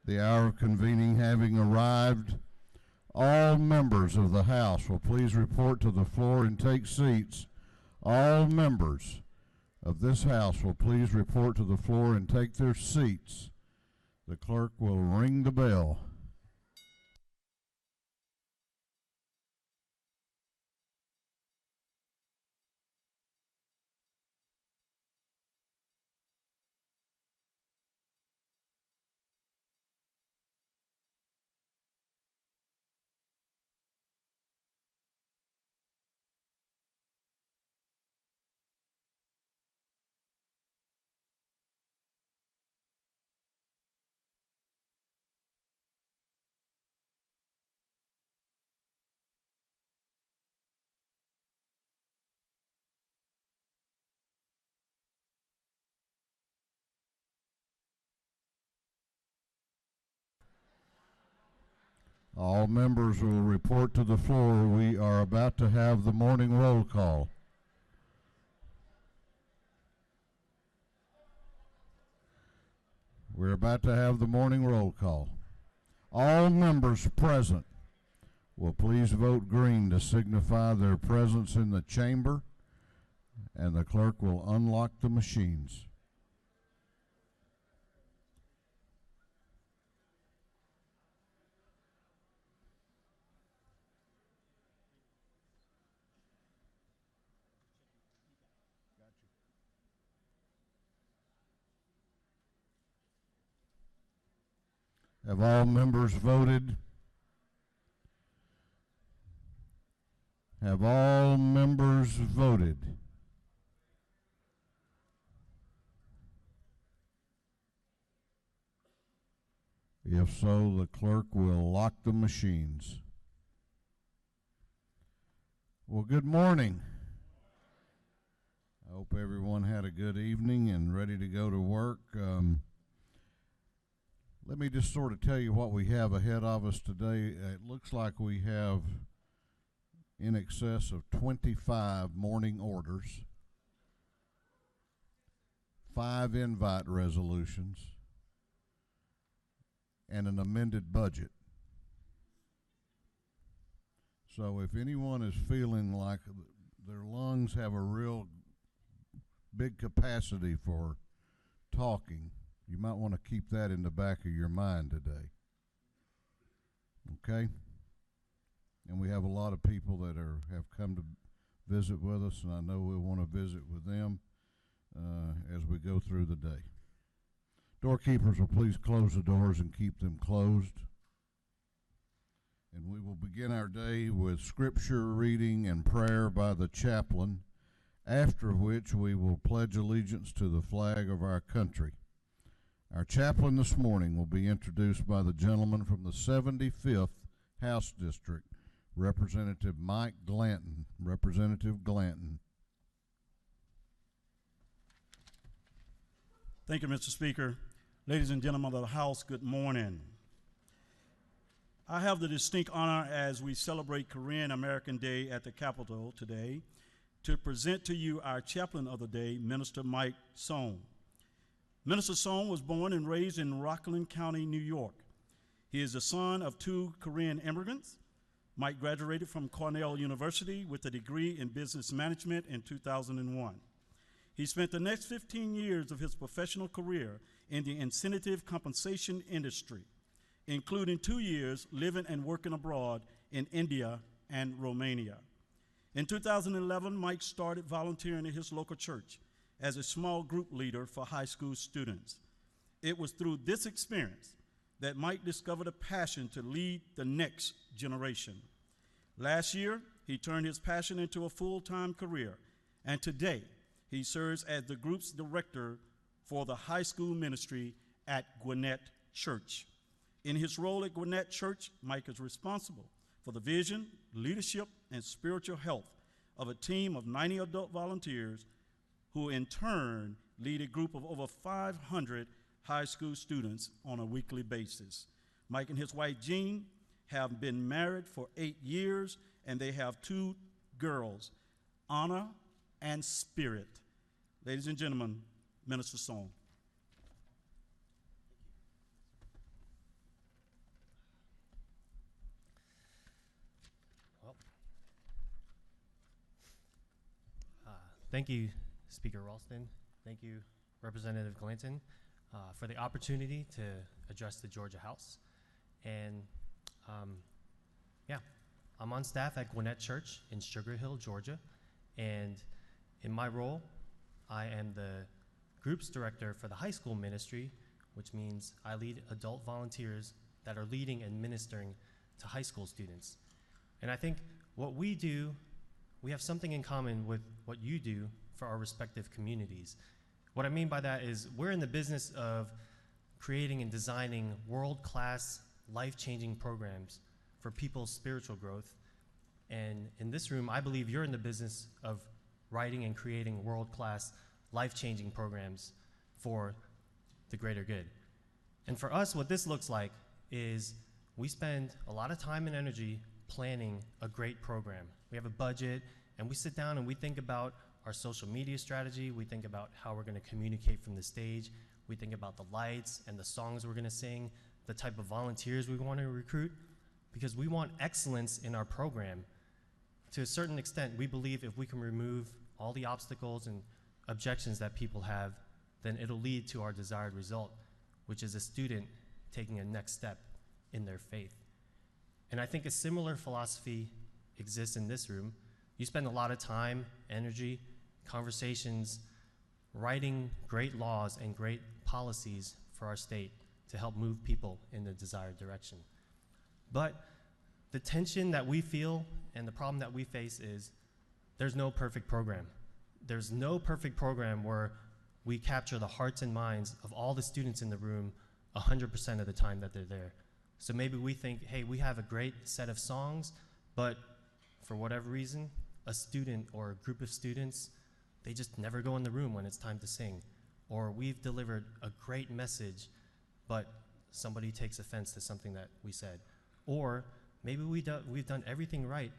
The hour of convening having arrived, all members of the House will please report to the floor and take seats. All members of this House will please report to the floor and take their seats. The clerk will ring the bell. All members will report to the floor. We are about to have the morning roll call. We're about to have the morning roll call. All members present will please vote green to signify their presence in the chamber, and the clerk will unlock the machines. Have all members voted? Have all members voted? If so, the clerk will lock the machines. Well, good morning. I hope everyone had a good evening and ready to go to work. Let me just sort of tell you what we have ahead of us today. It looks like we have in excess of 25 morning orders, 5 invite resolutions, and an amended budget. So if anyone is feeling like their lungs have a real big capacity for talking, you might want to keep that in the back of your mind today. Okay? And we have a lot of people that have come to visit with us, and I know we'll want to visit with them as we go through the day. Doorkeepers will please close the doors and keep them closed. And we will begin our day with scripture reading and prayer by the chaplain, after which we will pledge allegiance to the flag of our country. Our chaplain this morning will be introduced by the gentleman from the 75th House District, Representative Mike Glanton. Representative Glanton. Thank you, Mr. Speaker. Ladies and gentlemen of the House, good morning. I have the distinct honor, as we celebrate Korean American Day at the Capitol today, to present to you our chaplain of the day, Minister Mike Sohn. Minister Sohn was born and raised in Rockland County, New York. He is the son of 2 Korean immigrants. Mike graduated from Cornell University with a degree in business management in 2001. He spent the next 15 years of his professional career in the incentive compensation industry, including 2 years living and working abroad in India and Romania. In 2011, Mike started volunteering at his local church as a small group leader for high school students. It was through this experience that Mike discovered a passion to lead the next generation. Last year, he turned his passion into a full-time career, and today he serves as the group's director for the high school ministry at Gwinnett Church. In his role at Gwinnett Church, Mike is responsible for the vision, leadership, and spiritual health of a team of 90 adult volunteers who in turn lead a group of over 500 high school students on a weekly basis. Mike and his wife Jean have been married for 8 years, and they have 2 girls, Anna and Spirit. Ladies and gentlemen, Minister Sohn. Thank you, Speaker Ralston. Thank you, Representative Glanton, for the opportunity to address the Georgia House. And yeah, I'm on staff at Gwinnett Church in Sugar Hill, Georgia. And in my role, I am the groups director for the high school ministry, which means I lead adult volunteers that are leading and ministering to high school students. And I think what we do, we have something in common with what you do for our respective communities. What I mean by that is we're in the business of creating and designing world-class, life-changing programs for people's spiritual growth. And in this room, I believe you're in the business of writing and creating world-class, life-changing programs for the greater good. And for us, what this looks like is we spend a lot of time and energy planning a great program. We have a budget, and we sit down and we think about our social media strategy. We think about how we're going to communicate from the stage. We think about the lights and the songs we're going to sing, the type of volunteers we want to recruit, because we want excellence in our program. To a certain extent, we believe if we can remove all the obstacles and objections that people have, then it'll lead to our desired result, which is a student taking a next step in their faith. And I think a similar philosophy exists in this room. You spend a lot of time, energy, conversations, writing great laws and great policies for our state to help move people in the desired direction. But the tension that we feel and the problem that we face is there's no perfect program. There's no perfect program where we capture the hearts and minds of all the students in the room 100% of the time that they're there. So maybe we think, hey, we have a great set of songs, but for whatever reason, a student or a group of students, they just never go in the room when it's time to sing. Or we've delivered a great message, but somebody takes offense to something that we said. Or maybe we've done everything right,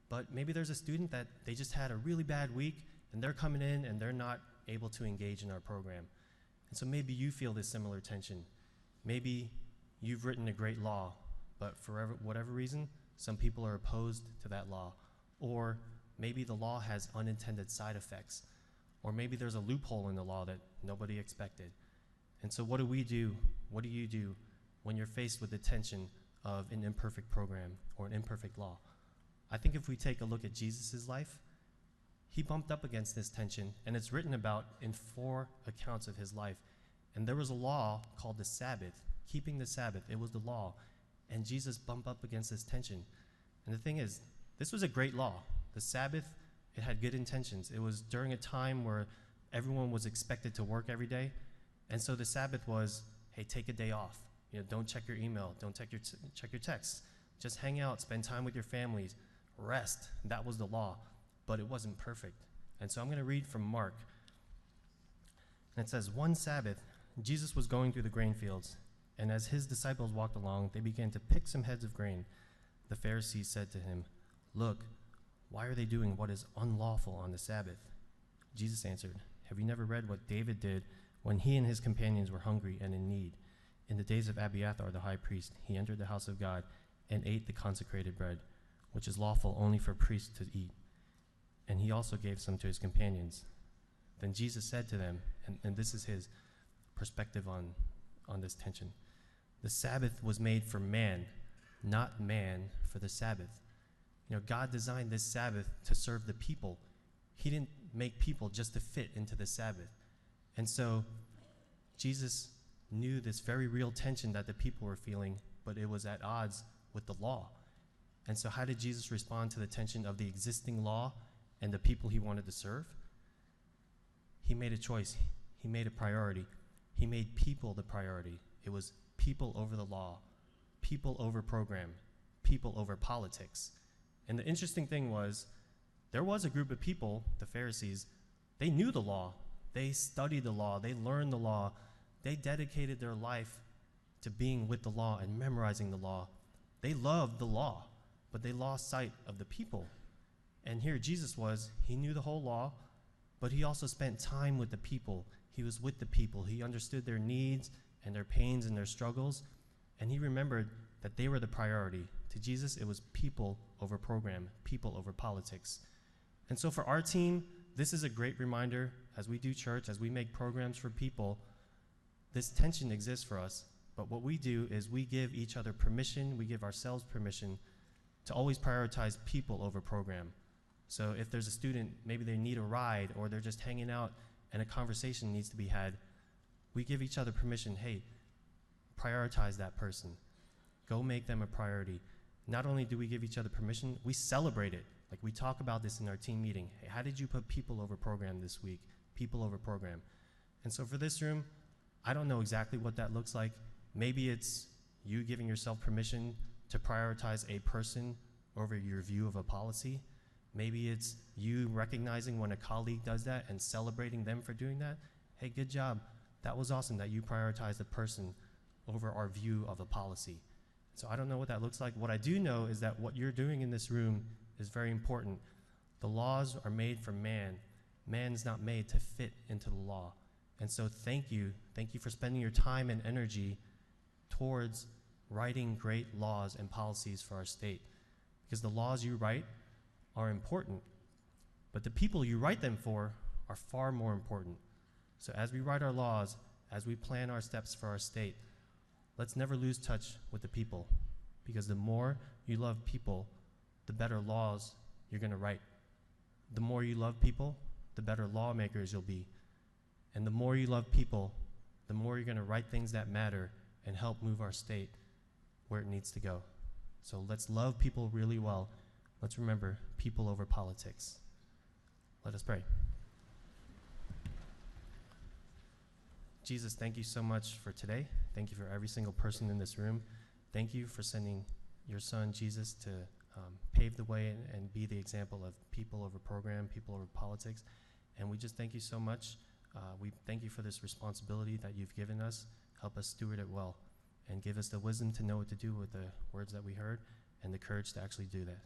but maybe there's a student that they just had a really bad week and they're coming in and they're not able to engage in our program. And so maybe you feel this similar tension. Maybe you've written a great law, but for whatever reason, some people are opposed to that law. Or maybe the law has unintended side effects. Or maybe there's a loophole in the law that nobody expected. And so what do we do? What do you do when you're faced with the tension of an imperfect program or an imperfect law? I think if we take a look at Jesus' life, he bumped up against this tension, and it's written about in 4 accounts of his life. And there was a law called the Sabbath, keeping the Sabbath. It was the law. And Jesus bumped up against this tension. And the thing is, this was a great law. The Sabbath, it had good intentions. It was during a time where everyone was expected to work every day. And so the Sabbath was, hey, take a day off. You know, don't check your email. Don't check your texts. Just hang out, spend time with your families, rest. That was the law. But it wasn't perfect. And so I'm going to read from Marc. And it says, one Sabbath, Jesus was going through the grain fields, and as his disciples walked along, they began to pick some heads of grain. The Pharisees said to him, look, why are they doing what is unlawful on the Sabbath? Jesus answered, have you never read what David did when he and his companions were hungry and in need? In the days of Abiathar the high priest, he entered the house of God and ate the consecrated bread, which is lawful only for priests to eat. And he also gave some to his companions. Then Jesus said to them, and this is his perspective on this tension, the Sabbath was made for man, not man for the Sabbath. You know, God designed this Sabbath to serve the people. He didn't make people just to fit into the Sabbath. And so Jesus knew this very real tension that the people were feeling, but it was at odds with the law. And so how did Jesus respond to the tension of the existing law and the people he wanted to serve? He made a choice. He made a priority. He made people the priority. It was people over the law, people over program, people over politics. And the interesting thing was, there was a group of people, the Pharisees, they knew the law. They studied the law. They learned the law. They dedicated their life to being with the law and memorizing the law. They loved the law, but they lost sight of the people. And here Jesus was, he knew the whole law, but he also spent time with the people. He was with the people. He understood their needs and their pains and their struggles, and he remembered that they were the priority. To Jesus, it was people over program, people over politics. And so for our team, this is a great reminder as we do church, as we make programs for people. This tension exists for us, but what we do is we give each other permission, we give ourselves permission to always prioritize people over program. So if there's a student, maybe they need a ride or they're just hanging out and a conversation needs to be had, we give each other permission, hey, prioritize that person. Go make them a priority. Not only do we give each other permission, we celebrate it. Like we talk about this in our team meeting. Hey, how did you put people over program this week? People over program. And so for this room, I don't know exactly what that looks like. Maybe it's you giving yourself permission to prioritize a person over your view of a policy. Maybe it's you recognizing when a colleague does that and celebrating them for doing that. Hey, good job. That was awesome that you prioritized a person over our view of a policy. So I don't know what that looks like. What I do know is that what you're doing in this room is very important. The laws are made for man. Man is not made to fit into the law. And so thank you for spending your time and energy towards writing great laws and policies for our state. Because the laws you write are important, but the people you write them for are far more important. So as we write our laws, as we plan our steps for our state, let's never lose touch with the people, because the more you love people, the better laws you're going to write. The more you love people, the better lawmakers you'll be. And the more you love people, the more you're going to write things that matter and help move our state where it needs to go. So let's love people really well. Let's remember people over politics. Let us pray. Jesus, thank you so much for today. Thank you for every single person in this room. Thank you for sending your son, Jesus, to pave the way and be the example of people over program, people over politics. And we just thank you so much. We thank you for this responsibility that you've given us. Help us steward it well and give us the wisdom to know what to do with the words that we heard and the courage to actually do that.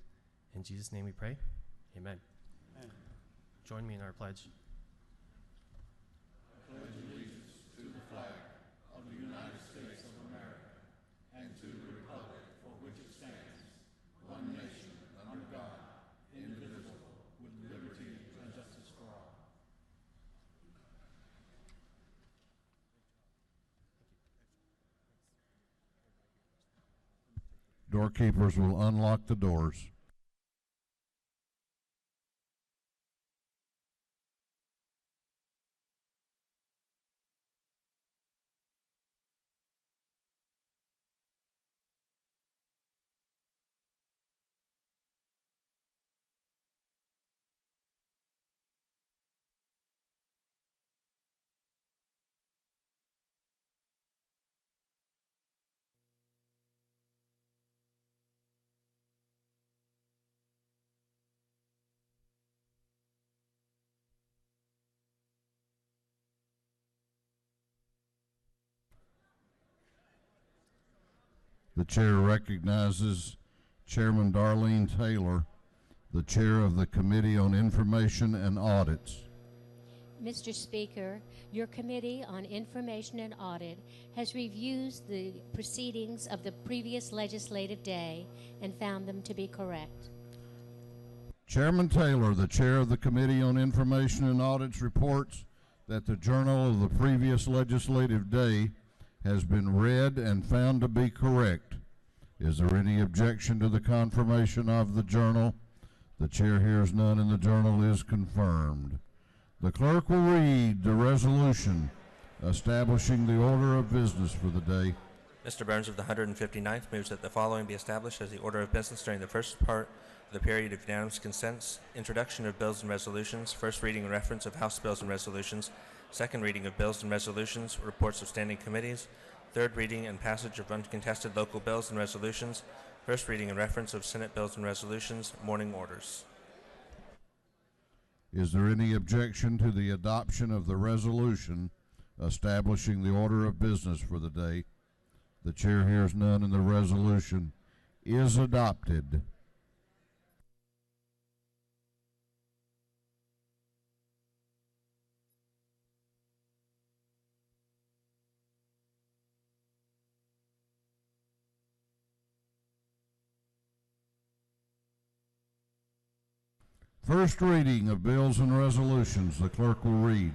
In Jesus' name we pray. Amen. Amen. Join me in our pledge. I pledge allegiance to the flag of the United States of America and to the republic for which it stands, one nation, under God, indivisible, with liberty and justice for all. Doorkeepers will unlock the doors. The chair recognizes Chairman Darlene Taylor, the chair of the Committee on Information and Audits. Mr. Speaker, your Committee on Information and Audit has reviewed the proceedings of the previous legislative day and found them to be correct. Chairman Taylor, the chair of the Committee on Information and Audits, reports that the journal of the previous legislative day has been read and found to be correct. Is there any objection to the confirmation of the journal? The chair hears none and the journal is confirmed. The clerk will read the resolution establishing the order of business for the day. Mr. Burns of the 159th moves that the following be established as the order of business during the first part of the period of unanimous consents: introduction of bills and resolutions, first reading and reference of House bills and resolutions, second reading of bills and resolutions, reports of standing committees, third reading and passage of uncontested local bills and resolutions, first reading and reference of Senate bills and resolutions, morning orders. Is there any objection to the adoption of the resolution establishing the order of business for the day? The chair hears none and the resolution is adopted. First reading of bills and resolutions. The clerk will read.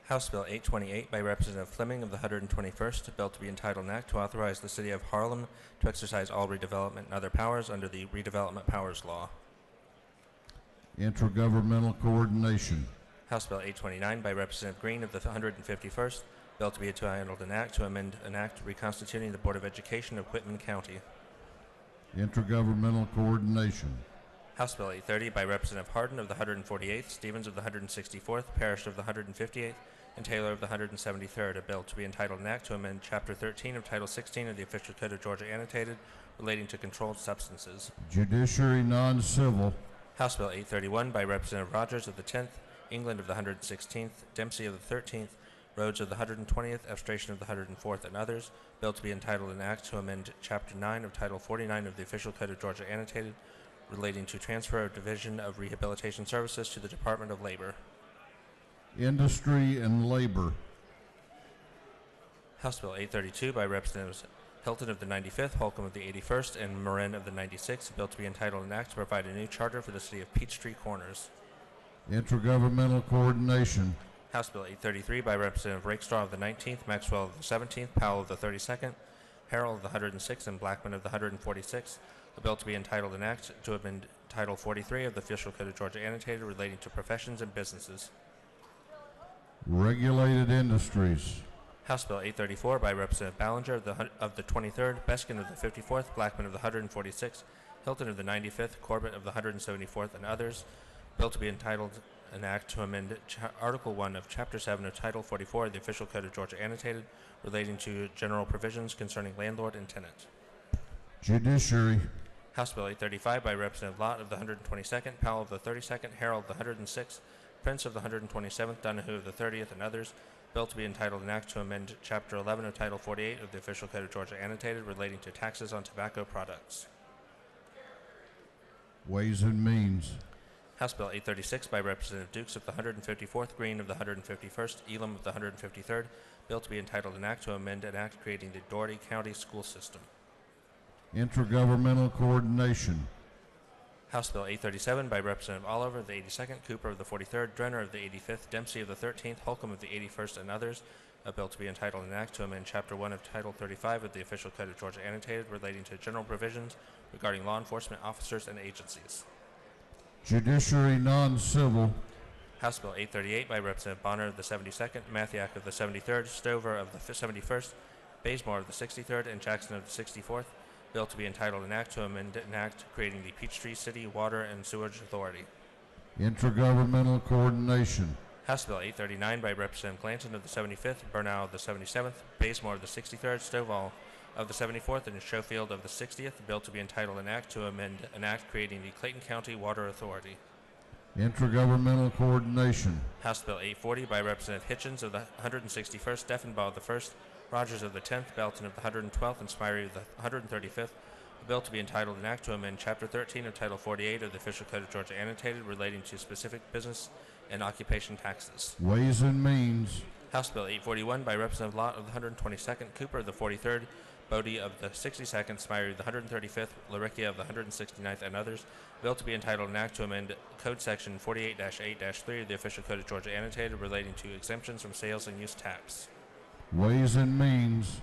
House Bill 828 by Representative Fleming of the 121st, a bill to be entitled an act to authorize the City of Harlem to exercise all redevelopment and other powers under the Redevelopment Powers Law. Intergovernmental coordination. House Bill 829 by Representative Green of the 151st, bill to be entitled an act to amend an act reconstituting the Board of Education of Whitman County. Intergovernmental coordination. House Bill 830 by Representative Hardin of the 148th, Stevens of the 164th, Parrish of the 158th, and Taylor of the 173rd, a bill to be entitled an act to amend Chapter 13 of Title 16 of the Official Code of Georgia Annotated relating to controlled substances. Judiciary non-civil. House Bill 831 by Representative Rogers of the 10th, England of the 116th, Dempsey of the 13th, Rhodes of the 120th, Abstration of the 104th, and others, bill to be entitled an act to amend Chapter 9 of Title 49 of the Official Code of Georgia Annotated relating to transfer of Division of Rehabilitation Services to the Department of Labor. Industry and labor. House Bill 832 by Representatives Hilton of the 95th, Holcomb of the 81st, and Marin of the 96th, a bill to be entitled an act to provide a new charter for the city of Peachtree Corners. Intergovernmental coordination. House Bill 833 by Representative Rakestraw of the 19th, Maxwell of the 17th, Powell of the 32nd, Harrell of the 106th, and Blackman of the 146th, a bill to be entitled an act to amend Title 43 of the Official Code of Georgia Annotated relating to professions and businesses. Regulated industries. House Bill 834 by Representative Ballinger of the 23rd, Beskin of the 54th, Blackman of the 146th, Hilton of the 95th, Corbett of the 174th, and others. Bill to be entitled an act to amend Article 1 of Chapter 7 of Title 44 of the Official Code of Georgia Annotated relating to general provisions concerning landlord and tenant. Judiciary. House Bill 835 by Representative Lott of the 122nd, Powell of the 32nd, Harrell of the 106th, Prince of the 127th, Donahue of the 30th, and others. Bill to be entitled an act to amend Chapter 11 of Title 48 of the Official Code of Georgia Annotated relating to taxes on tobacco products. Ways and means. House Bill 836 by Representative Dukes of the 154th, Green of the 151st, Elam of the 153rd. Bill to be entitled an act to amend an act creating the Doherty County School System. Intergovernmental coordination. House Bill 837 by Representative Oliver of the 82nd, Cooper of the 43rd, Drenner of the 85th, Dempsey of the 13th, Holcomb of the 81st, and others. A bill to be entitled an act to amend Chapter 1 of Title 35 of the Official Code of Georgia Annotated relating to general provisions regarding law enforcement officers and agencies. Judiciary non-civil. House Bill 838 by Representative Bonner of the 72nd, Mathiak of the 73rd, Stover of the 71st, Bazemore of the 63rd, and Jackson of the 64th. Bill to be entitled an act to amend an act creating the Peachtree City Water and Sewage Authority. Intergovernmental coordination. House Bill 839 by Representative Glanton of the 75th, Bernal of the 77th, Bazemore of the 63rd, Stovall of the 74th, and Schofield of the 60th. Bill to be entitled an act to amend an act creating the Clayton County Water Authority. Intergovernmental coordination. House Bill 840 by Representative Hitchens of the 161st, Deffenbaugh of the 1st, Rogers of the 10th, Belton of the 112th, and Smyrie of the 135th. A bill to be entitled an act to amend Chapter 13 of Title 48 of the Official Code of Georgia Annotated relating to specific business and occupation taxes. Ways and means. House Bill 841 by Representative Lott of the 122nd, Cooper of the 43rd, Bodie of the 62nd, Smyrie of the 135th, Laricchia of the 169th, and others. Bill to be entitled an act to amend Code Section 48-8-3 of the Official Code of Georgia Annotated relating to exemptions from sales and use tax. Ways and means.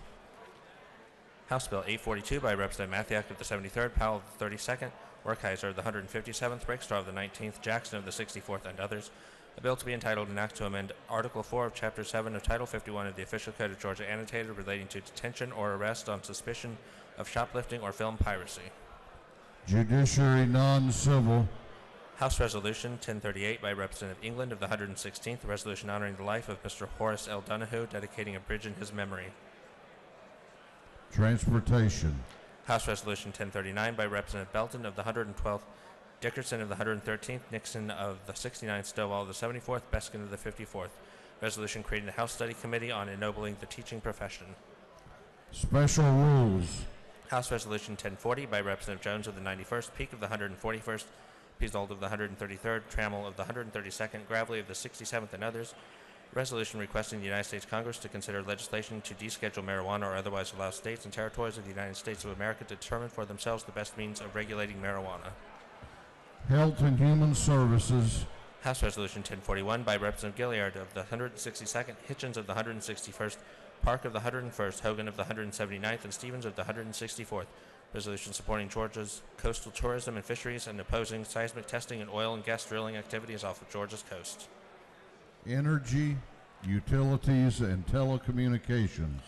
House Bill 842 by Representative Mathiak of the 73rd, Powell of the 32nd, Werkheiser of the 157th, Rakestraw of the 19th, Jackson of the 64th, and others. A bill to be entitled an act to amend Article 4 of Chapter 7 of Title 51 of the Official Code of Georgia Annotated relating to detention or arrest on suspicion of shoplifting or film piracy. Judiciary non-civil. House Resolution 1038 by Representative England of the 116th, a resolution honoring the life of Mr. Horace L. Donahue, dedicating a bridge in his memory. Transportation. House Resolution 1039 by Representative Belton of the 112th, Dickerson of the 113th, Nixon of the 69th, Stovall of the 74th, Beskin of the 54th. Resolution creating a House Study Committee on ennobling the teaching profession. Special rules. House Resolution 1040 by Representative Jones of the 91st, Peake of the 141st, Piesold of the 133rd, Trammell of the 132nd, Gravely of the 67th, and others. Resolution requesting the United States Congress to consider legislation to deschedule marijuana or otherwise allow states and territories of the United States of America to determine for themselves the best means of regulating marijuana. Health and Human Services, House Resolution 1041 by Representative Gilliard of the 162nd, Hitchens of the 161st, Park of the 101st, Hogan of the 179th, and Stevens of the 164th. Resolution supporting Georgia's coastal tourism and fisheries and opposing seismic testing and oil and gas drilling activities off of Georgia's coast. Energy, Utilities, and Telecommunications.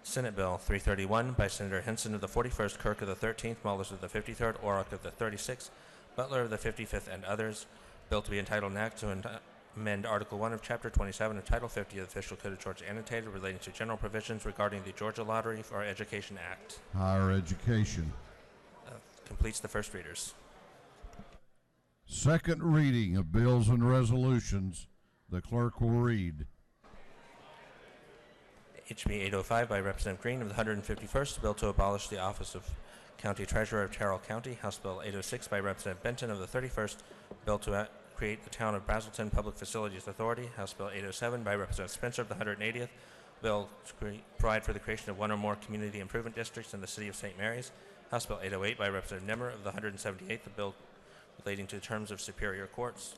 Senate Bill 331 by Senator Henson of the 41st, Kirk of the 13th, Mullers of the 53rd, Orrock of the 36th, Butler of the 55th, and others. Bill to be entitled an act to amend Article 1 of Chapter 27 of Title 50 of the Official Code of Georgia Annotated relating to general provisions regarding the Georgia Lottery for Education Act. Higher Education. Completes the first readers. Second reading of bills and resolutions. The clerk will read. HB 805 by Representative Green of the 151st, bill to abolish the office of County Treasurer of Terrell County. House Bill 806 by Representative Benton of the 31st, bill to create the Town of Brazelton Public Facilities Authority. House Bill 807 by Representative Spencer of the 180th, bill to provide for the creation of one or more community improvement districts in the city of St. Mary's. House Bill 808 by Representative Nimmer of the 178th, the bill relating to terms of superior courts.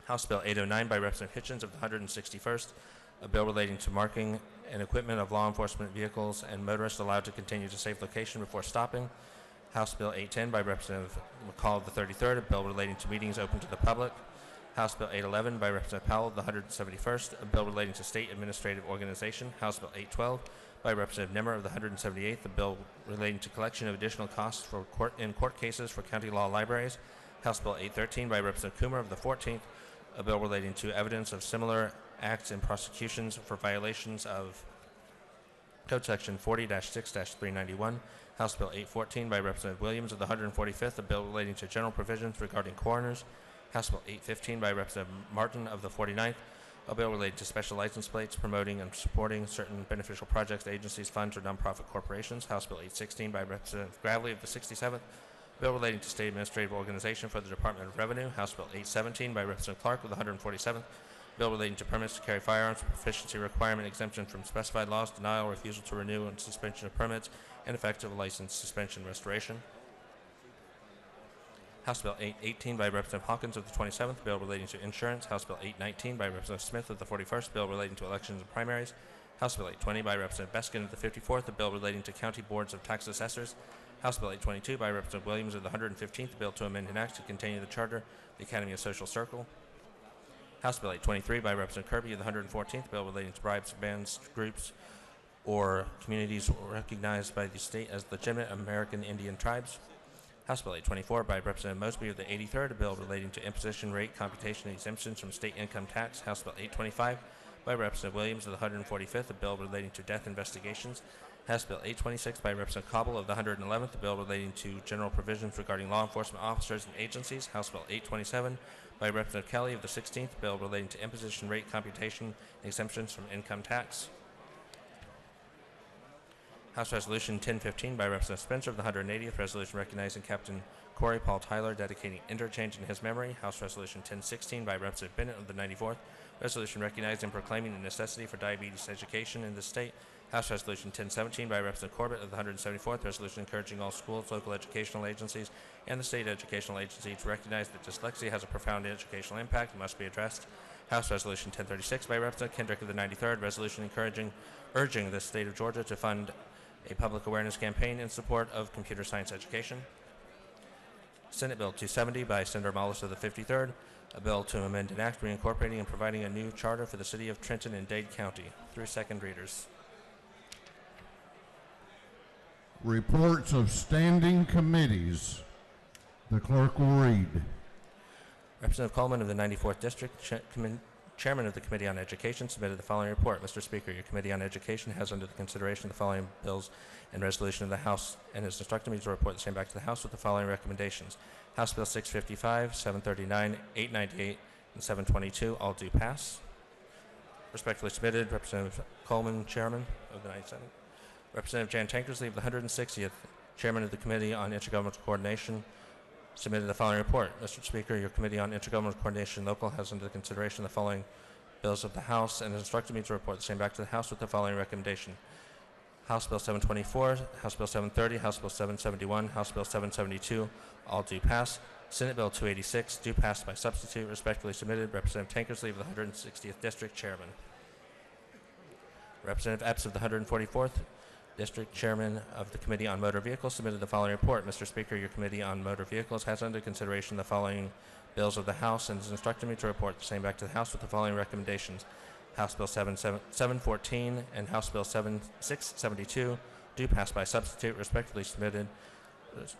House Bill 809 by Representative Hitchens of the 161st, a bill relating to marking and equipment of law enforcement vehicles and motorists allowed to continue to safe location before stopping. House Bill 810 by Representative McCall of the 33rd, a bill relating to meetings open to the public. House Bill 811 by Representative Powell of the 171st, a bill relating to state administrative organization. House Bill 812 by Representative Nimmer of the 178th, a bill relating to collection of additional costs for court cases for county law libraries. House Bill 813 by Representative Coomer of the 14th, a bill relating to evidence of similar acts and prosecutions for violations of Code Section 40-6-391. House Bill 814 by Representative Williams of the 145th, a bill relating to general provisions regarding coroners. House Bill 815 by Representative Martin of the 49th, a bill relating to special license plates promoting and supporting certain beneficial projects, agencies, funds, or nonprofit corporations. House Bill 816 by Representative Gravely of the 67th, bill relating to state administrative organization for the Department of Revenue. House Bill 817 by Representative Clark of the 147th, bill relating to permits to carry firearms, proficiency requirement, exemption from specified laws, denial, refusal to renew, and suspension of permits, and effective license suspension restoration. House Bill 818 by Representative Hawkins of the 27th, bill relating to insurance. House Bill 819 by Representative Smith of the 41st, bill relating to elections and primaries. House Bill 820 by Representative Beskin of the 54th, a bill relating to county boards of tax assessors. House Bill 822 by Representative Williams of the 115th, bill to amend an act to continue the charter of the Academy of Social Circle. House Bill 823 by Representative Kirby of the 114th, bill relating to bribes, bands, groups, or communities recognized by the state as legitimate American Indian tribes. House Bill 824 by Representative Mosby of the 83rd, a bill relating to imposition rate computation and exemptions from state income tax. House Bill 825 by Representative Williams of the 145th, a bill relating to death investigations. House Bill 826 by Representative Cobble of the 111th, a bill relating to general provisions regarding law enforcement officers and agencies. House Bill 827 by Representative Kelly of the 16th, bill relating to imposition rate computation and exemptions from income tax. House Resolution 1015 by Representative Spencer of the 180th, resolution recognizing Captain Corey Paul Tyler, dedicating interchange in his memory. House Resolution 1016 by Representative Bennett of the 94th, resolution recognizing and proclaiming the necessity for diabetes education in the state. House Resolution 1017 by Representative Corbett of the 174th, resolution encouraging all schools, local educational agencies, and the state educational agency to recognize that dyslexia has a profound educational impact and must be addressed. House Resolution 1036 by Representative Kendrick of the 93rd, resolution urging the state of Georgia to fund a public awareness campaign in support of computer science education. Senate Bill 270 by Senator Mollis of the 53rd, a bill to amend an act reincorporating and providing a new charter for the city of Trenton and Dade County. Through second readers. Reports of standing committees. The clerk will read. Representative Coleman of the 94th District, Chairman of the Committee on Education, submitted the following report. Mr. Speaker, your Committee on Education has under the consideration the following bills and resolution of the House and has instructed me to report the same back to the House with the following recommendations. House Bill 655, 739, 898, and 722 all do pass. Respectfully submitted, Representative Coleman, Chairman of the 97th. Representative Jan Tankersley of the 160th, Chairman of the Committee on Intergovernmental Coordination, submitted the following report. Mr. Speaker, your Committee on Intergovernmental Coordination Local has under consideration the following bills of the House and has instructed me to report the same back to the House with the following recommendation. House Bill 724, House Bill 730, House Bill 771, House Bill 772, all do pass. Senate Bill 286, due passed by substitute, respectfully submitted. Representative Tankersley of the 160th District, Chairman. Representative Epps of the 144th District, Chairman of the Committee on Motor Vehicles, submitted the following report. Mr. Speaker, your Committee on Motor Vehicles has under consideration the following bills of the House and has instructed me to report the same back to the House with the following recommendations. House Bill 714 and House Bill 672, due passed by substitute, respectfully submitted.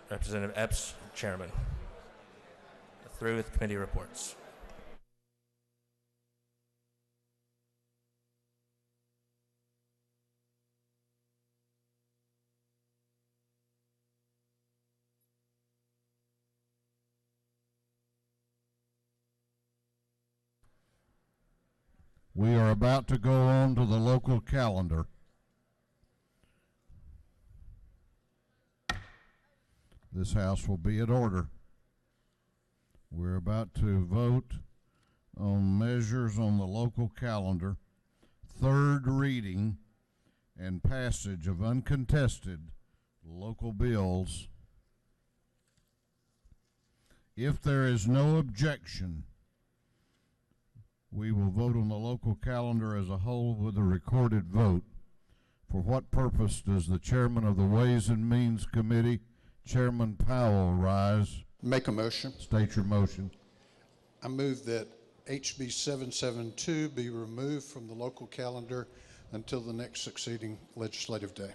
Representative Epps, Chairman. Through with committee reports. We are about to go on to the local calendar. This House will be in order. We're about to vote on measures on the local calendar, third reading and passage of uncontested local bills. If there is no objection, we will vote on the local calendar as a whole with a recorded vote. For what purpose does the chairman of the Ways and Means Committee, Chairman Powell, rise? Make a motion. State your motion. I move that HB 772 be removed from the local calendar until the next succeeding legislative day.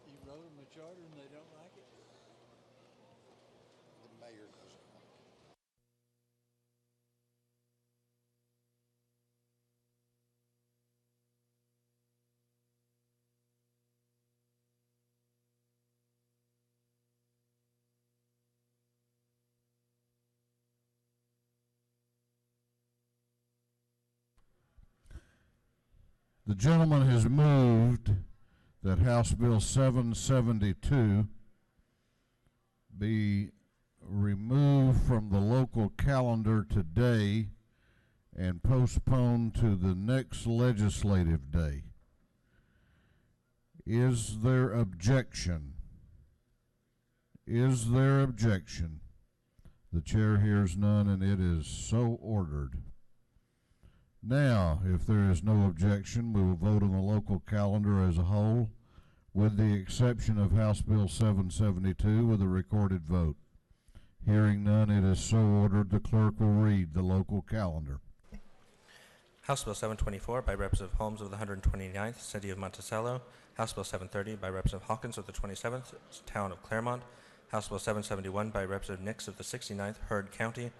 You wrote them a charter and they don't like it? The mayor doesn't like it. The gentleman has moved that House Bill 772 be removed from the local calendar today and postponed to the next legislative day. Is there objection? Is there objection? The chair hears none, and it is so ordered. Now, if there is no objection, we will vote on the local calendar as a whole, with the exception of House Bill 772 with a recorded vote. Hearing none, it is so ordered. The clerk will read the local calendar. House Bill 724 by Representative Holmes of the 129th, City of Monticello. House Bill 730 by Representative Hawkins of the 27th, Town of Claremont. House Bill 771 by Representative Nix of the 69th, Heard County.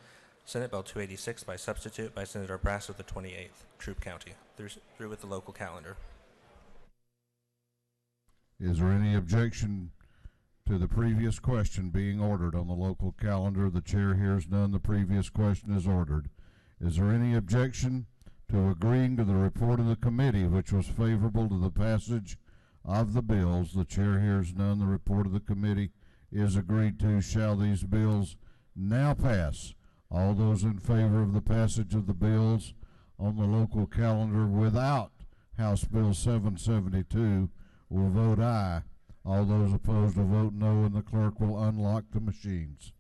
Senate Bill 286 by substitute by Senator Brass of the 28th, Troup County. Through with the local calendar. Is there any objection to the previous question being ordered on the local calendar? The chair hears none. The previous question is ordered. Is there any objection to agreeing to the report of the committee, which was favorable to the passage of the bills? The chair hears none. The report of the committee is agreed to. Shall these bills now pass? All those in favor of the passage of the bills on the local calendar without House Bill 772 will vote aye. All those opposed will vote no, and the clerk will unlock the machines.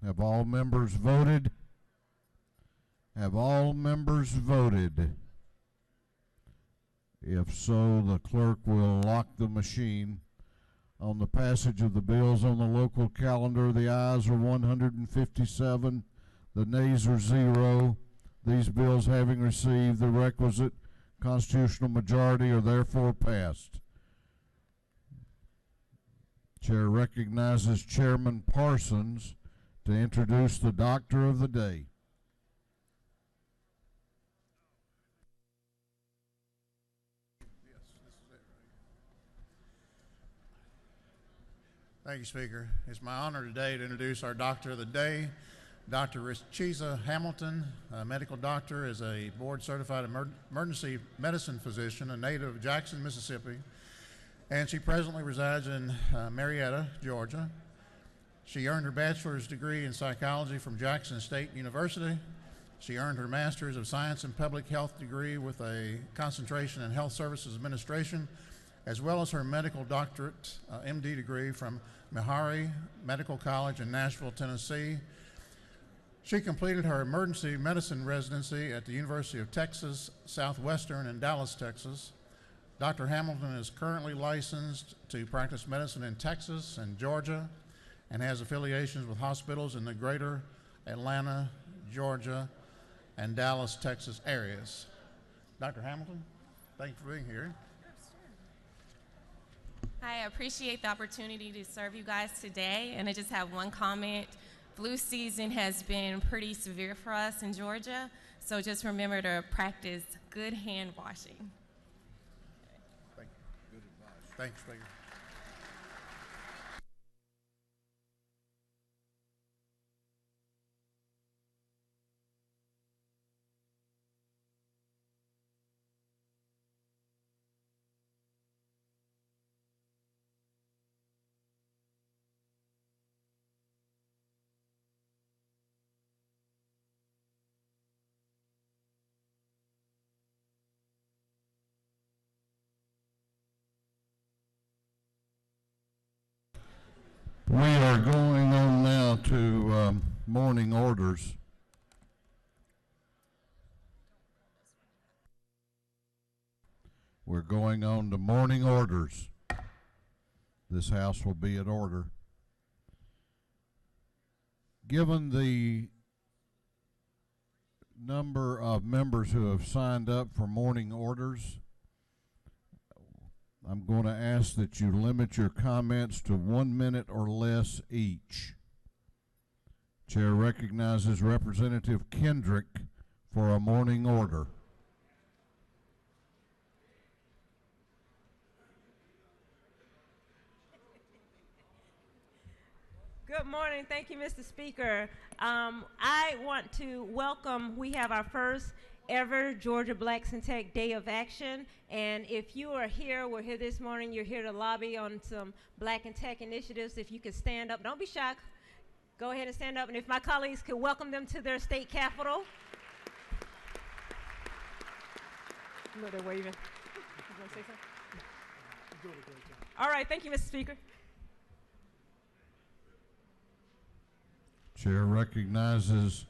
Have all members voted? Have all members voted? If so, the clerk will lock the machine. On the passage of the bills on the local calendar, the ayes are 157, the nays are 0. These bills, having received the requisite constitutional majority, are therefore passed. Chair recognizes Chairman Parsons to introduce the Doctor of the Day. Thank you, Speaker. It's my honor today to introduce our Doctor of the Day, Dr. Richisa Hamilton, a medical doctor, is a board-certified emergency medicine physician, a native of Jackson, Mississippi, and she presently resides in Marietta, Georgia. She earned her bachelor's degree in psychology from Jackson State University. She earned her master's of science in public health degree with a concentration in health services administration, as well as her medical doctorate, MD degree from Meharry Medical College in Nashville, Tennessee. She completed her emergency medicine residency at the University of Texas Southwestern in Dallas, Texas. Dr. Hamilton is currently licensed to practice medicine in Texas and Georgia and has affiliations with hospitals in the greater Atlanta, Georgia, and Dallas, Texas areas. Dr. Hamilton, thank you for being here. I appreciate the opportunity to serve you guys today, and I just have one comment. Flu season has been pretty severe for us in Georgia, so just remember to practice good hand washing. Thank you. Good advice. Thanks, Speaker. We are going on now to morning orders. We're going on to morning orders. This house will be at order. Given the number of members who have signed up for morning orders, I'm going to ask that you limit your comments to 1 minute or less each. Chair recognizes Representative Kendrick for a morning order. Good morning. Thank you, Mr. Speaker. I want to welcome, we have our first ever Georgia Blacks in Tech Day of Action. And if you are here, we're here this morning, you're here to lobby on some Black in Tech initiatives. If you could stand up, don't be shocked. Go ahead and stand up. And if my colleagues could welcome them to their state capitol. You know they're waving. You want to say something? You're doing a great job. All right. Thank you, Mr. Speaker. Chair recognizes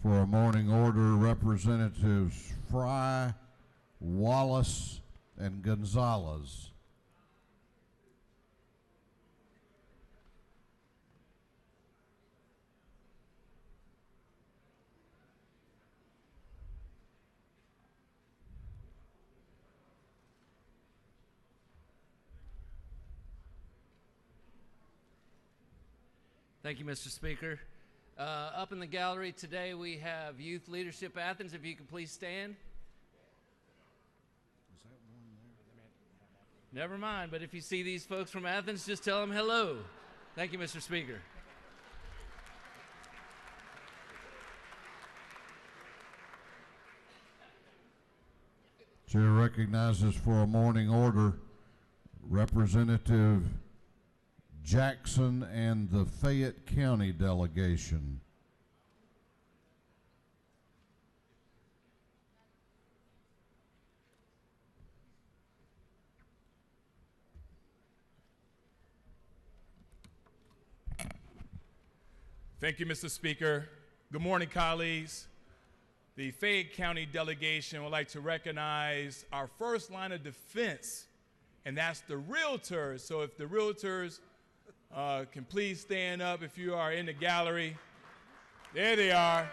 for a morning order Representatives Fry, Wallace, and Gonzalez. Thank you, Mr. Speaker. Up in the gallery today we have Youth Leadership Athens. If you could please stand. Is that one there? Never mind, but if you see these folks from Athens, just tell them hello. Thank you, Mr. Speaker. Chair recognizes for a morning order Representative Jackson and the Fayette County delegation. Thank you, Mr. Speaker. Good morning, colleagues. The Fayette County delegation would like to recognize our first line of defense, and that's the realtors. So if the realtors can please stand up if you are in the gallery. There they are.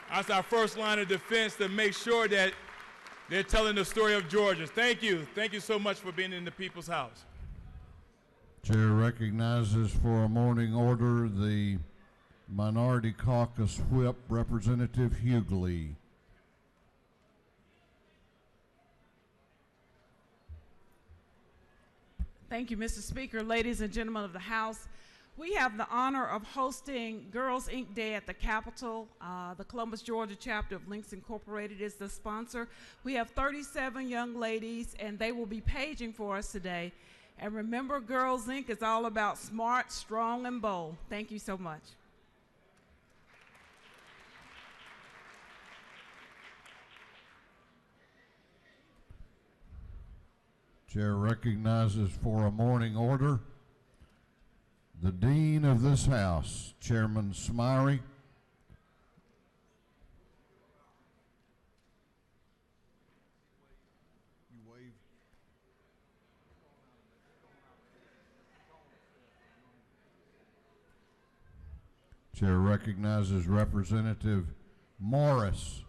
That's our first line of defense to make sure that they're telling the story of Georgia. Thank you. Thank you so much for being in the People's House. Chair recognizes for a morning order the Minority Caucus Whip, Representative Hughley. Thank you, Mr. Speaker. Ladies and gentlemen of the House, we have the honor of hosting Girls Inc. Day at the Capitol. The Columbus, Georgia chapter of Links Incorporated is the sponsor. We have 37 young ladies, and they will be paging for us today. And remember, Girls Inc. is all about smart, strong, and bold. Thank you so much. Chair recognizes for a morning order the Dean of this House, Chairman Smyrie. Chair recognizes Representative Morris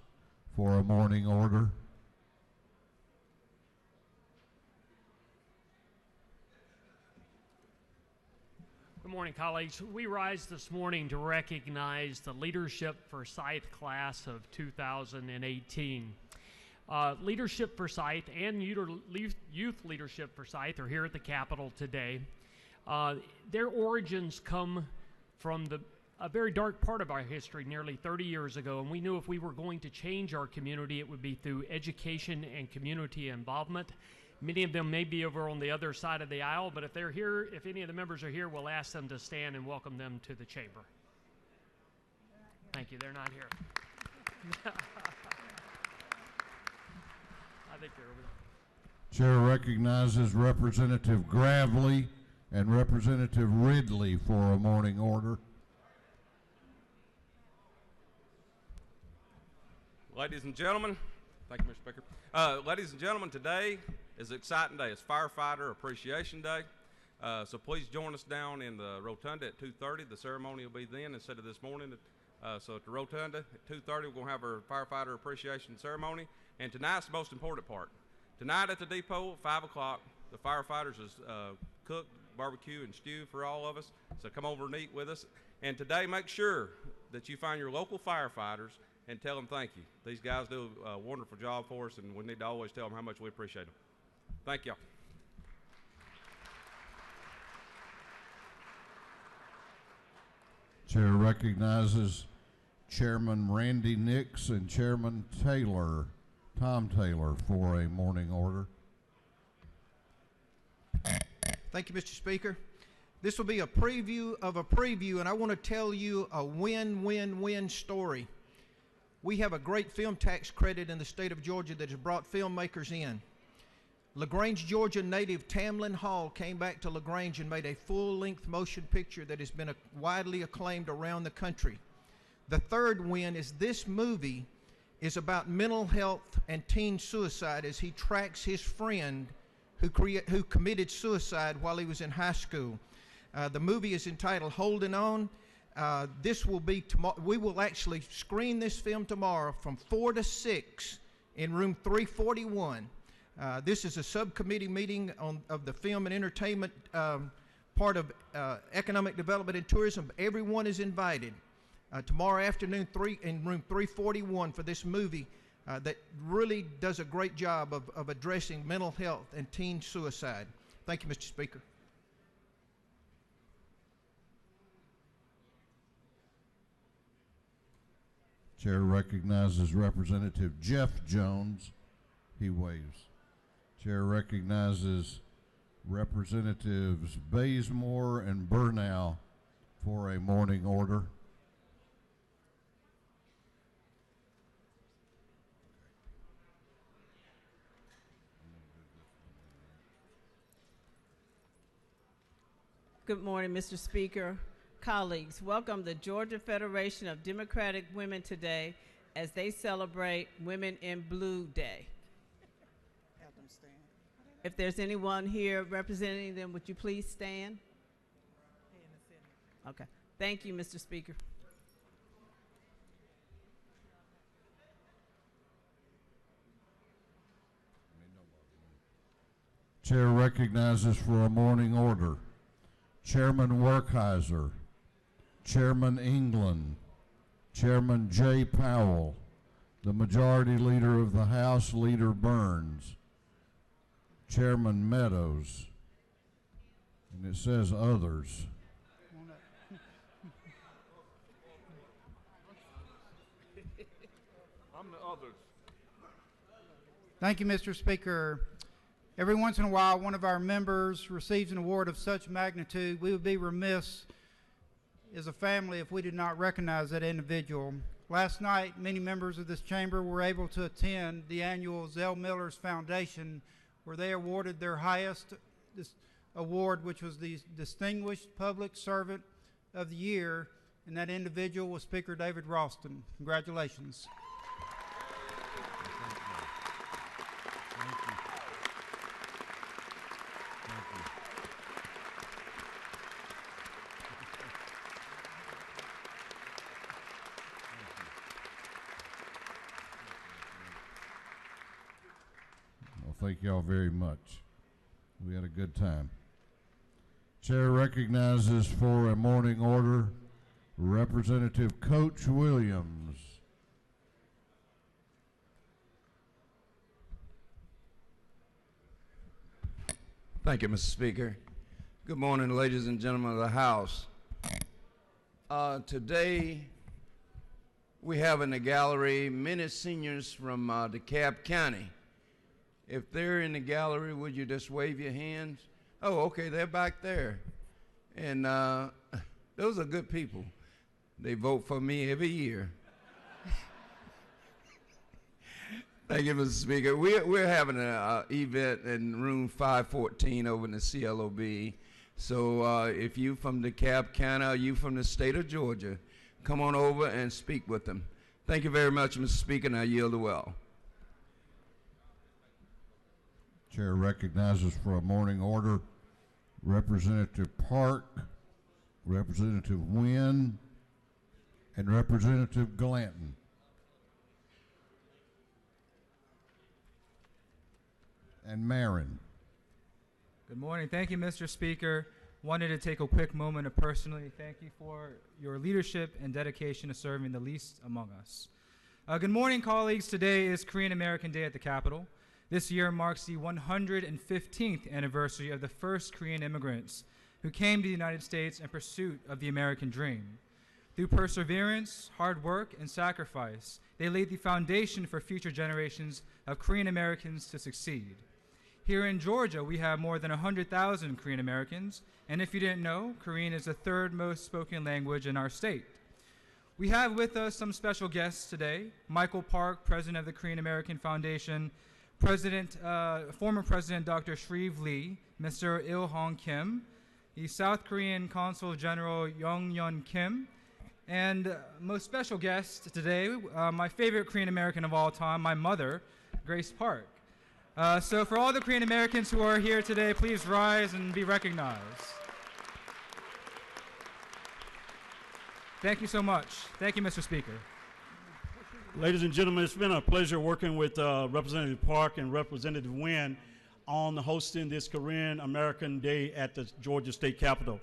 for a morning order. Good morning, colleagues. We rise this morning to recognize the Leadership for Sight class of 2018. Leadership for Sight and Youth Leadership for Sight are here at the Capitol today. Their origins come from a very dark part of our history nearly 30 years ago, and we knew if we were going to change our community, it would be through education and community involvement. Many of them may be over on the other side of the aisle, but if they're here, if any of the members are here, we'll ask them to stand and welcome them to the chamber. Thank you. They're not here. I think they're over there. Chair recognizes Representative Gravely and Representative Ridley for a morning order. Ladies and gentlemen, thank you, Mr. Speaker. Ladies and gentlemen, today is an exciting day. It's Firefighter Appreciation Day. So please join us down in the Rotunda at 2:30. The ceremony will be then instead of this morning. So at the Rotunda at 2:30, we're going to have our Firefighter Appreciation Ceremony. And tonight's the most important part. Tonight at the depot at 5 o'clock, the firefighters is cook, barbecue, and stew for all of us. So come over and eat with us. And today, make sure that you find your local firefighters and tell them thank you. These guys do a wonderful job for us, and we need to always tell them how much we appreciate them. Thank y'all. Chair recognizes Chairman Randy Nix and Chairman Tom Taylor for a morning order. Thank you, Mr. Speaker. This will be a preview of a preview, and I want to tell you a win-win-win story. We have a great film tax credit in the state of Georgia that has brought filmmakers in. LaGrange, Georgia native Tamlin Hall came back to LaGrange and made a full-length motion picture that has been widely acclaimed around the country. The third win is this movie is about mental health and teen suicide as he tracks his friend who committed suicide while he was in high school. The movie is entitled Holding On. This will be tomorrow. We will actually screen this film tomorrow from 4 to 6 in room 341. This is a subcommittee meeting of the Film and Entertainment part of Economic Development and Tourism. Everyone is invited tomorrow afternoon in room 341 for this movie that really does a great job of addressing mental health and teen suicide. Thank you, Mr. Speaker. Chair recognizes Representative Jeff Jones. He waves. Chair recognizes Representatives Bazemore and Burnell for a morning order. Good morning, Mr. Speaker. Colleagues, welcome the Georgia Federation of Democratic Women today as they celebrate Women in Blue Day. Have them stand. If there's anyone here representing them, would you please stand? Okay. Thank you, Mr. Speaker. Chair recognizes for a morning order Chairman Werkheiser, Chairman England, Chairman Jay Powell, the Majority Leader of the House, Leader Burns, Chairman Meadows, And it says others. I'm the others. Thank you, Mr. Speaker. Every once in a while, one of our members receives an award of such magnitude, we would be remiss as a family if we did not recognize that individual. Last night, many members of this chamber were able to attend the annual Zell Miller's Foundation, where they awarded their highest award, which was the Distinguished Public Servant of the Year, and that individual was Speaker David Ralston. Congratulations. Well, thank y'all very much. We had a good time. Chair recognizes for a morning order Representative Coach Williams. Thank you, Mr. Speaker. Good morning, ladies and gentlemen of the House. Today, we have in the gallery many seniors from DeKalb County. If they're in the gallery, would you just wave your hands? Oh, okay, they're back there. And those are good people. They vote for me every year. Thank you, Mr. Speaker. We're having an event in room 514 over in the CLOB. So if you from DeKalb County or you from the state of Georgia, come on over and speak with them. Thank you very much, Mr. Speaker, and I yield the well. Chair recognizes for a morning order Representative Park, Representative Wynn, and Representative Glanton. And Marin. Good morning. Thank you, Mr. Speaker. Wanted to take a quick moment to personally thank you for your leadership and dedication to serving the least among us. Good morning, colleagues. Today is Korean American Day at the Capitol. This year marks the 115th anniversary of the first Korean immigrants who came to the United States in pursuit of the American dream. Through perseverance, hard work, and sacrifice, they laid the foundation for future generations of Korean Americans to succeed. Here in Georgia, we have more than 100,000 Korean Americans, and if you didn't know, Korean is the third most spoken language in our state. We have with us some special guests today: Michael Park, president of the Korean American Foundation, former President Dr. Shreve Lee, Mr. Il-hong Kim, the South Korean Consul General Yong-yeon Kim, and most special guest today, my favorite Korean American of all time, my mother, Grace Park. So for all the Korean Americans who are here today, please rise and be recognized. Thank you so much. Thank you, Mr. Speaker. Ladies and gentlemen, it's been a pleasure working with Representative Park and Representative Wynn on hosting this Korean American Day at the Georgia State Capitol.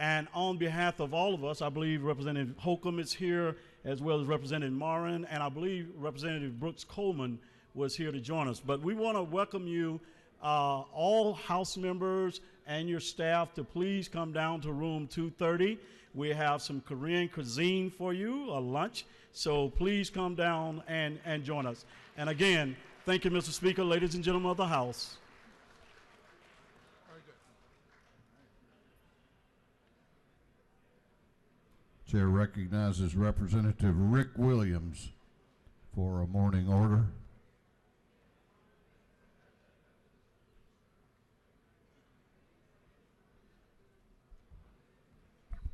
And on behalf of all of us, I believe Representative Holcomb is here, as well as Representative Marin, and I believe Representative Brooks Coleman was here to join us. But we want to welcome you, all House members and your staff, to please come down to room 230. We have some Korean cuisine for you, a lunch. So please come down and join us. And again, thank you, Mr. Speaker, ladies and gentlemen of the House. Chair recognizes Representative Rick Williams for a morning order.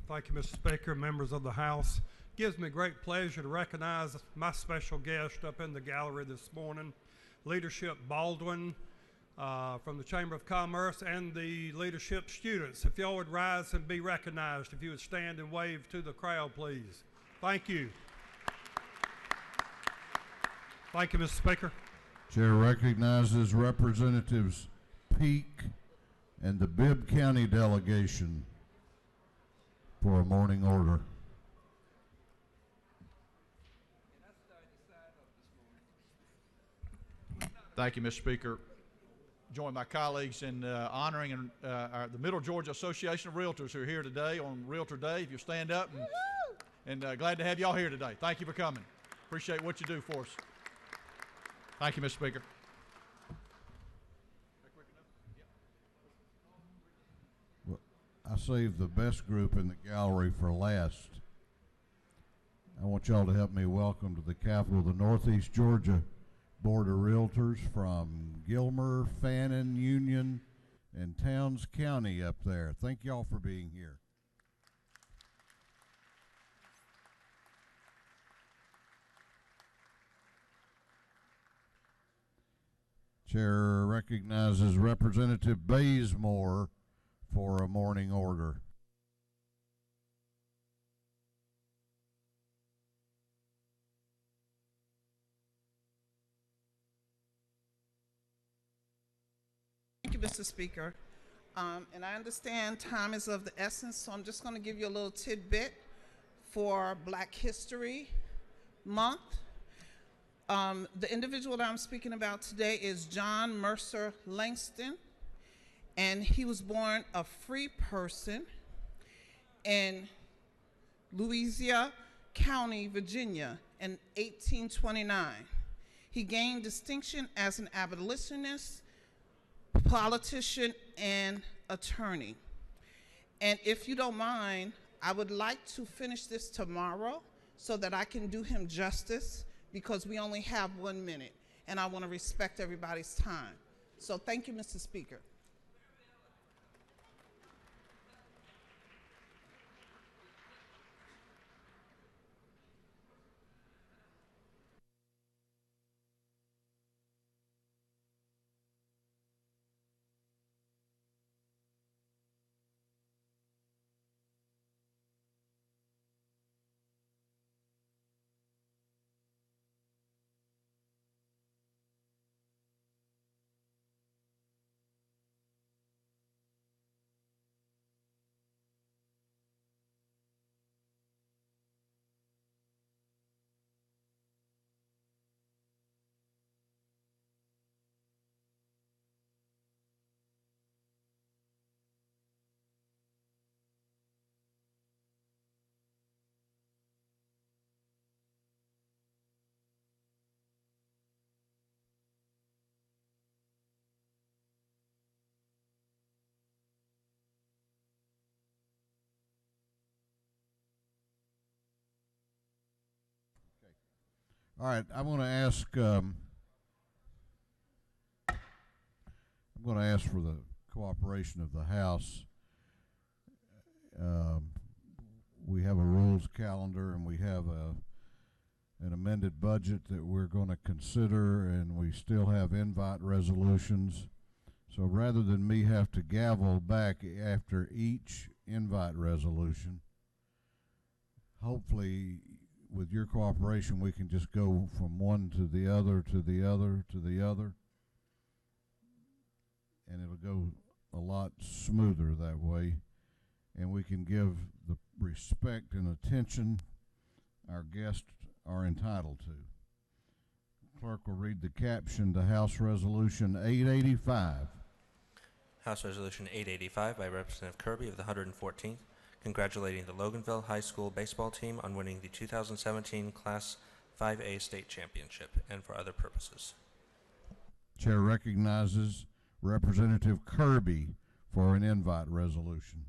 Thank you, Mr. Speaker, members of the House. Gives me great pleasure to recognize my special guest up in the gallery this morning, Leadership Baldwin from the Chamber of Commerce, and the leadership students. If y'all would rise and be recognized, if you would stand and wave to the crowd, please. Thank you. Thank you, Mr. Speaker. Chair recognizes Representatives Peak and the Bibb County delegation for a morning order. Thank you, Mr. Speaker. join my colleagues in honoring the Middle Georgia Association of Realtors who are here today on Realtor Day. If you stand up, and glad to have y'all here today. Thank you for coming. Appreciate what you do for us. Thank you, Mr. Speaker. Well, I saved the best group in the gallery for last. I want y'all to help me welcome to the Capitol the Northeast Georgia Board of Realtors from Gilmer, Fannin, Union, and Towns County up there. Thank y'all for being here. Chair recognizes Representative Bazemore for a morning order. Thank you, Mr. Speaker. And I understand time is of the essence, so I'm just going to give you a little tidbit for Black History Month. The individual that I'm speaking about today is John Mercer Langston, and he was born a free person in Louisiana County, Virginia in 1829. He gained distinction as an abolitionist, politician, and attorney. And if you don't mind, I would like to finish this tomorrow so that I can do him justice, because we only have 1 minute, and I want to respect everybody's time. So thank you, Mr. Speaker. All right, I'm going to ask for the cooperation of the House. We have a rules calendar, and we have an amended budget that we're going to consider, and we still have invite resolutions. So rather than me have to gavel back after each invite resolution, hopefully with your cooperation we can just go from one to the other, to the other, to the other, and it'll go a lot smoother that way, and we can give the respect and attention our guests are entitled to. Clerk will read the caption to House Resolution 885. House Resolution 885 by Representative Kirby of the 114th, congratulating the Loganville High School baseball team on winning the 2017 Class 5A state championship, and for other purposes. Chair recognizes Representative Kirby for an invite resolution.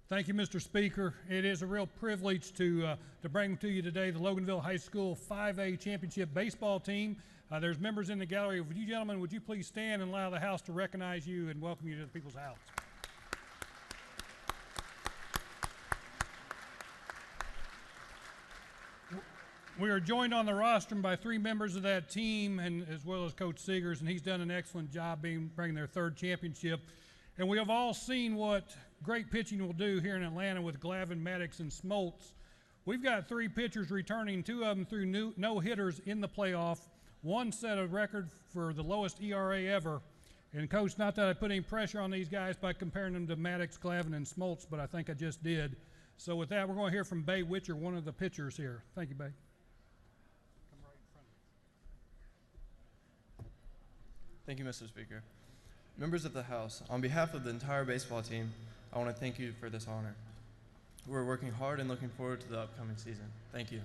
Thank you, Mr. Speaker. It is a real privilege to bring to you today the Loganville High School 5A championship baseball team. There's members in the gallery. Would you gentlemen, would you please stand and allow the House to recognize you and welcome you to the People's House? We are joined on the rostrum by 3 members of that team, and as well as Coach Seegers, and he's done an excellent job bringing their 3rd championship. And we have all seen what great pitching will do here in Atlanta with Glavin, Maddox, and Smoltz. We've got 3 pitchers returning, 2 of them through no-hitters in the playoff. 1 set a record for the lowest ERA ever. And Coach, not that I put any pressure on these guys by comparing them to Maddox, Glavin, and Smoltz, but I think I just did. So with that, we're going to hear from Bay Witcher, one of the pitchers here. Thank you, Bay. Thank you, Mr. Speaker. Members of the House, on behalf of the entire baseball team, I want to thank you for this honor. We're working hard and looking forward to the upcoming season. Thank you.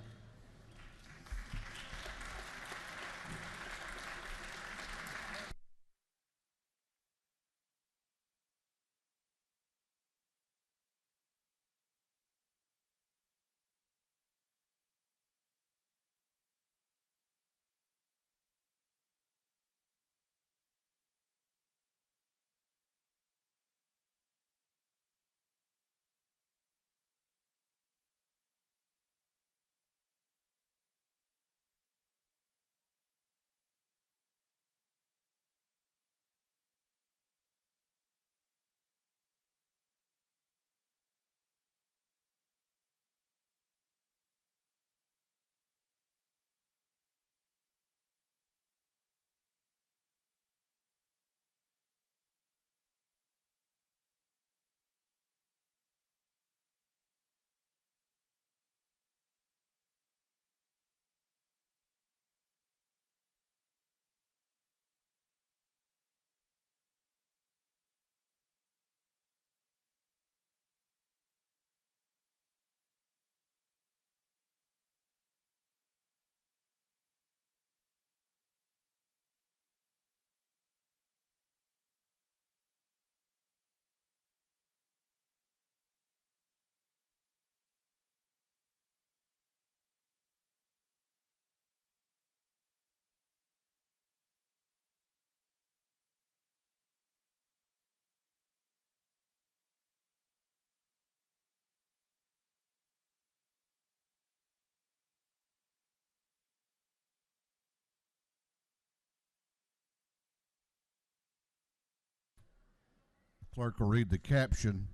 Clerk will read the caption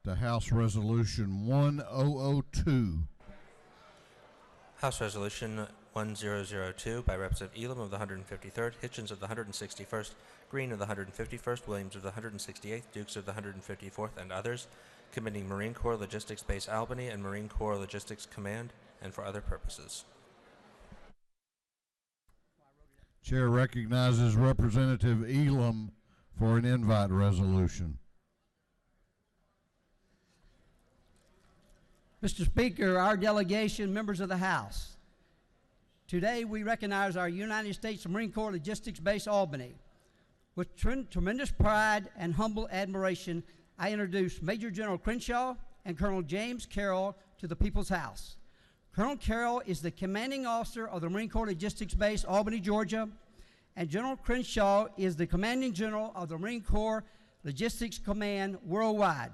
to House Resolution 1002. House Resolution 1002 by Representative Elam of the 153rd, Hitchens of the 161st, Green of the 151st, Williams of the 168th, Dukes of the 154th, and others, committing Marine Corps Logistics Base Albany and Marine Corps Logistics Command, and for other purposes. Chair recognizes Representative Elam for an invite resolution. Mr. Speaker, our delegation, members of the House, today we recognize our United States Marine Corps Logistics Base Albany. With tremendous pride and humble admiration, I introduce Major General Crenshaw and Colonel James Carroll to the People's House. Colonel Carroll is the commanding officer of the Marine Corps Logistics Base Albany, Georgia, and General Crenshaw is the commanding general of the Marine Corps Logistics Command worldwide.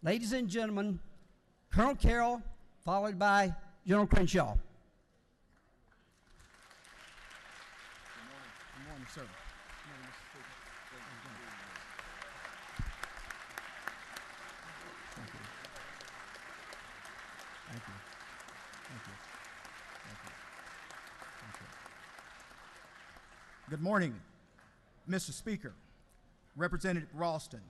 Ladies and gentlemen, Colonel Carroll, followed by General Crenshaw. Good morning, sir. Thank you. Thank you. Thank you. Thank you. Thank you. Good morning, Mr. Speaker, Representative Ralston,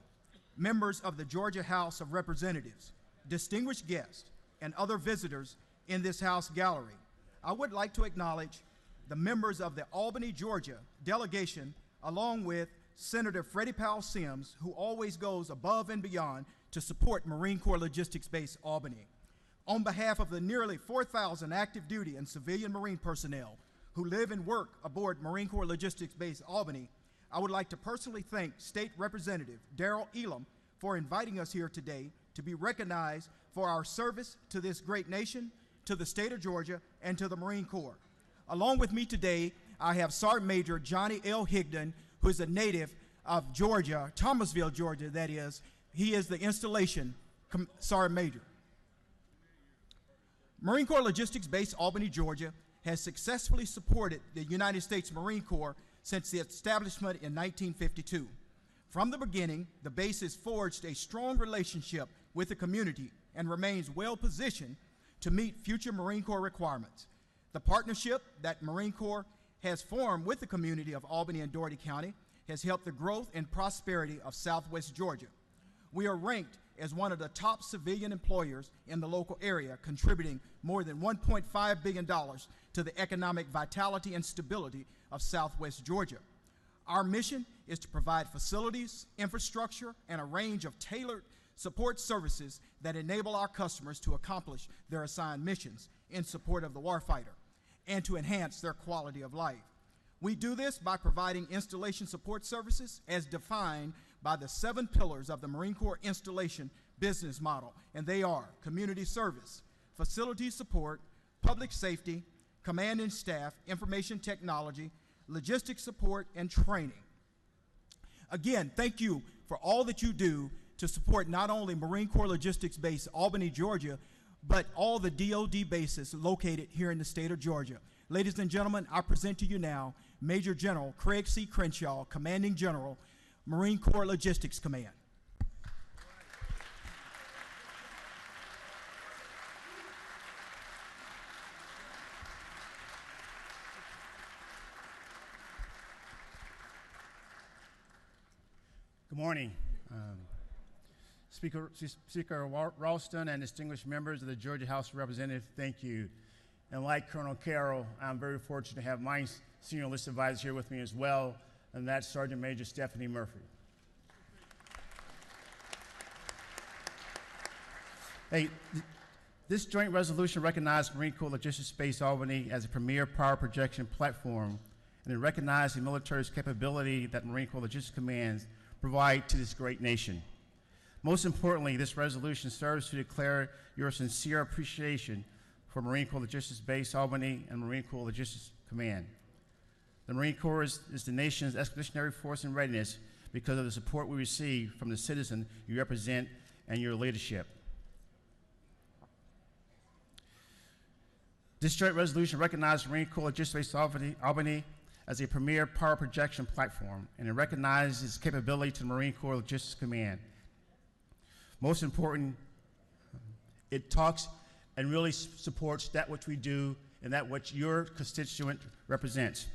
members of the Georgia House of Representatives, distinguished guests, and other visitors in this House gallery. I would like to acknowledge the members of the Albany, Georgia delegation, along with Senator Freddie Powell Sims, who always goes above and beyond to support Marine Corps Logistics Base Albany. On behalf of the nearly 4,000 active duty and civilian Marine personnel who live and work aboard Marine Corps Logistics Base Albany, I would like to personally thank State Representative Darrell Elam for inviting us here today to be recognized for our service to this great nation, to the state of Georgia, and to the Marine Corps. Along with me today, I have Sergeant Major Johnny L. Higdon, who is a native of Georgia, Thomasville, Georgia, that is. He is the installation Sergeant Major. Marine Corps Logistics Base Albany, Georgia, has successfully supported the United States Marine Corps since its establishment in 1952. From the beginning, the base has forged a strong relationship with the community and remains well positioned to meet future Marine Corps requirements. The partnership that Marine Corps has formed with the community of Albany and Dougherty County has helped the growth and prosperity of Southwest Georgia. We are ranked as one of the top civilian employers in the local area, contributing more than $1.5 billion to the economic vitality and stability of Southwest Georgia. Our mission is to provide facilities, infrastructure, and a range of tailored support services that enable our customers to accomplish their assigned missions in support of the warfighter and to enhance their quality of life. We do this by providing installation support services as defined by the 7 pillars of the Marine Corps installation business model, and they are community service, facility support, public safety, command and staff, information technology, logistics support, and training. Again, thank you for all that you do to support not only Marine Corps Logistics Base Albany, Georgia, but all the DoD bases located here in the state of Georgia. Ladies and gentlemen, I present to you now Major General Craig C. Crenshaw, Commanding General, Marine Corps Logistics Command. Good morning. Speaker Ralston and distinguished members of the Georgia House of Representatives, thank you. And like Colonel Carroll, I'm very fortunate to have my senior list advisor here with me as well, and that's Sergeant Major Stephanie Murphy. Hey, this joint resolution recognized Marine Corps Logistics Base Albany as a premier power projection platform, and it recognized the military's capability that Marine Corps Logistics Commands provide to this great nation. Most importantly, this resolution serves to declare your sincere appreciation for Marine Corps Logistics Base Albany and Marine Corps Logistics Command. The Marine Corps is the nation's expeditionary force in readiness because of the support we receive from the citizens you represent and your leadership. This joint resolution recognizes Marine Corps Logistics Base Albany as a premier power projection platform, and it recognizes its capability to the Marine Corps Logistics Command. Most important, it talks and really supports that which we do and that which your constituent represents.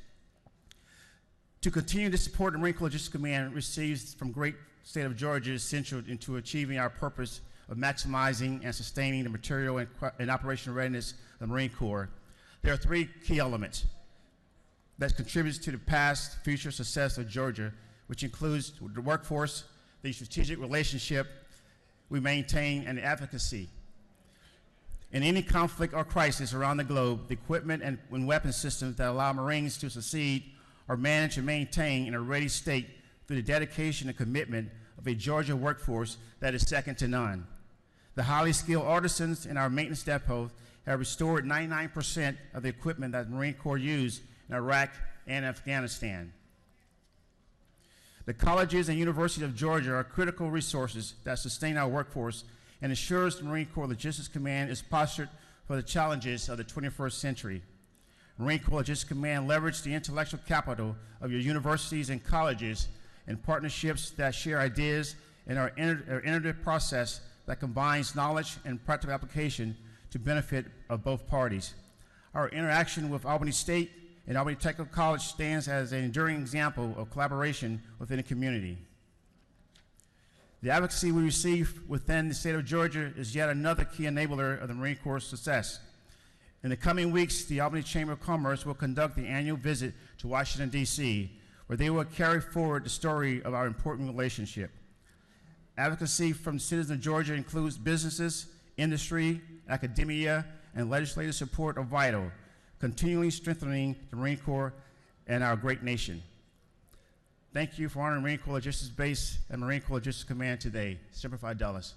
To continue to support the Marine Corps Logistics Command receives from great state of Georgia is essential into achieving our purpose of maximizing and sustaining the material and operational readiness of the Marine Corps. There are 3 key elements that contributes to the past, future success of Georgia, which includes the workforce, the strategic relationship we maintain, and advocacy. In any conflict or crisis around the globe, the equipment and weapon systems that allow Marines to succeed are managed and maintained in a ready state through the dedication and commitment of a Georgia workforce that is second to none. The highly skilled artisans in our maintenance depots have restored 99% of the equipment that the Marine Corps used in Iraq and Afghanistan. The colleges and universities of Georgia are critical resources that sustain our workforce and ensures the Marine Corps Logistics Command is postured for the challenges of the 21st century. Marine Corps Logistics Command leverage the intellectual capital of your universities and colleges and partnerships that share ideas and our iterative process that combines knowledge and practical application to benefit of both parties. Our interaction with Albany State and Albany Technical College stands as an enduring example of collaboration within the community. The advocacy we receive within the state of Georgia is yet another key enabler of the Marine Corps' success. In the coming weeks, the Albany Chamber of Commerce will conduct the annual visit to Washington, D.C., where they will carry forward the story of our important relationship. Advocacy from citizens of Georgia includes businesses, industry, academia, and legislative support are vital, continually strengthening the Marine Corps and our great nation. Thank you for honoring Marine Corps Logistics Base and Marine Corps Logistics Command today. Semper Fidelis.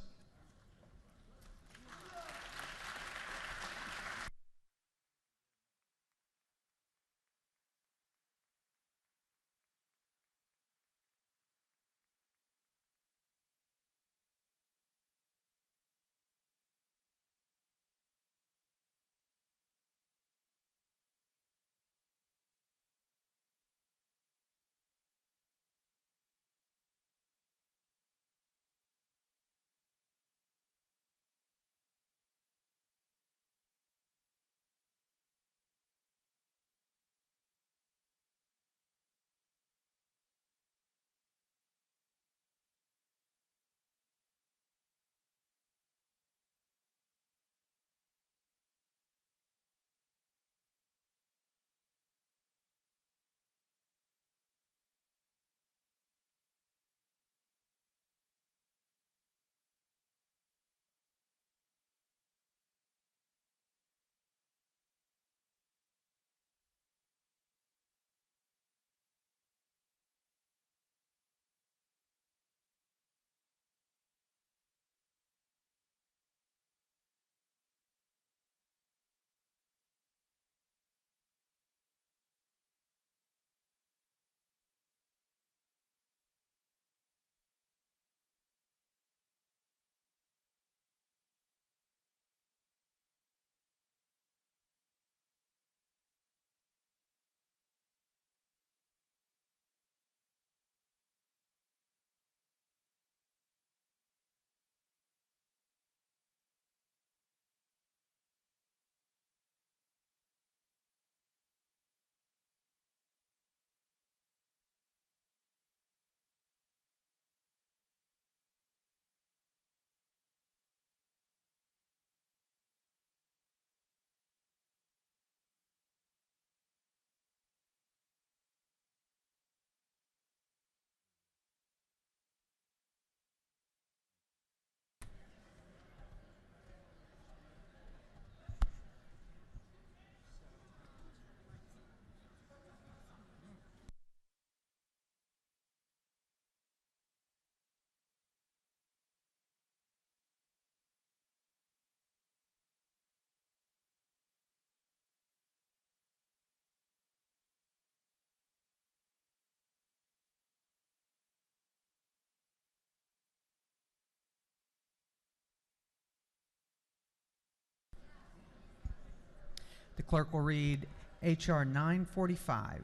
clerk will read H.R. 945.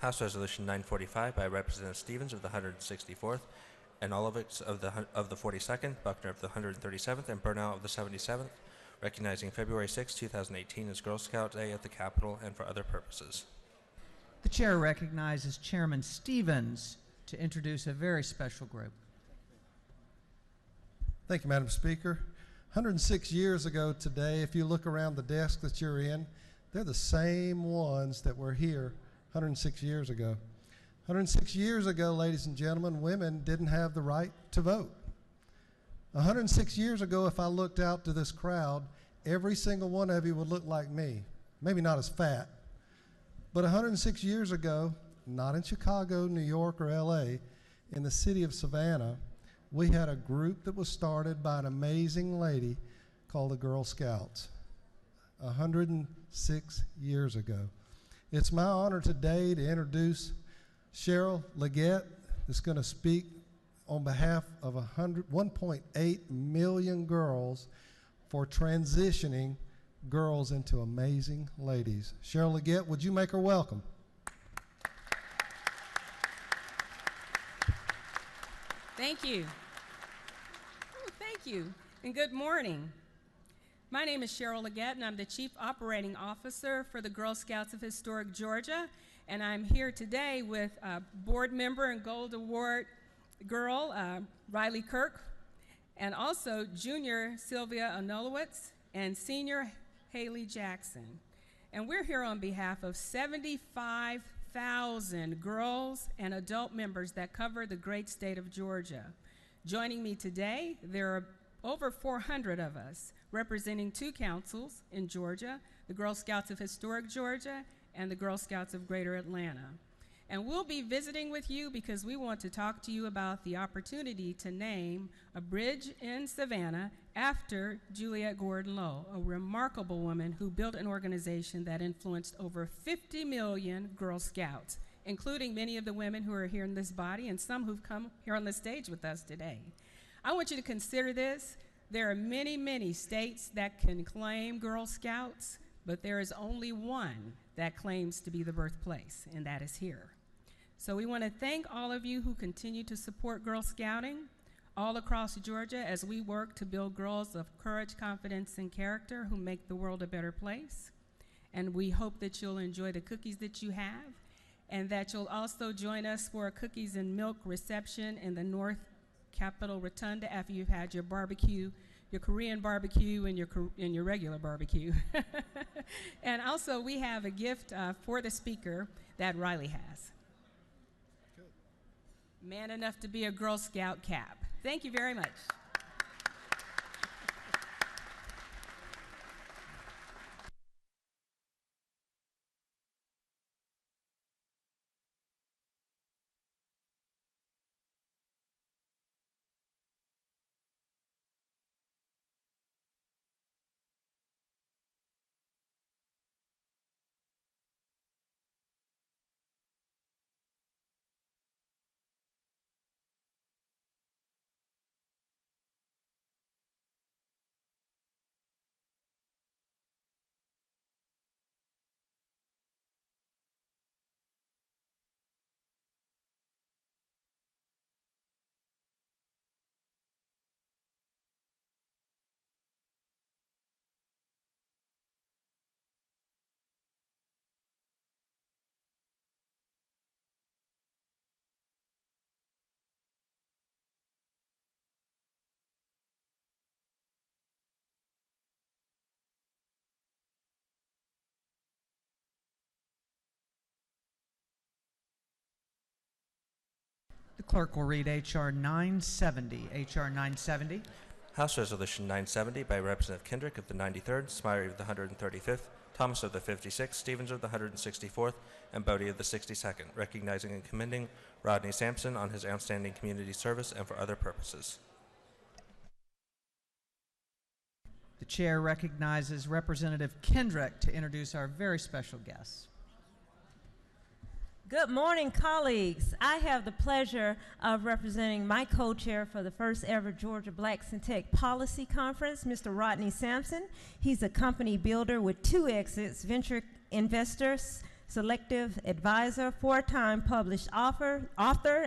House Resolution 945 by Representative Stevens of the 164th, and Olivex of the 42nd, Buckner of the 137th, and Burnow of the 77th, recognizing February 6, 2018 as Girl Scout Day at the Capitol and for other purposes. The chair recognizes Chairman Stevens to introduce a very special group. Thank you, Madam Speaker. 106 years ago today, if you look around the desk that you're in, they're the same ones that were here 106 years ago. 106 years ago, ladies and gentlemen, women didn't have the right to vote. 106 years ago, if I looked out to this crowd, every single one of you would look like me. Maybe not as fat, but 106 years ago, not in Chicago, New York, or LA, in the city of Savannah, we had a group that was started by an amazing lady called the Girl Scouts 106 years ago. It's my honor today to introduce Cheryl Leggett, that's going to speak on behalf of 1.8 million girls for transitioning girls into amazing ladies. Cheryl Leggett, would you make her welcome? Thank you. Thank you, and good morning. My name is Cheryl Leggett, and I'm the Chief Operating Officer for the Girl Scouts of Historic Georgia, and I'm here today with board member and Gold Award girl, Riley Kirk, and also junior Sylvia Onolowitz and senior Haley Jackson. And we're here on behalf of 75,000 girls and adult members that cover the great state of Georgia. Joining me today, there are over 400 of us representing two councils in Georgia, the Girl Scouts of Historic Georgia and the Girl Scouts of Greater Atlanta. And we'll be visiting with you because we want to talk to you about the opportunity to name a bridge in Savannah after Juliette Gordon Low, a remarkable woman who built an organization that influenced over 50 million Girl Scouts, including many of the women who are here in this body and some who've come here on the stage with us today. I want you to consider this. There are many, many states that can claim Girl Scouts, but there is only one that claims to be the birthplace, and that is here. So we want to thank all of you who continue to support Girl Scouting all across Georgia as we work to build girls of courage, confidence, and character who make the world a better place. And we hope that you'll enjoy the cookies that you have, and that you'll also join us for a cookies and milk reception in the North Capitol Rotunda after you've had your barbecue, your Korean barbecue and your regular barbecue. And also we have a gift for the speaker that Riley has. Good. Man enough to be a Girl Scout cap. Thank you very much. The clerk will read H.R. 970. H.R. 970. House Resolution 970 by Representative Kendrick of the 93rd, Smiley of the 135th, Thomas of the 56th, Stevens of the 164th, and Bodie of the 62nd, recognizing and commending Rodney Sampson on his outstanding community service and for other purposes. The chair recognizes Representative Kendrick to introduce our very special guests. Good morning, colleagues. I have the pleasure of representing my co-chair for the first ever Georgia Blacks in Tech Policy Conference, Mr. Rodney Sampson. He's a company builder with 2 exits, venture investor, selective advisor, 4-time published author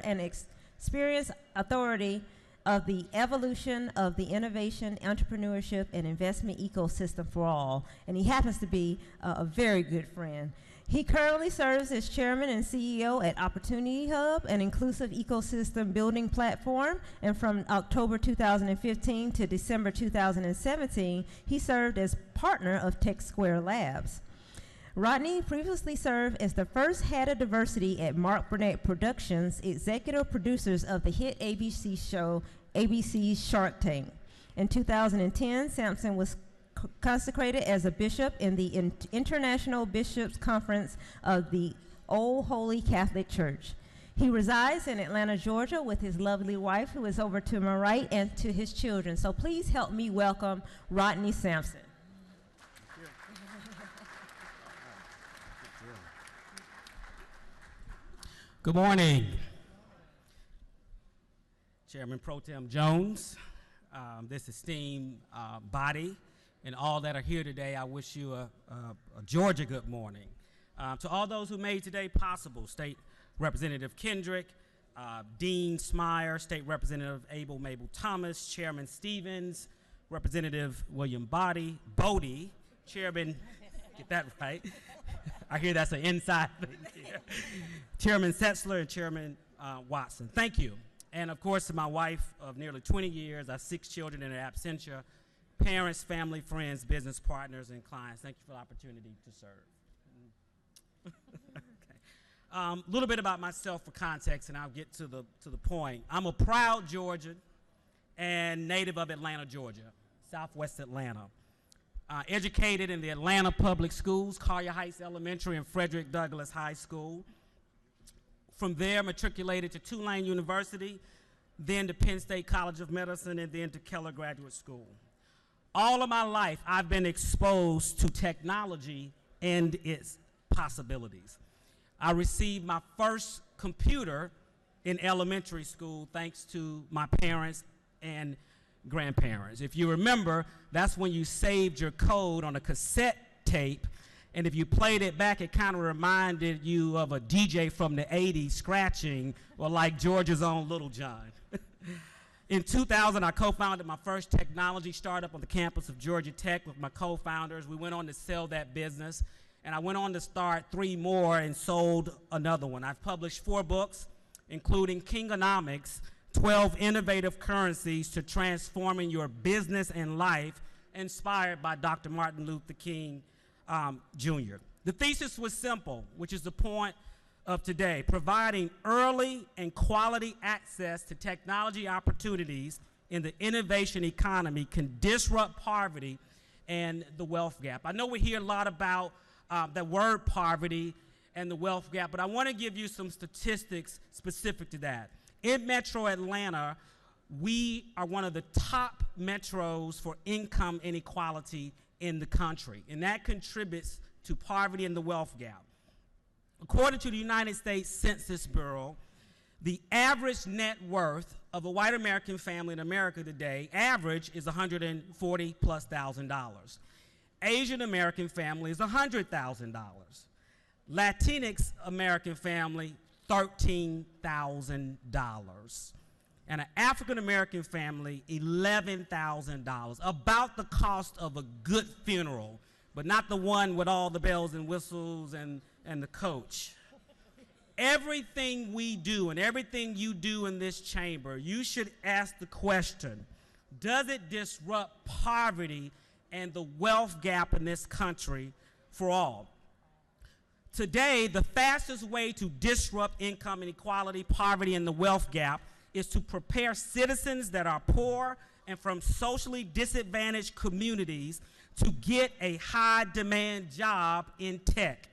and experienced authority of the evolution of the innovation, entrepreneurship, and investment ecosystem for all. And he happens to be a very good friend. He currently serves as chairman and CEO at Opportunity Hub, an inclusive ecosystem building platform. And from October 2015 to December 2017, he served as partner of Tech Square Labs. Rodney previously served as the first head of diversity at Marc Burnett Productions, executive producers of the hit ABC show ABC's Shark Tank. In 2010, Sampson was consecrated as a bishop in the International Bishops' Conference of the Old Holy Catholic Church. He resides in Atlanta, Georgia, with his lovely wife, who is over to my right, and to his children. So please help me welcome Rodney Sampson. Good morning. Chairman Pro Tem Jones, this esteemed body, and all that are here today, I wish you a Georgia good morning. To all those who made today possible, State Representative Kendrick, Dean Smyer, State Representative Abel Mabel Thomas, Chairman Stevens, Representative William Bodie, Chairman, get that right, I hear that's an inside thing here. Chairman Setzler and Chairman Watson, thank you. And of course, to my wife of nearly 20 years, our 6 children in her absentia, parents, family, friends, business partners, and clients, thank you for the opportunity to serve. Okay. A little bit about myself for context, and I'll get to the point. I'm a proud Georgian and native of Atlanta, Georgia, Southwest Atlanta. Educated in the Atlanta Public Schools, Collier Heights Elementary and Frederick Douglass High School. From there, matriculated to Tulane University, then to Penn State College of Medicine, and then to Keller Graduate School. All of my life, I've been exposed to technology and its possibilities. I received my first computer in elementary school thanks to my parents and grandparents. If you remember, that's when you saved your code on a cassette tape, and if you played it back, it kind of reminded you of a DJ from the 80s scratching, or like Georgia's own Little John. In 2000, I co-founded my first technology startup on the campus of Georgia Tech with my co-founders. We went on to sell that business, and I went on to start 3 more and sold another one. I've published 4 books, including Kingonomics, 12 Innovative Currencies to Transforming Your Business and Life, inspired by Dr. Martin Luther King Jr. The thesis was simple, which is the point of today: providing early and quality access to technology opportunities in the innovation economy can disrupt poverty and the wealth gap. I know we hear a lot about the word poverty and the wealth gap, but I want to give you some statistics specific to that. In Metro Atlanta, we are one of the top metros for income inequality in the country, and that contributes to poverty and the wealth gap. According to the United States Census Bureau, the average net worth of a white American family in America today, average, is $140,000+. Asian American family is $100,000. Latinx American family, $13,000. And an African American family, $11,000. About the cost of a good funeral, but not the one with all the bells and whistles and the coach. Everything we do and everything you do in this chamber, you should ask the question, does it disrupt poverty and the wealth gap in this country for all? Today, the fastest way to disrupt income inequality, poverty, and the wealth gap is to prepare citizens that are poor and from socially disadvantaged communities to get a high-demand job in tech.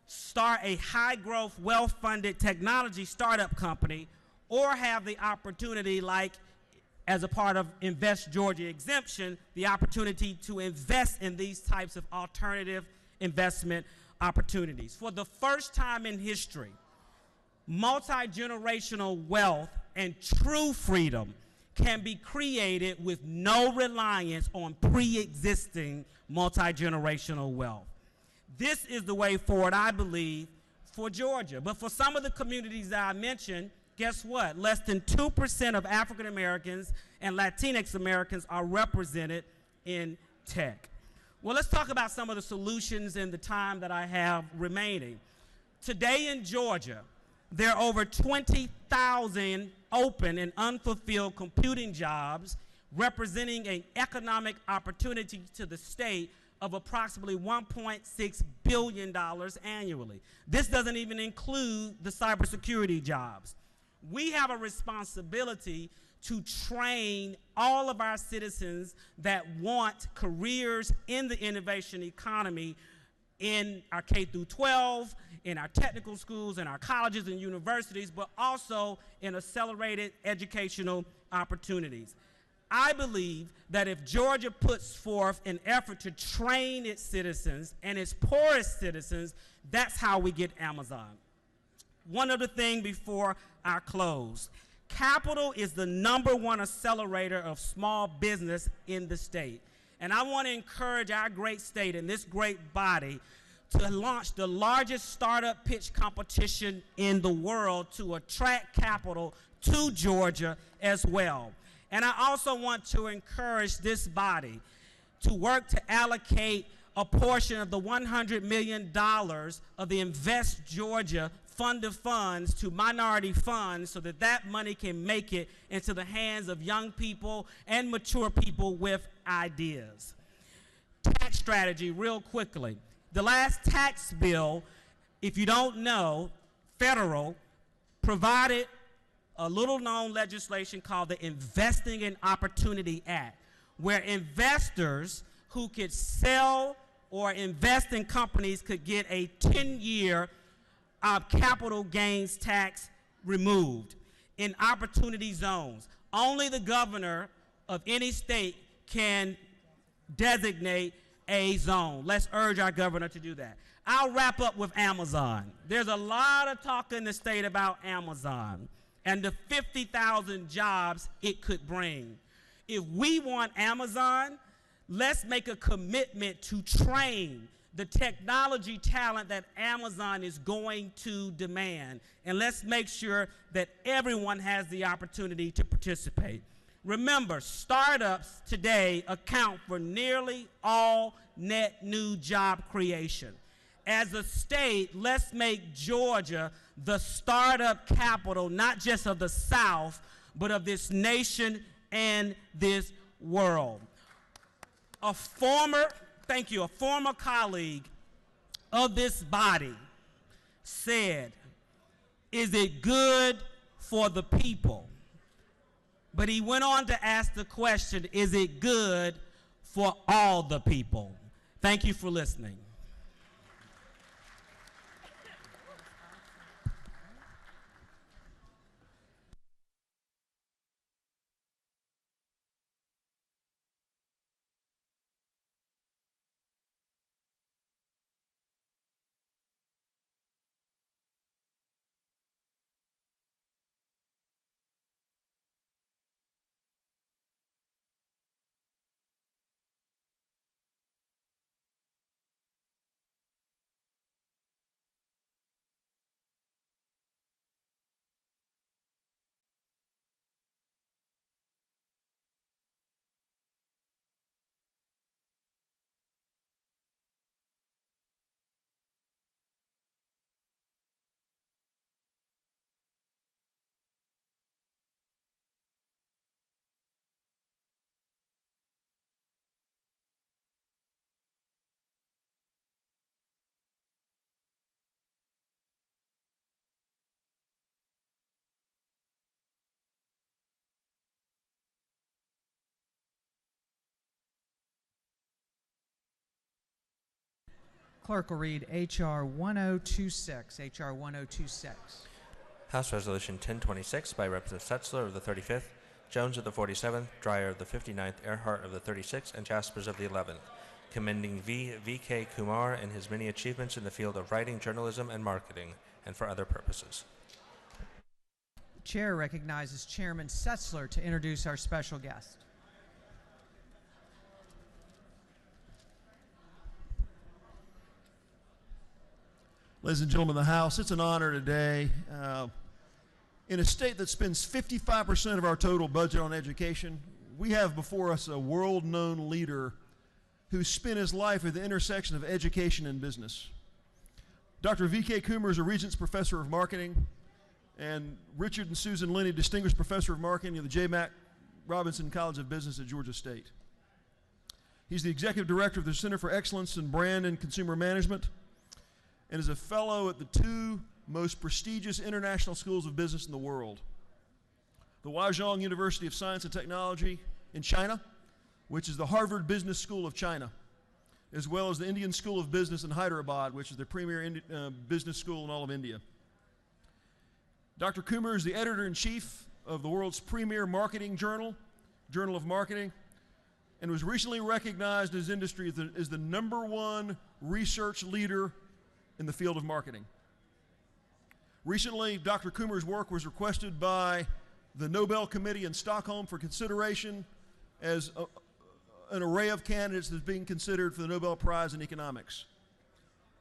Start a high-growth, well-funded technology startup company, or have the opportunity, like as a part of Invest Georgia exemption, the opportunity to invest in these types of alternative investment opportunities. For the first time in history, Multi-generational wealth and true freedom can be created with no reliance on pre-existing multi-generational wealth. This is the way forward, I believe, for Georgia. But for some of the communities that I mentioned, guess what? Less than 2% of African Americans and Latinx Americans are represented in tech. Well, let's talk about some of the solutions in the time that I have remaining. Today in Georgia, there are over 20,000 open and unfulfilled computing jobs, representing an economic opportunity to the state of approximately $1.6 billion annually. This doesn't even include the cybersecurity jobs. We have a responsibility to train all of our citizens that want careers in the innovation economy in our K through 12, in our technical schools, in our colleges and universities, but also in accelerated educational opportunities. I believe that if Georgia puts forth an effort to train its citizens and its poorest citizens, that's how we get Amazon. One other thing before I close. Capital is the #1 accelerator of small business in the state. And I want to encourage our great state and this great body to launch the largest startup pitch competition in the world to attract capital to Georgia as well. And I also want to encourage this body to work to allocate a portion of the $100 million of the Invest Georgia fund of funds to minority funds so that that money can make it into the hands of young people and mature people with ideas. Tax strategy, real quickly. The last tax bill, if you don't know, federal, provided a little-known legislation called the Investing in Opportunity Act, where investors who could sell or invest in companies could get a 10-year capital gains tax removed in opportunity zones. Only the governor of any state can designate a zone. Let's urge our governor to do that. I'll wrap up with Amazon. There's a lot of talk in the state about Amazon and the 50,000 jobs it could bring. If we want Amazon, let's make a commitment to train the technology talent that Amazon is going to demand. And let's make sure that everyone has the opportunity to participate. Remember, startups today account for nearly all net new job creation. As a state, let's make Georgia the startup capital, not just of the South, but of this nation and this world. A former colleague of this body said, "Is it good for the people?" But he went on to ask the question, is it good for all the people? Thank you for listening. Clerk will read H.R. 1026. H.R. 1026. House Resolution 1026 by Representative Setzler of the 35th, Jones of the 47th, Dreyer of the 59th, Earhart of the 36th, and Jaspers of the 11th, commending V.K. Kumar and his many achievements in the field of writing, journalism, and marketing, and for other purposes. Chair recognizes Chairman Setzler to introduce our special guest. Ladies and gentlemen of the House, it's an honor today. In a state that spends 55% of our total budget on education, we have before us a world-known leader who spent his life at the intersection of education and business. Dr. V.K. Coomer is a Regents Professor of Marketing, and Richard and Susan Linney, Distinguished Professor of Marketing at the J. Mac Robinson College of Business at Georgia State. He's the Executive Director of the Center for Excellence in Brand and Consumer Management, and is a fellow at the two most prestigious international schools of business in the world. The Huazhong University of Science and Technology in China, which is the Harvard Business School of China, as well as the Indian School of Business in Hyderabad, which is the premier business school in all of India. Dr. Coomer is the editor-in-chief of the world's premier marketing journal, Journal of Marketing, and was recently recognized in his industry as the #1 research leader in the field of marketing. Recently, Dr. Coomer's work was requested by the Nobel Committee in Stockholm for consideration as an array of candidates that's being considered for the Nobel Prize in Economics.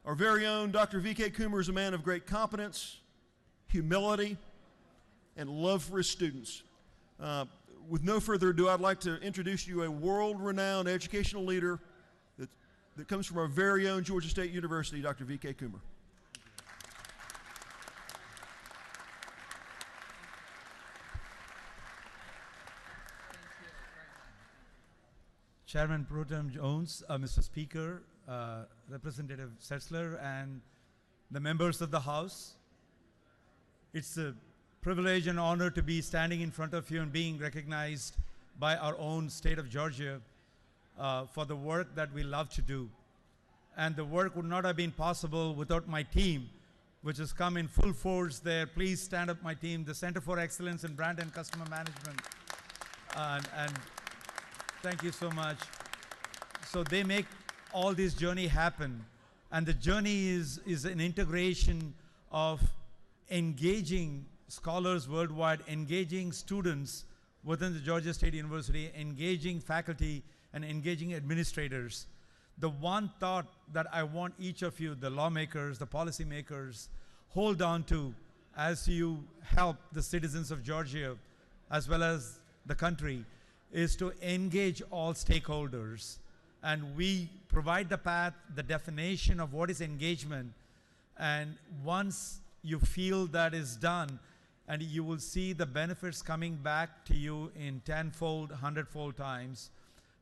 Our very own Dr. V.K. Coomer is a man of great competence, humility, and love for his students. With no further ado, I'd like to introduce you a world-renowned educational leader that comes from our very own Georgia State University, Dr. V.K. Coomer. Chairman Pro Tem Jones, Mr. Speaker, Representative Setzler, and the members of the House. It's a privilege and honor to be standing in front of you and being recognized by our own state of Georgia for the work that we love to do. And the work would not have been possible without my team, which has come in full force there. Please stand up, my team, the Center for Excellence in Brand and Customer Management. And thank you so much. So they make all this journey happen. And the journey is an integration of engaging scholars worldwide, engaging students within the Georgia State University, engaging faculty, and engaging administrators. The one thought that I want each of you, the lawmakers, the policymakers, hold on to as you help the citizens of Georgia, as well as the country, is to engage all stakeholders. And we provide the path, the definition of what is engagement. And once you feel that is done, and you will see the benefits coming back to you in 10-fold, 100-fold times.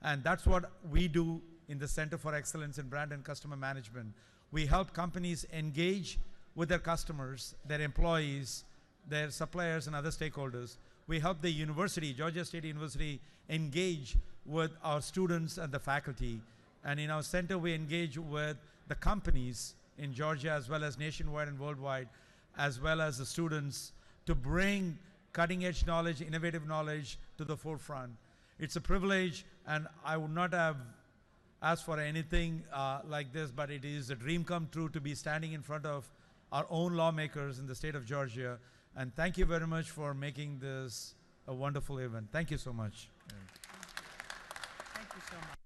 And that's what we do in the Center for Excellence in Brand and Customer Management. We help companies engage with their customers, their employees, their suppliers, and other stakeholders. We help the university, Georgia State University, engage with our students and the faculty. And in our center, we engage with the companies in Georgia, as well as nationwide and worldwide, as well as the students, to bring cutting-edge knowledge, innovative knowledge to the forefront. It's a privilege, and I would not have asked for anything like this, but it is a dream come true to be standing in front of our own lawmakers in the state of Georgia. And thank you very much for making this a wonderful event. Thank you so much. Thank you so much.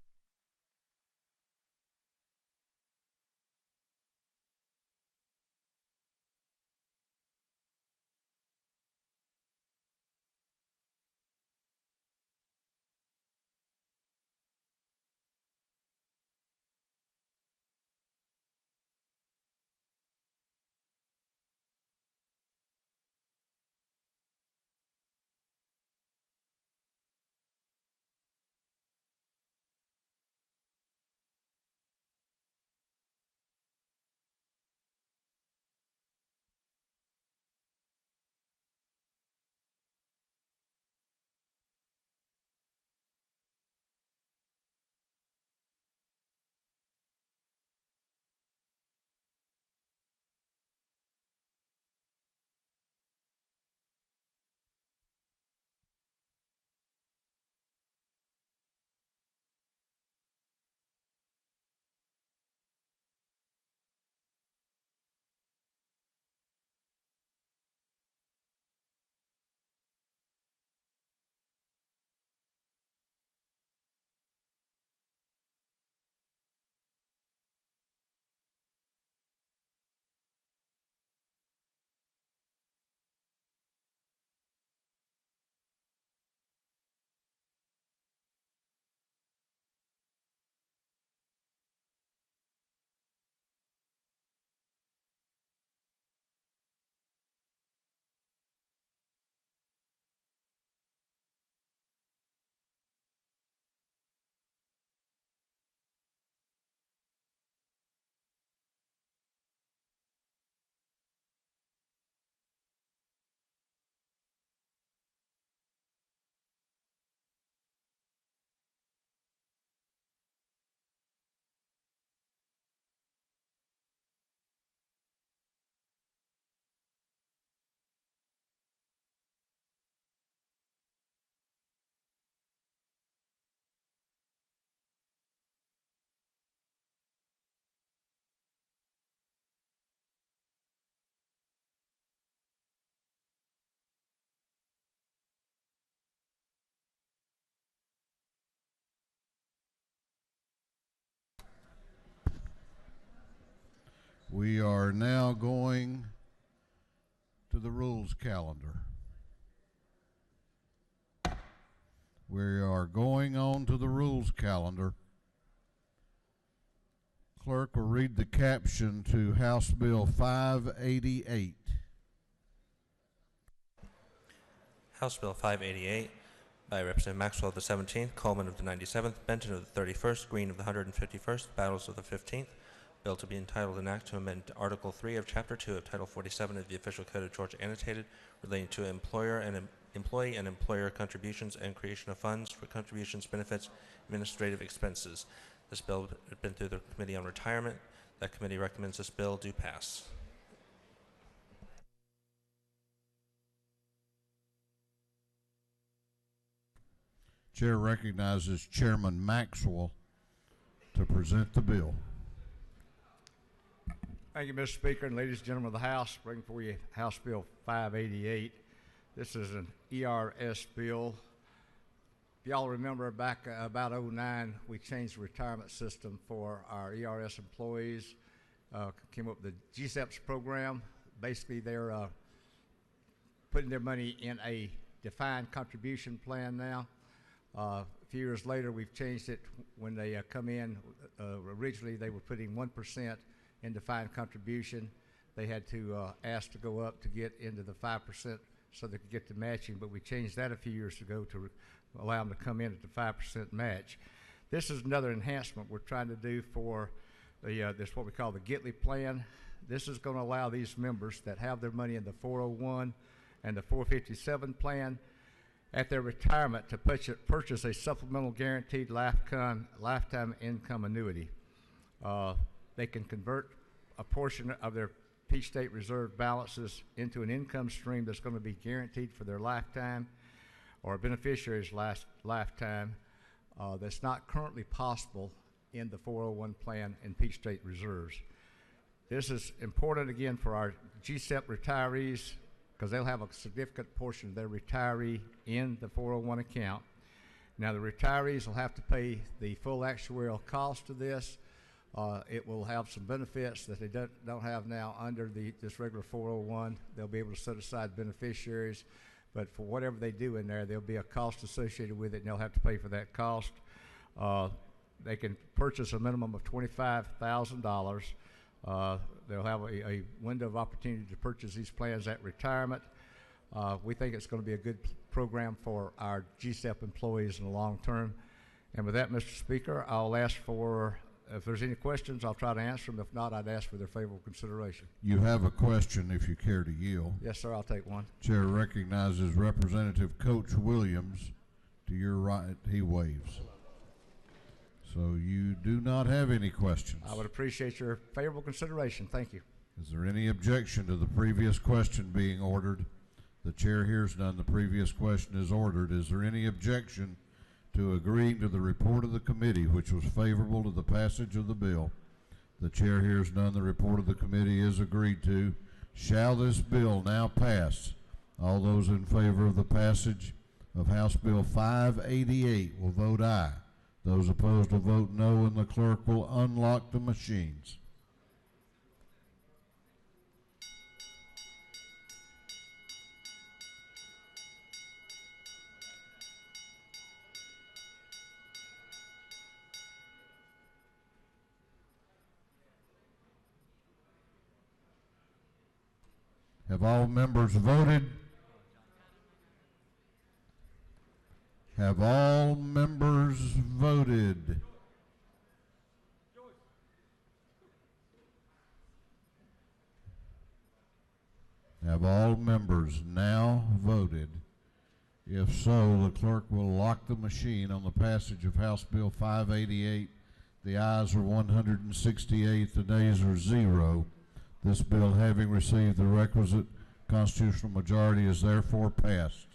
rules calendar. We are going on to the rules calendar. Clerk will read the caption to House Bill 588. House Bill 588 by Representative Maxwell of the 17th, Coleman of the 97th, Benton of the 31st, Green of the 151st, Battles of the 15th. Bill to be entitled an act to amend Article 3 of Chapter 2 of Title 47 of the Official Code of Georgia Annotated relating to employee and employer contributions and creation of funds for contributions, benefits, administrative expenses. This bill has been through the Committee on Retirement. That committee recommends this bill do pass. Chair recognizes Chairman Maxwell to present the bill. Thank you, Mr. Speaker, and ladies and gentlemen of the House. Bring for you House Bill 588. This is an ERS bill. If y'all remember back about 2009, we changed the retirement system for our ERS employees. Came up with the GSEPS program. Basically, they're putting their money in a defined contribution plan now. A few years later, we've changed it. When they come in, originally they were putting 1% in defined contribution. They had to ask to go up to get into the 5% so they could get the matching, but we changed that a few years ago to allow them to come in at the 5% match. This is another enhancement we're trying to do for this what we call the Gitley plan. This is going to allow these members that have their money in the 401 and the 457 plan at their retirement to purchase a supplemental guaranteed lifetime income annuity. They can convert a portion of their Peach State Reserve balances into an income stream that's going to be guaranteed for their lifetime or a beneficiary's lifetime that's not currently possible in the 401 plan and Peach State Reserves. This is important again for our GSEP retirees because they'll have a significant portion of their retiree in the 401 account. Now the retirees will have to pay the full actuarial cost of this. It will have some benefits that they don't have now under this regular 401. They'll be able to set aside beneficiaries, but for whatever they do in there, there'll be a cost associated with it, and they'll have to pay for that cost. They can purchase a minimum of $25,000. They'll have a window of opportunity to purchase these plans at retirement. We think it's going to be a good program for our GSEP employees in the long term. And with that, Mr. Speaker, I'll ask for, if there's any questions, I'll try to answer them. If not, I'd ask for their favorable consideration. You have a question if you care to yield. Yes, sir, I'll take one. Chair recognizes Representative Coach Williams. To your right, he waves. So you do not have any questions. I would appreciate your favorable consideration. Thank you. Is there any objection to the previous question being ordered? The chair hears none. The previous question is ordered. Is there any objection to agreeing to the report of the committee, which was favorable to the passage of the bill? The chair hears none. The report of the committee is agreed to. Shall this bill now pass? All those in favor of the passage of House Bill 588 will vote aye. Those opposed will vote no, and the clerk will unlock the machines. Have all members voted? Have all members voted? Have all members now voted? If so, the clerk will lock the machine on the passage of House Bill 588. The ayes are 168, the nays are 0. This bill, having received the requisite constitutional majority, is therefore passed.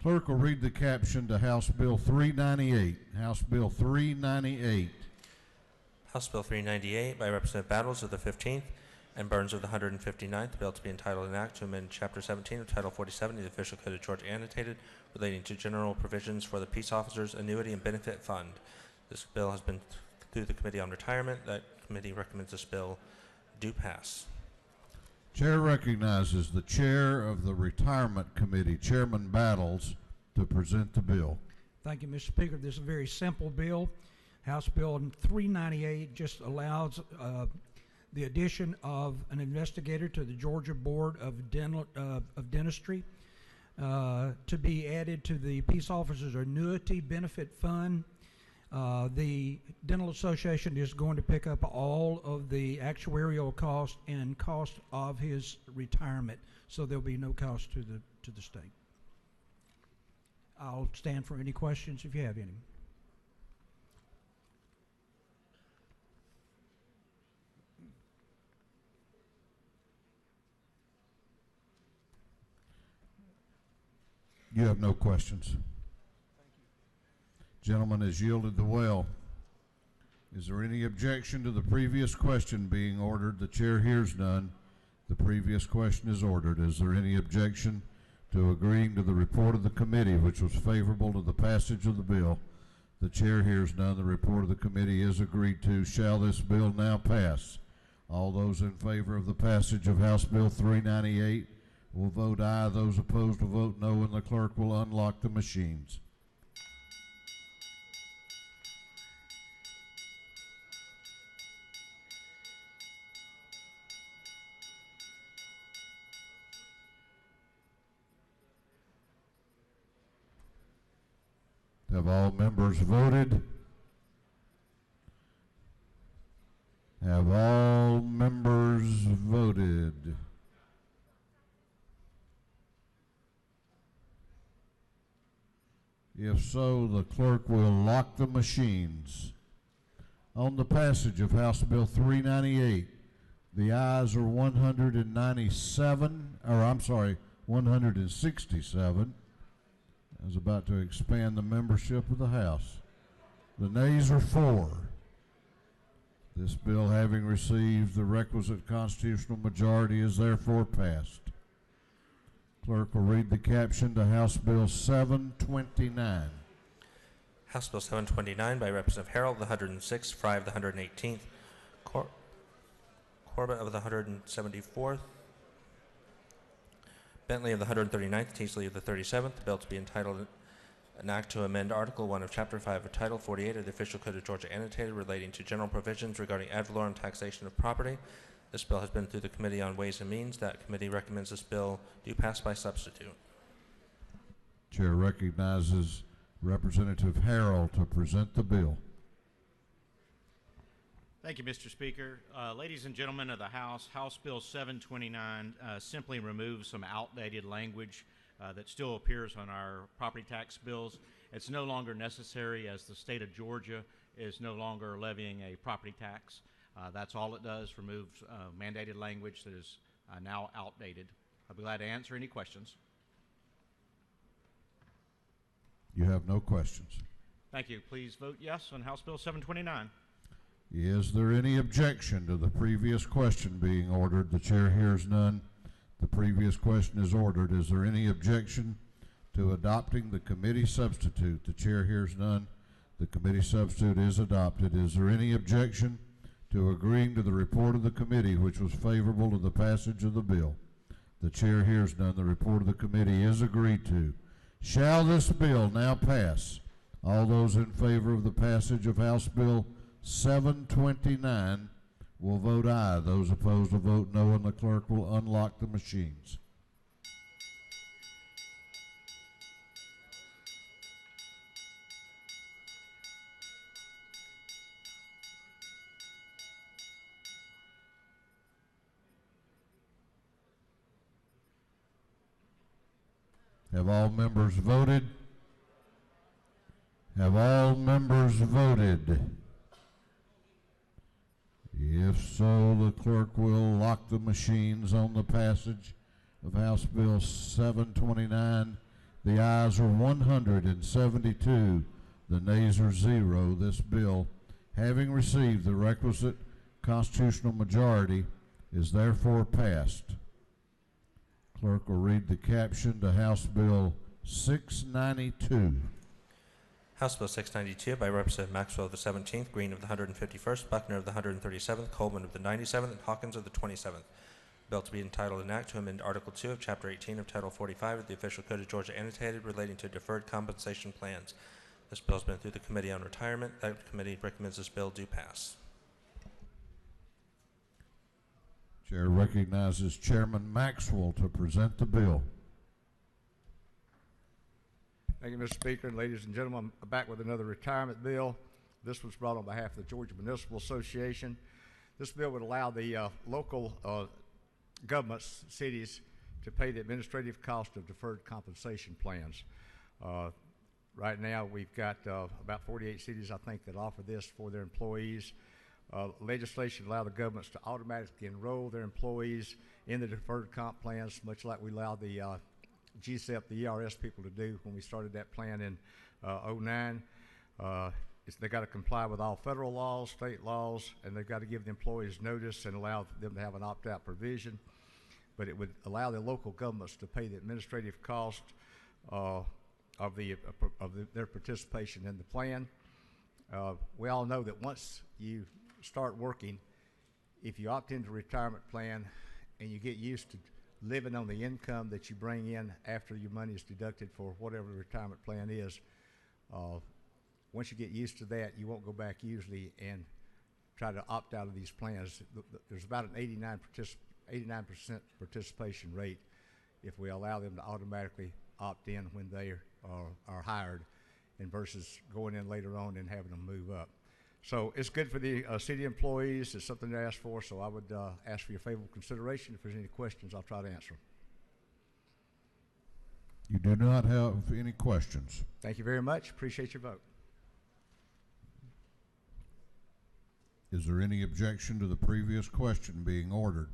Clerk will read the caption to House Bill 398. House Bill 398. House Bill 398 by Representative Battles of the 15th and Burns of the 159th. The bill to be entitled an act to amend Chapter 17 of Title 47 of the Official Code of Georgia annotated relating to general provisions for the Peace Officers Annuity and Benefit Fund. This bill has been through the Committee on Retirement. That committee recommends this bill do pass. Chair recognizes the Chair of the Retirement Committee, Chairman Battles, to present the bill. Thank you, Mr. Speaker. This is a very simple bill. House Bill 398 just allows the addition of an investigator to the Georgia Board of Dentistry to be added to the Peace Officers Annuity Benefit Fund. The Dental Association is going to pick up all of the actuarial cost and cost of his retirement, so there'll be no cost to the state. I'll stand for any questions if you have any. You have no questions. Gentleman has yielded the well. Is there any objection to the previous question being ordered? The chair hears none. The previous question is ordered. Is there any objection to agreeing to the report of the committee, which was favorable to the passage of the bill? The chair hears none. The report of the committee is agreed to. Shall this bill now pass? All those in favor of the passage of House Bill 398 will vote aye. Those opposed will vote no, and the clerk will unlock the machines. Have all members voted? Have all members voted? If so, the clerk will lock the machines. On the passage of House Bill 398, the ayes are 167. I was about to expand the membership of the House. The nays are 4. This bill, having received the requisite constitutional majority, is therefore passed. Clerk will read the caption to House Bill 729. House Bill 729 by Representative Harold of the 106th, Fry of the 118th, Corbett of the 174th, Bentley of the 139th, Teasley of the 37th. The bill to be entitled an act to amend Article 1 of Chapter 5 of Title 48 of the Official Code of Georgia annotated relating to general provisions regarding ad valorem taxation of property. This bill has been through the Committee on Ways and Means. That committee recommends this bill do pass by substitute. Chair recognizes Representative Harold to present the bill. Thank you, Mr. Speaker. Ladies and gentlemen of the House, House Bill 729 simply removes some outdated language that still appears on our property tax bills. It's no longer necessary as the state of Georgia is no longer levying a property tax. That's all it does, removes mandated language that is now outdated. I'll be glad to answer any questions. You have no questions. Thank you. Please vote yes on House Bill 729. Is there any objection to the previous question being ordered? The chair hears none. The previous question is ordered. Is there any objection to adopting the committee substitute? The chair hears none. The committee substitute is adopted. Is there any objection to agreeing to the report of the committee, which was favorable to the passage of the bill? The chair hears none. The report of the committee is agreed to. Shall this bill now pass? All those in favor of the passage of House Bill 729 will vote aye. Those opposed will vote no, and the clerk will unlock the machines. Have all members voted? Have all members voted? If so, the clerk will lock the machines on the passage of House Bill 729. The ayes are 172. The nays are 0. This bill, having received the requisite constitutional majority, is therefore passed. Clerk will read the caption to House Bill 692. House Bill 692 by Representative Maxwell of the 17th, Green of the 151st, Buckner of the 137th, Coleman of the 97th, and Hawkins of the 27th. Bill to be entitled an act to amend Article 2 of Chapter 18 of Title 45 of the Official Code of Georgia annotated relating to deferred compensation plans. This bill has been through the Committee on Retirement. That committee recommends this bill do pass. Chair recognizes Chairman Maxwell to present the bill. Thank you, Mr. Speaker. And ladies and gentlemen, I'm back with another retirement bill. This was brought on behalf of the Georgia Municipal Association. This bill would allow the local governments, cities, to pay the administrative cost of deferred compensation plans. Right now, we've got about 48 cities, I think, that offer this for their employees. Legislation allow the governments to automatically enroll their employees in the deferred comp plans, much like we allowed the GSEP, the ERS people to do when we started that plan in 09. They've got to comply with all federal laws, state laws, and they've got to give the employees notice and allow them to have an opt-out provision. But it would allow the local governments to pay the administrative cost of their participation in the plan. We all know that once you start working, if you opt into a retirement plan and you get used to living on the income that you bring in after your money is deducted for whatever the retirement plan is, once you get used to that, you won't go back usually and try to opt out of these plans. There's about an 89% participation rate if we allow them to automatically opt in when they are hired, and versus going in later on and having them move up. So it's good for the city employees. It's something they ask for, so I would ask for your favorable consideration. If there's any questions, I'll try to answer them. You do not have any questions. Thank you very much. Appreciate your vote. Is there any objection to the previous question being ordered?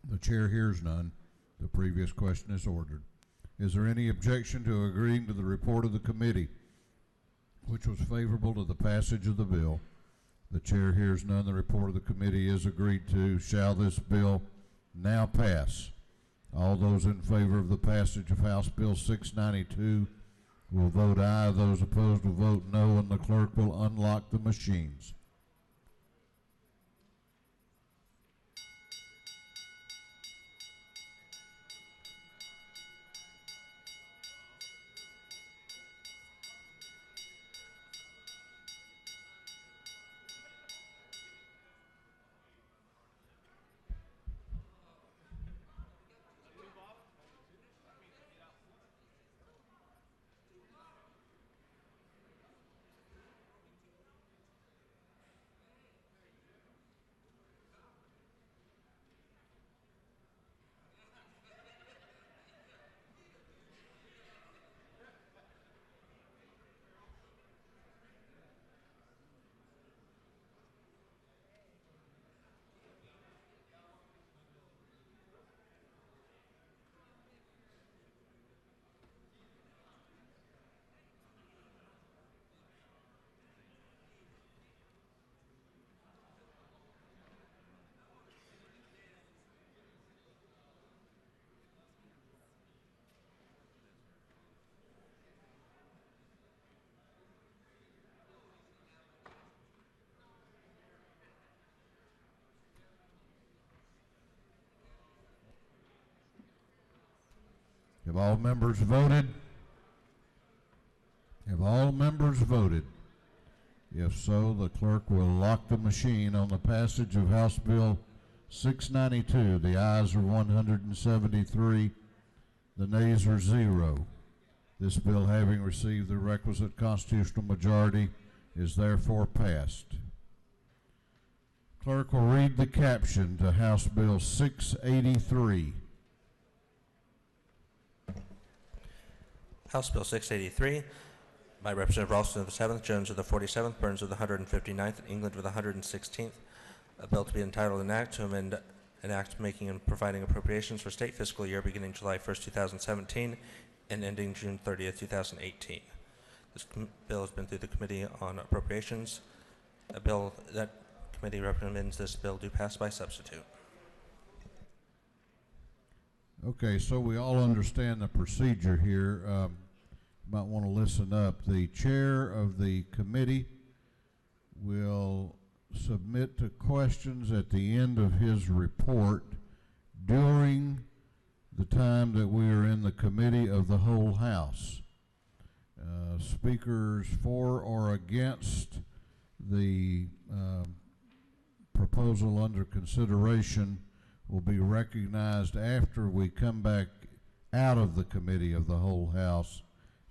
The chair hears none. The previous question is ordered. Is there any objection to agreeing to the report of the committee, which was favorable to the passage of the bill? The chair hears none. The report of the committee is agreed to. Shall this bill now pass? All those in favor of the passage of House Bill 692 will vote aye. Those opposed will vote no, and the clerk will unlock the machines. Have all members voted? Have all members voted? If so, the clerk will lock the machine on the passage of House Bill 692. The ayes are 173. The nays are 0. This bill, having received the requisite constitutional majority, is therefore passed. Clerk will read the caption to House Bill 683. House Bill 683 by Representative Ralston of the 7th, Jones of the 47th, Burns of the 159th, and England of the 116th. A bill to be entitled an act to amend an act making and providing appropriations for state fiscal year beginning July 1st, 2017, and ending June 30th, 2018. This bill has been through the Committee on Appropriations. A bill that committee recommends this bill do pass by substitute. Okay, so we all understand the procedure here. You might want to listen up. The chair of the committee will submit the questions at the end of his report during the time that we are in the committee of the whole House. Speakers for or against the proposal under consideration will be recognized after we come back out of the committee of the whole House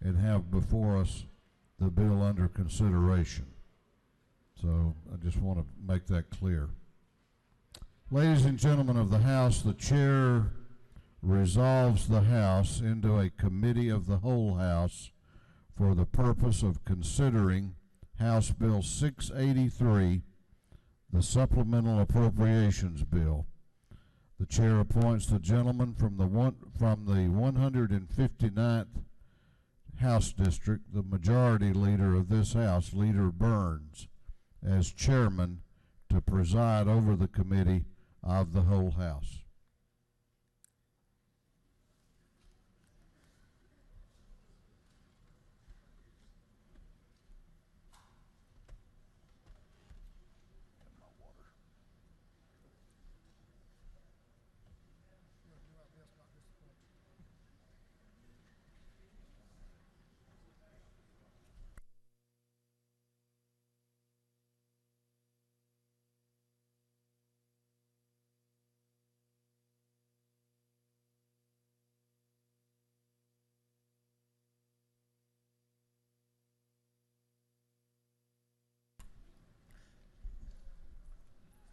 and have before us the bill under consideration. So I just want to make that clear. Ladies and gentlemen of the House, the chair resolves the House into a committee of the whole House for the purpose of considering House Bill 683, the Supplemental Appropriations Bill. The chair appoints the gentleman from the 159th House District, the majority leader of this House, Leader Burns, as chairman to preside over the committee of the whole House.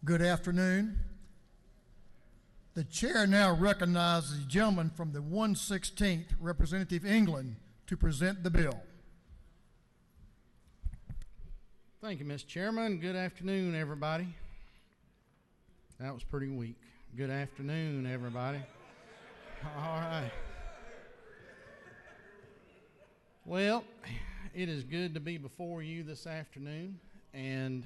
Good afternoon. The chair now recognizes the gentleman from the 116th, Representative England, to present the bill. Thank you, Mr. Chairman. Good afternoon, everybody. That was pretty weak. Good afternoon, everybody. All right. Well, it is good to be before you this afternoon, and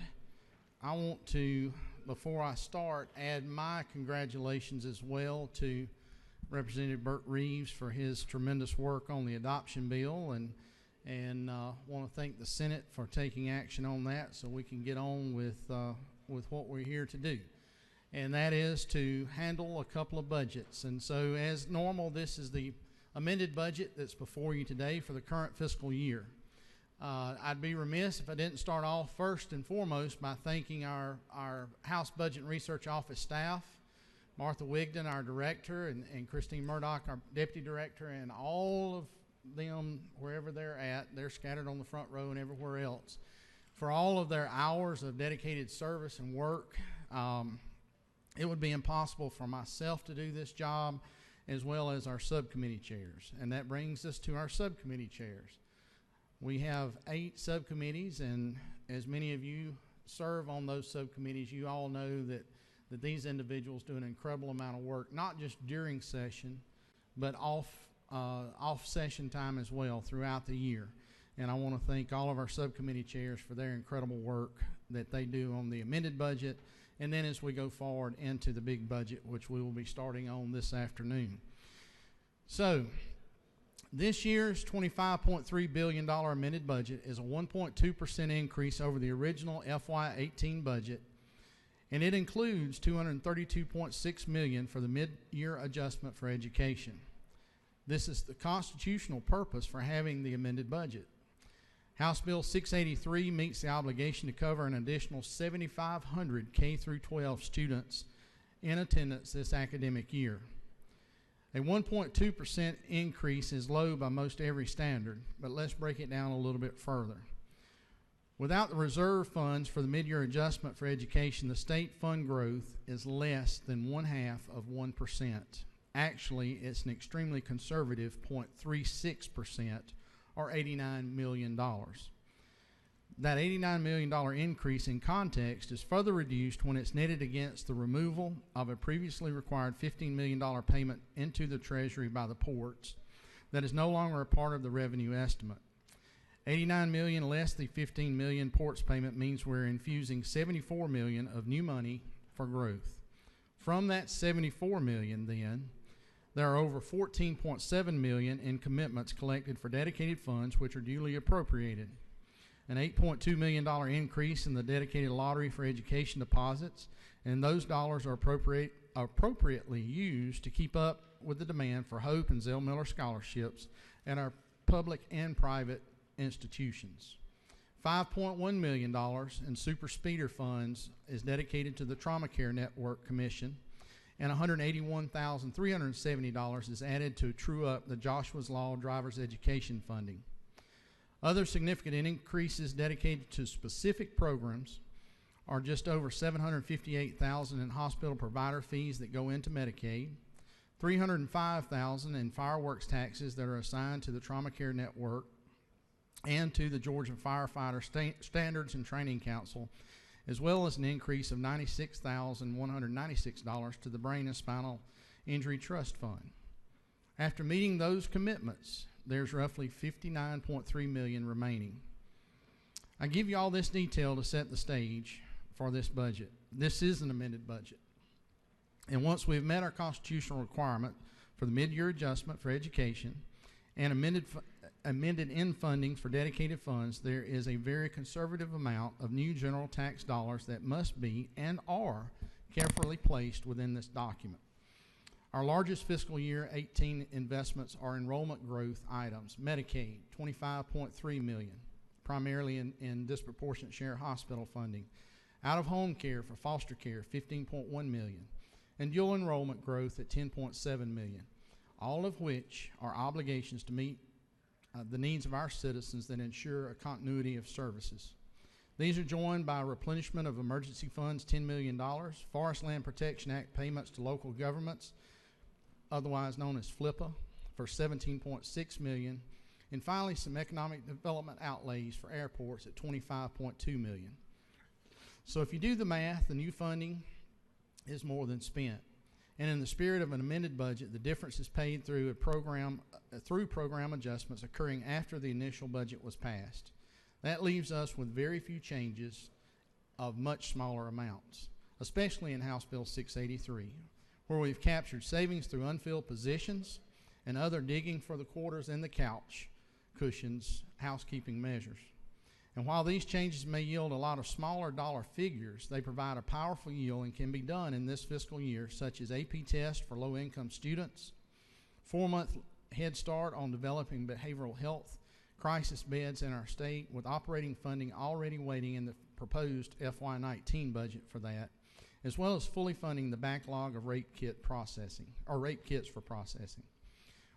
I want to, before I start, add my congratulations as well to Representative Burt Reeves for his tremendous work on the adoption bill, and want to thank the Senate for taking action on that so we can get on with what we're here to do, and that is to handle a couple of budgets. And so, as normal, this is the amended budget that's before you today for the current fiscal year. I'd be remiss if I didn't start off first and foremost by thanking our House Budget and Research Office staff, Martha Wigdon, our director, and Christine Murdoch, our deputy director, and all of them, wherever they're at, they're scattered on the front row and everywhere else, for all of their hours of dedicated service and work. It would be impossible for myself to do this job, as well as our subcommittee chairs. And that brings us to our subcommittee chairs. We have 8 subcommittees, and as many of you serve on those subcommittees, you all know that these individuals do an incredible amount of work, not just during session, but off session time as well throughout the year. And I want to thank all of our subcommittee chairs for their incredible work that they do on the amended budget, and then as we go forward into the big budget, which we will be starting on this afternoon. So, this year's $25.3 billion amended budget is a 1.2% increase over the original FY18 budget, and it includes $232.6 million for the mid-year adjustment for education. This is the constitutional purpose for having the amended budget. House Bill 683 meets the obligation to cover an additional 7,500 K-12 students in attendance this academic year. A 1.2% increase is low by most every standard, but let's break it down a little bit further. Without the reserve funds for the mid-year adjustment for education, the state fund growth is less than 0.5%. Actually, it's an extremely conservative 0.36%, or $89 million. That $89 million increase in context is further reduced when it's netted against the removal of a previously required $15 million payment into the Treasury by the ports that is no longer a part of the revenue estimate. 89 million less the 15 million ports payment means we're infusing 74 million of new money for growth. From that 74 million then, there are over 14.7 million in commitments collected for dedicated funds which are duly appropriated. An $8.2 million increase in the dedicated lottery for education deposits, and those dollars are appropriately used to keep up with the demand for Hope and Zell Miller scholarships at our public and private institutions. $5.1 million in super speeder funds is dedicated to the Trauma Care Network Commission, and $181,370 is added to true up the Joshua's Law driver's education funding. Other significant increases dedicated to specific programs are just over $758,000 in hospital provider fees that go into Medicaid, $305,000 in fireworks taxes that are assigned to the Trauma Care Network and to the Georgia Firefighter Standards and Training Council, as well as an increase of $96,196 to the Brain and Spinal Injury Trust Fund. After meeting those commitments, there's roughly $59.3 million remaining. I give you all this detail to set the stage for this budget. This is an amended budget. And once we've met our constitutional requirement for the mid-year adjustment for education and amended in funding for dedicated funds, there is a very conservative amount of new general tax dollars that must be and are carefully placed within this document. Our largest fiscal year 18 investments are enrollment growth items. Medicaid, $25.3 million, primarily in disproportionate share hospital funding. Out-of-home care for foster care, $15.1 million. And dual enrollment growth at $10.7 million, all of which are obligations to meet the needs of our citizens that ensure a continuity of services. These are joined by replenishment of emergency funds, $10 million, Forest Land Protection Act payments to local governments, otherwise known as FLIPA, for $17.6 million, and finally some economic development outlays for airports at $25.2 million. So if you do the math, the new funding is more than spent. And in the spirit of an amended budget, the difference is paid through program adjustments occurring after the initial budget was passed. That leaves us with very few changes of much smaller amounts, especially in House Bill 683, where we've captured savings through unfilled positions and other digging for the quarters in the couch cushions housekeeping measures. And while these changes may yield a lot of smaller dollar figures, they provide a powerful yield and can be done in this fiscal year, such as AP tests for low-income students, 4-month head start on developing behavioral health crisis beds in our state, with operating funding already waiting in the proposed FY19 budget for that, as well as fully funding the backlog of rape kits for processing.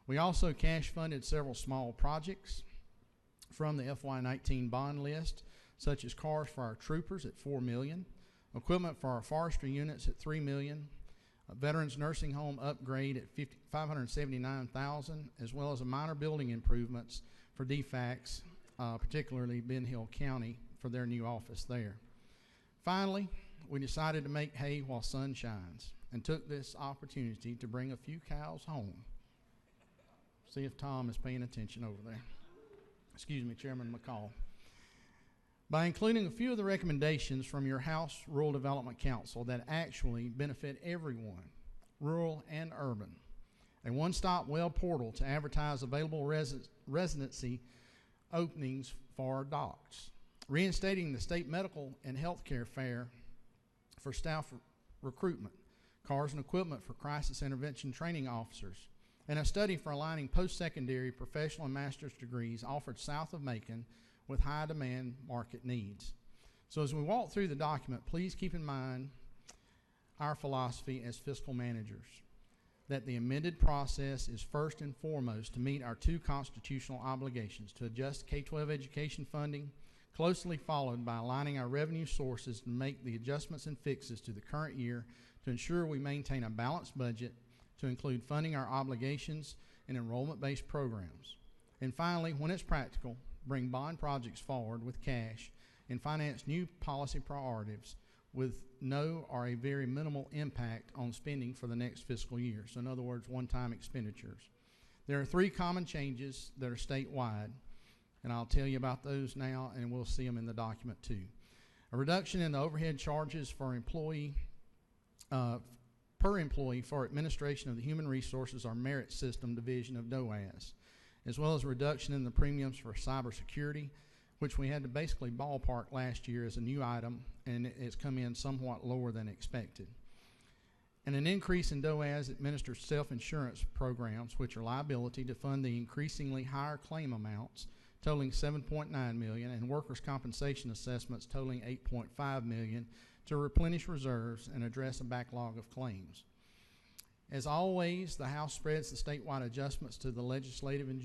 We also cash funded several small projects from the FY19 bond list, such as cars for our troopers at $4 million, equipment for our forestry units at $3 million, a veterans nursing home upgrade at $579,000, as well as a minor building improvements for DFACS, particularly Ben Hill County, for their new office there. Finally, we decided to make hay while sun shines and took this opportunity to bring a few cows home. See if Tom is paying attention over there. Excuse me, Chairman McCall. By including a few of the recommendations from your House Rural Development Council that actually benefit everyone, rural and urban. A one-stop web portal to advertise available residency openings for docs. Reinstating the state medical and health care fair for staff recruitment. Cars and equipment for crisis intervention training officers. And a study for aligning post-secondary professional and master's degrees offered south of Macon with high demand market needs. So as we walk through the document, please keep in mind our philosophy as fiscal managers, that the amended process is first and foremost to meet our two constitutional obligations: to adjust K-12 education funding, closely followed by aligning our revenue sources to make the adjustments and fixes to the current year to ensure we maintain a balanced budget, to include funding our obligations and enrollment-based programs. And finally, when it's practical, bring bond projects forward with cash and finance new policy priorities with no or a very minimal impact on spending for the next fiscal year. So in other words, one-time expenditures. There are 3 common changes that are statewide, and I'll tell you about those now, and we'll see them in the document too. A reduction in the overhead charges for employee, per employee for administration of the Human Resources or Merit System Division of DOAS, as well as a reduction in the premiums for cybersecurity, which we had to basically ballpark last year as a new item, and it's come in somewhat lower than expected. And an increase in DOAS administered self-insurance programs, which are liability to fund the increasingly higher claim amounts, totaling $7.9 million, and workers' compensation assessments totaling $8.5 million to replenish reserves and address a backlog of claims. As always, the House spreads the statewide adjustments to the legislative and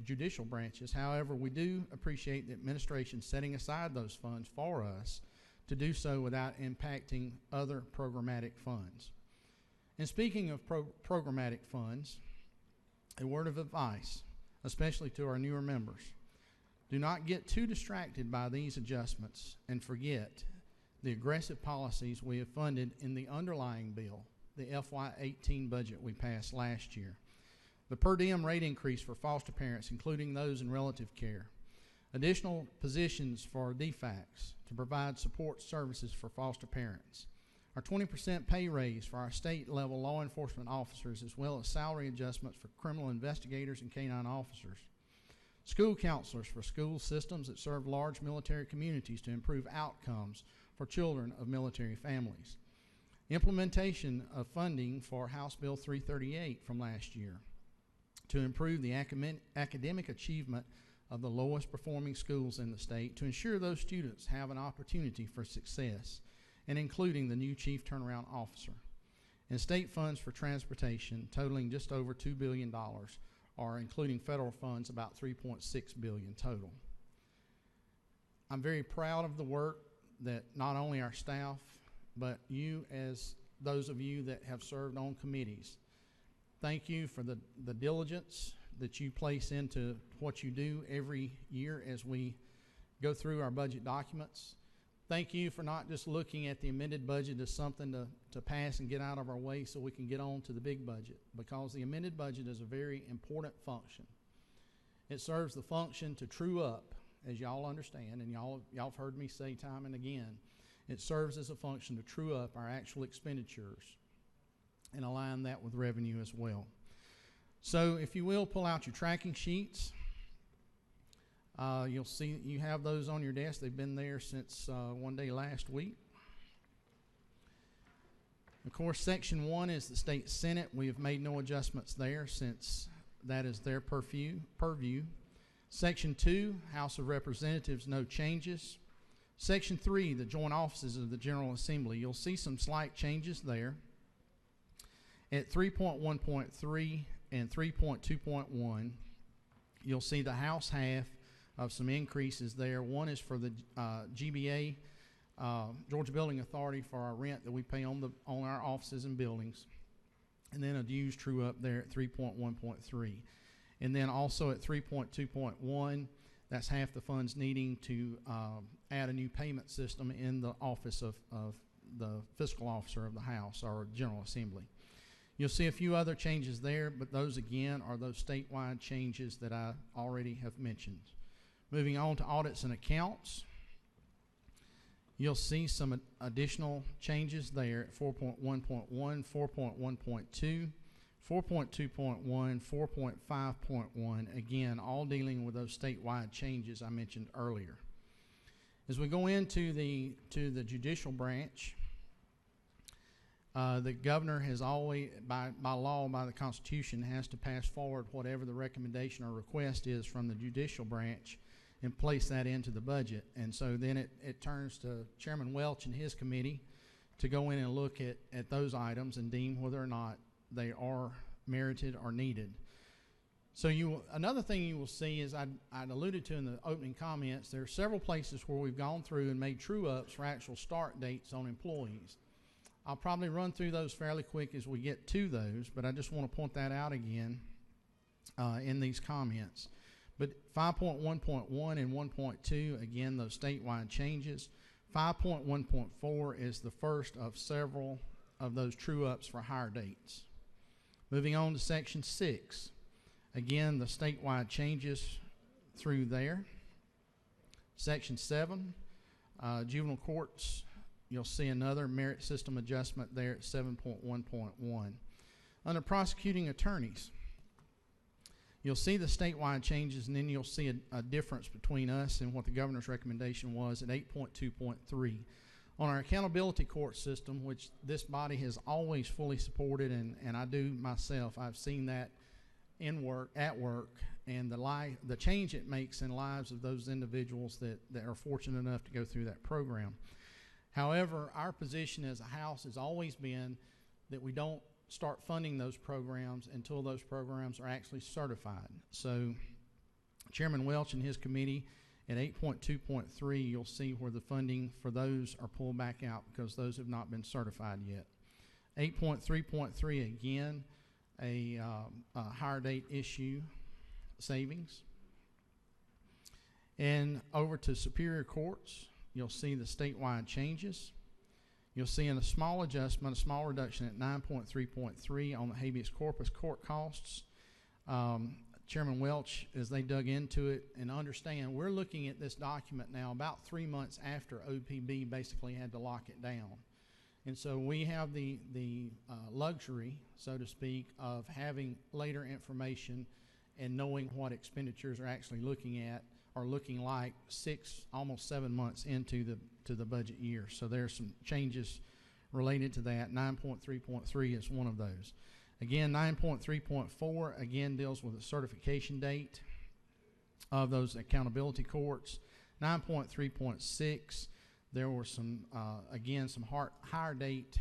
judicial branches. However, we do appreciate the administration setting aside those funds for us to do so without impacting other programmatic funds. And speaking of programmatic funds, a word of advice, especially to our newer members. Do not get too distracted by these adjustments and forget the aggressive policies we have funded in the underlying bill, the FY18 budget we passed last year. The per diem rate increase for foster parents, including those in relative care. Additional positions for DFACs to provide support services for foster parents. Our 20% pay raise for our state-level law enforcement officers, as well as salary adjustments for criminal investigators and canine officers. School counselors for school systems that serve large military communities to improve outcomes for children of military families. Implementation of funding for House Bill 338 from last year to improve the academic achievement of the lowest performing schools in the state to ensure those students have an opportunity for success, and including the new Chief Turnaround Officer. And state funds for transportation totaling just over $2 billion, or including federal funds about $3.6 billion total. I'm very proud of the work that not only our staff, but you as those of you that have served on committees. Thank you for the diligence that you place into what you do every year as we go through our budget documents. Thank you for not just looking at the amended budget as something to pass and get out of our way so we can get on to the big budget, because the amended budget is a very important function. It serves the function to true up, as y'all understand, and y'all have heard me say time and again. It serves as a function to true up our actual expenditures and align that with revenue as well. So if you will, pull out your tracking sheets. You'll see you have those on your desk. They've been there since one day last week. Of course, Section 1 is the State Senate. We have made no adjustments there since that is their purview. Section 2, House of Representatives, no changes. Section 3, the joint offices of the General Assembly. You'll see some slight changes there. At 3.1.3 and 3.2.1, you'll see the House half of some increases there. One is for the GBA, Georgia Building Authority, for our rent that we pay on our offices and buildings. And then a dues true up there at 3.1.3. And then also at 3.2.1, that's half the funds needing to add a new payment system in the office of the fiscal officer of the House, or General Assembly. You'll see a few other changes there, but those again are those statewide changes that I already have mentioned. Moving on to audits and accounts, you'll see some additional changes there at 4.1.1, 4.1.2, 4.2.1, 4.5.1, again, all dealing with those statewide changes I mentioned earlier. As we go into the judicial branch, the governor has always, by law, by the Constitution, has to pass forward whatever the recommendation or request is from the judicial branch and place that into the budget. And so then it turns to Chairman Welch and his committee to go in and look at those items and deem whether or not they are merited or needed. So another thing you will see is I'd alluded to in the opening comments, there are several places where we've gone through and made true-ups for actual start dates on employees. I'll probably run through those fairly quick as we get to those, but I just want to point that out again in these comments. But 5.1.1 and 1.2, again, those statewide changes. 5.1.4 is the first of several of those true-ups for higher dates. Moving on to Section 6. Again, the statewide changes through there. Section 7, juvenile courts, you'll see another merit system adjustment there at 7.1.1. Under prosecuting attorneys, you'll see the statewide changes, and then you'll see a difference between us and what the governor's recommendation was at 8.2.3. On our accountability court system, which this body has always fully supported, and I do myself, I've seen that at work, and the change it makes in lives of those individuals that are fortunate enough to go through that program. However, our position as a House has always been that we don't start funding those programs until those programs are actually certified. So Chairman Welch and his committee at 8.2.3, you'll see where the funding for those are pulled back out because those have not been certified yet. 8.3.3, again, a higher date issue savings. And over to Superior Courts, you'll see the statewide changes. You'll see in a small adjustment, a small reduction at 9.3.3 on the habeas corpus court costs. Chairman Welch, as they dug into it, and understand, we're looking at this document now about 3 months after OPB basically had to lock it down. And so we have the luxury, so to speak, of having later information and knowing what expenditures are actually looking at or looking like almost 7 months into the budget year. So there's some changes related to that. 9.3.3 is one of those. Again, 9.3.4 again deals with the certification date of those accountability courts. 9.3.6, there were some again some higher date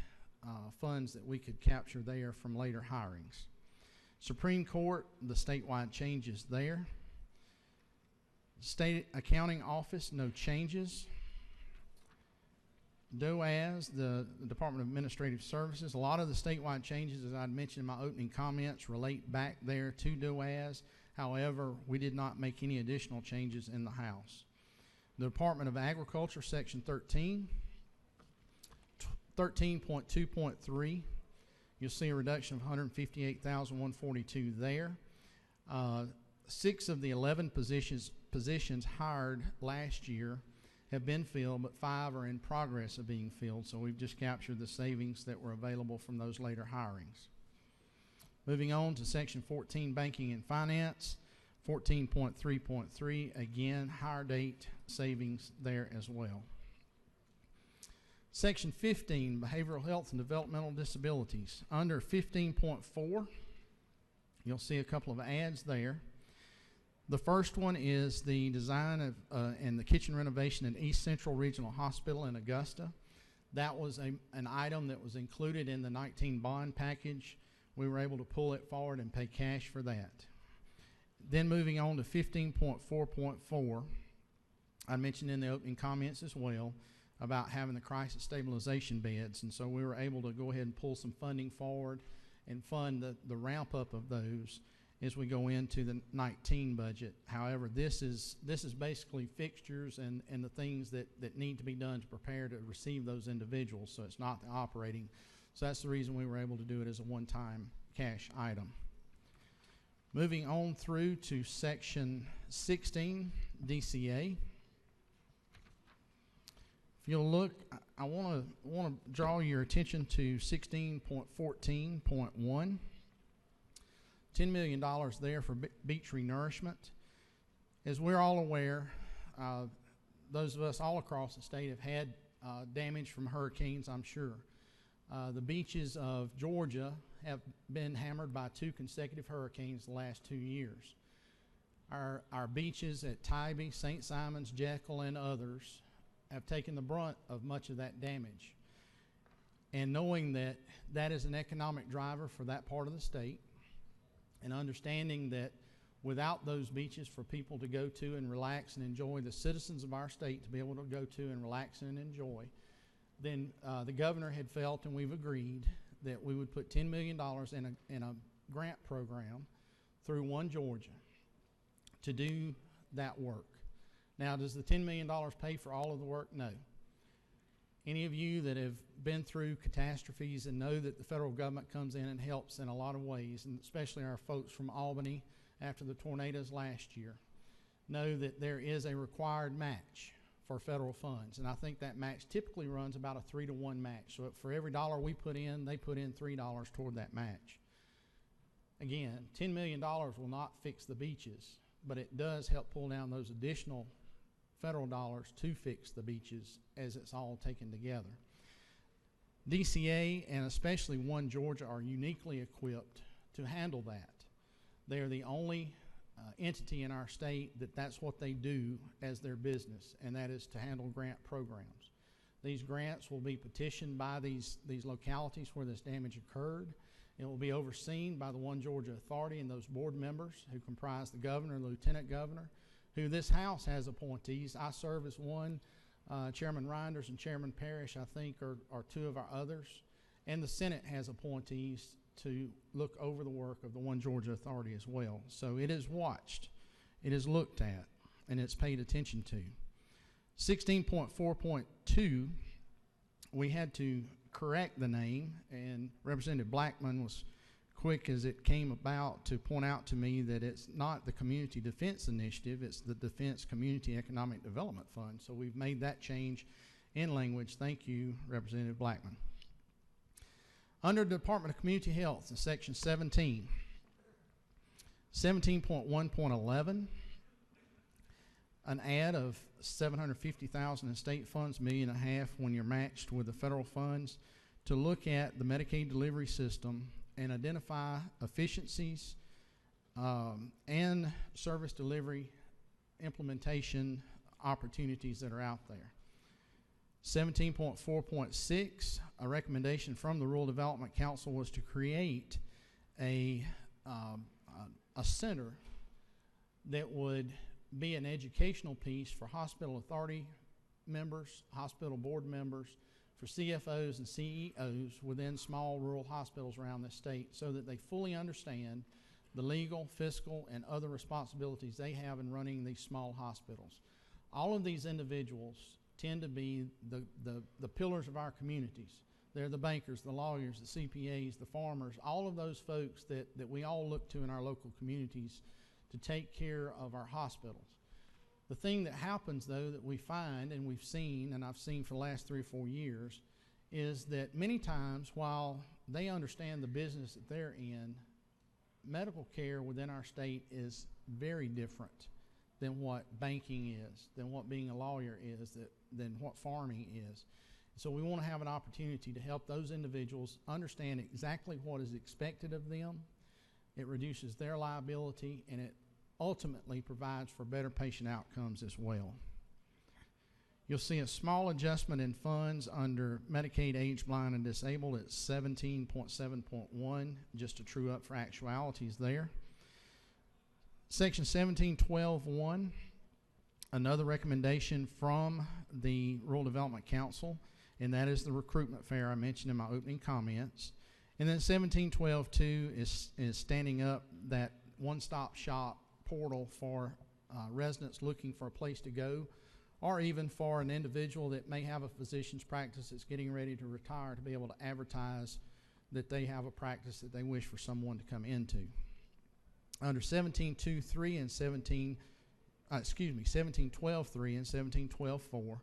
funds that we could capture there from later hirings. Supreme Court, the statewide changes there. State Accounting Office, no changes. DOAS, the Department of Administrative Services, a lot of the statewide changes, as I mentioned in my opening comments, relate back there to DOAS. However, we did not make any additional changes in the House. The Department of Agriculture, Section 13, 13.2.3, you'll see a reduction of $158,142 there. 6 of the 11 positions hired last year have been filled, but 5 are in progress of being filled, so we've just captured the savings that were available from those later hirings. Moving on to Section 14, Banking and Finance, 14.3.3, again, higher date savings there as well. Section 15, Behavioral Health and Developmental Disabilities. Under 15.4, you'll see a couple of ads there. The first one is the design of and the kitchen renovation at East Central Regional Hospital in Augusta. That was an item that was included in the 19 bond package. We were able to pull it forward and pay cash for that. Then moving on to 15.4.4, I mentioned in the opening comments as well about having the crisis stabilization beds, and so we were able to go ahead and pull some funding forward and fund the ramp up of those as we go into the 19 budget. However, this is basically fixtures and the things that need to be done to prepare to receive those individuals, so it's not the operating. So that's the reason we were able to do it as a one-time cash item. Moving on through to Section 16, DCA. If you'll look, I want to draw your attention to 16.14.1. $10 million there for beach renourishment. As we're all aware, those of us all across the state have had damage from hurricanes, I'm sure. The beaches of Georgia have been hammered by 2 consecutive hurricanes the last 2 years. Our beaches at Tybee, St. Simons, Jekyll, and others have taken the brunt of much of that damage. And knowing that that is an economic driver for that part of the state, and understanding that without those beaches for people to go to and relax and enjoy, the citizens of our state to be able to go to and relax and enjoy, then the governor had felt, and we've agreed, that we would put $10 million in a grant program through One Georgia to do that work. Now, does the $10 million pay for all of the work? No. Any of you that have been through catastrophes and know that the federal government comes in and helps in a lot of ways, and especially our folks from Albany after the tornadoes last year know that there is a required match for federal funds. And I think that match typically runs about a 3-to-1 match. So for every dollar we put in, they put in $3 toward that match. Again, $10 million will not fix the beaches, but it does help pull down those additional federal dollars to fix the beaches as it's all taken together. DCA and especially One Georgia are uniquely equipped to handle that. They are the only entity in our state that's what they do as their business, and that is to handle grant programs. These grants will be petitioned by these localities where this damage occurred. It will be overseen by the One Georgia Authority and those board members who comprise the governor, lieutenant governor, who this House has appointees. I serve as one. Chairman Reinders and Chairman Parrish, I think, are two of our others. And the Senate has appointees to look over the work of the One Georgia Authority as well. So it is watched, it is looked at, and it's paid attention to. 16.4.2, we had to correct the name, and Representative Blackman was quick as it came about to point out to me that it's not the Community Defense Initiative, it's the Defense Community Economic Development Fund. So we've made that change in language. Thank you, Representative Blackman. Under the Department of Community Health in Section 17, 17.1.11, an add of $750,000 in state funds, $1.5 million when you're matched with the federal funds, to look at the Medicaid delivery system and identify efficiencies and service delivery implementation opportunities that are out there. 17.4.6, a recommendation from the Rural Development Council was to create a center that would be an educational piece for hospital authority members, hospital board members, for CFOs and CEOs within small rural hospitals around this state, so that they fully understand the legal, fiscal, and other responsibilities they have in running these small hospitals. All of these individuals tend to be the pillars of our communities. They're the bankers, the lawyers, the CPAs, the farmers, all of those folks that we all look to in our local communities to take care of our hospitals. The thing that happens, though, that we find, and we've seen, and I've seen for the last 3 or 4 years, is that many times while they understand the business that they're in, medical care within our state is very different than what banking is, than what being a lawyer is, than what farming is. So we want to have an opportunity to help those individuals understand exactly what is expected of them. It reduces their liability, and it ultimately provides for better patient outcomes as well. You'll see a small adjustment in funds under Medicaid age, blind, and disabled at 17.7.1, just to true up for actualities there. Section 17.12.1, another recommendation from the Rural Development Council, and that is the recruitment fair I mentioned in my opening comments. And then 17.12.2 is standing up that one-stop shop portal for residents looking for a place to go, or even for an individual that may have a physician's practice that's getting ready to retire, to be able to advertise that they have a practice that they wish for someone to come into. Under 17.2.3 and 17.12.3 and 17.12.4,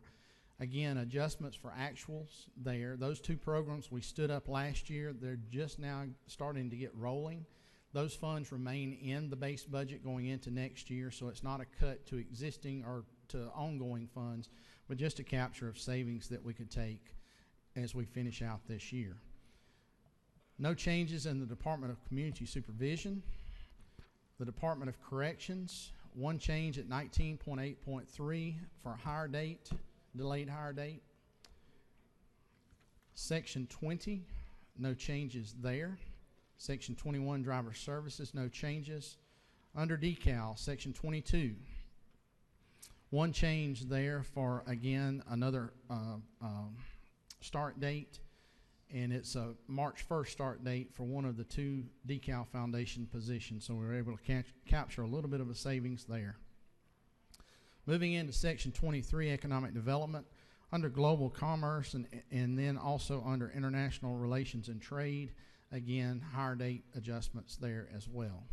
again, adjustments for actuals there. Those two programs we stood up last year, they're just now starting to get rolling. Those funds remain in the base budget going into next year, so it's not a cut to existing or to ongoing funds, but just a capture of savings that we could take as we finish out this year. No changes in the Department of Community Supervision. The Department of Corrections, one change at 19.8.3 for hire date, delayed hire date. Section 20, no changes there. Section 21, driver services, no changes. Under decal, section 22, one change there for, again, another start date, and it's a March 1st start date for one of the two decal foundation positions, so we were able to capture a little bit of a savings there. Moving into section 23, economic development, under global commerce and then also under international relations and trade, again, hire date adjustments there as well.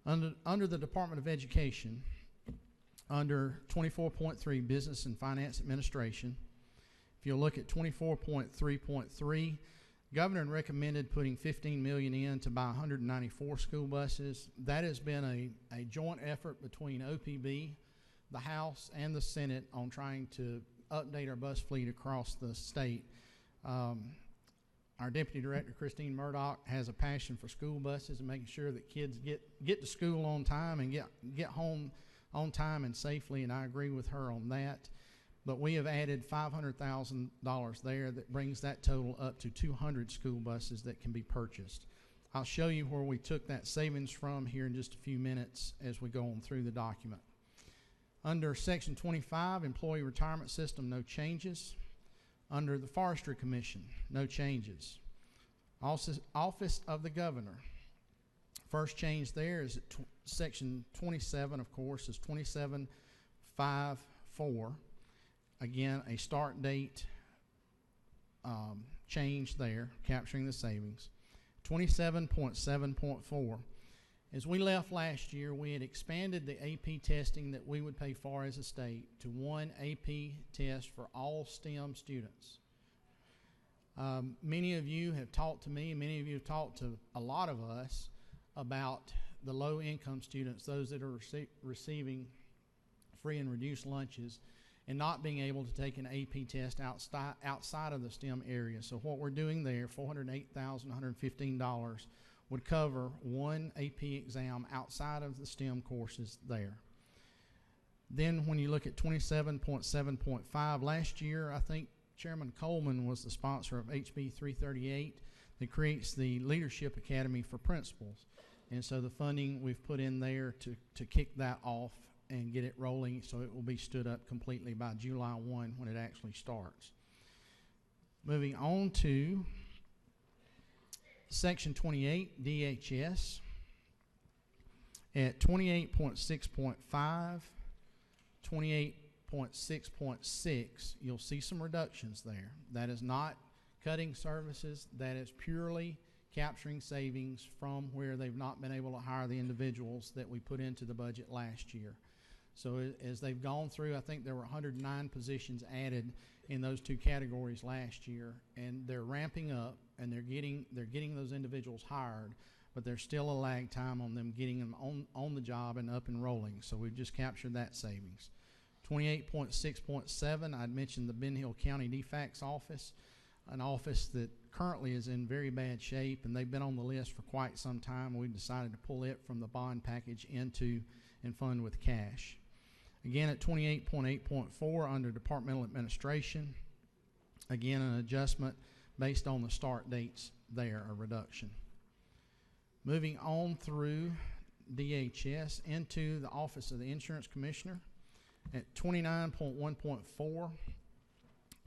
Under the Department of Education, under 24.3 Business and Finance Administration, if you'll look at 24.3.3, Governor recommended putting $15 million in to buy 194 school buses. That has been a joint effort between OPB, the House, and the Senate on trying to update our bus fleet across the state. Our Deputy Director, Christine Murdoch, has a passion for school buses and making sure that kids get to school on time and get home on time and safely, and I agree with her on that. But we have added $500,000 there that brings that total up to 200 school buses that can be purchased. I'll show you where we took that savings from here in just a few minutes as we go on through the document. Under Section 25, Employee Retirement System, no changes. Under the Forestry Commission, no changes. Office of the Governor, first change there is Section 27, of course, is 2754. Again, a start date change there, capturing the savings. 27.7.4. As we left last year, we had expanded the AP testing that we would pay for as a state to one AP test for all STEM students. Many of you have talked to me, many of you have talked to a lot of us about the low-income students, those that are receiving free and reduced lunches, and not being able to take an AP test outside of the STEM area. So what we're doing there, $408,115, would cover one AP exam outside of the STEM courses there. Then when you look at 27.7.5, last year I think Chairman Coleman was the sponsor of HB 338 that creates the Leadership Academy for Principals. And so the funding we've put in there to kick that off and get it rolling so it will be stood up completely by July 1 when it actually starts. Moving on to Section 28, DHS, at 28.6.5, 28.6.6, you'll see some reductions there. That is not cutting services, that is purely capturing savings from where they've not been able to hire the individuals that we put into the budget last year. So as they've gone through, I think there were 109 positions added in those two categories last year, and they're ramping up and they're getting those individuals hired, but there's still a lag time on them getting them on the job and up and rolling. So we've just captured that savings. 28.6.7, I'd mentioned the Ben Hill County DFACS office, an office that currently is in very bad shape, and they've been on the list for quite some time. We decided to pull it from the bond package into and fund with cash. Again, at 28.8.4 under departmental administration, again an adjustment based on the start dates there, a reduction. Moving on through DHS into the Office of the Insurance Commissioner at 29.1.4.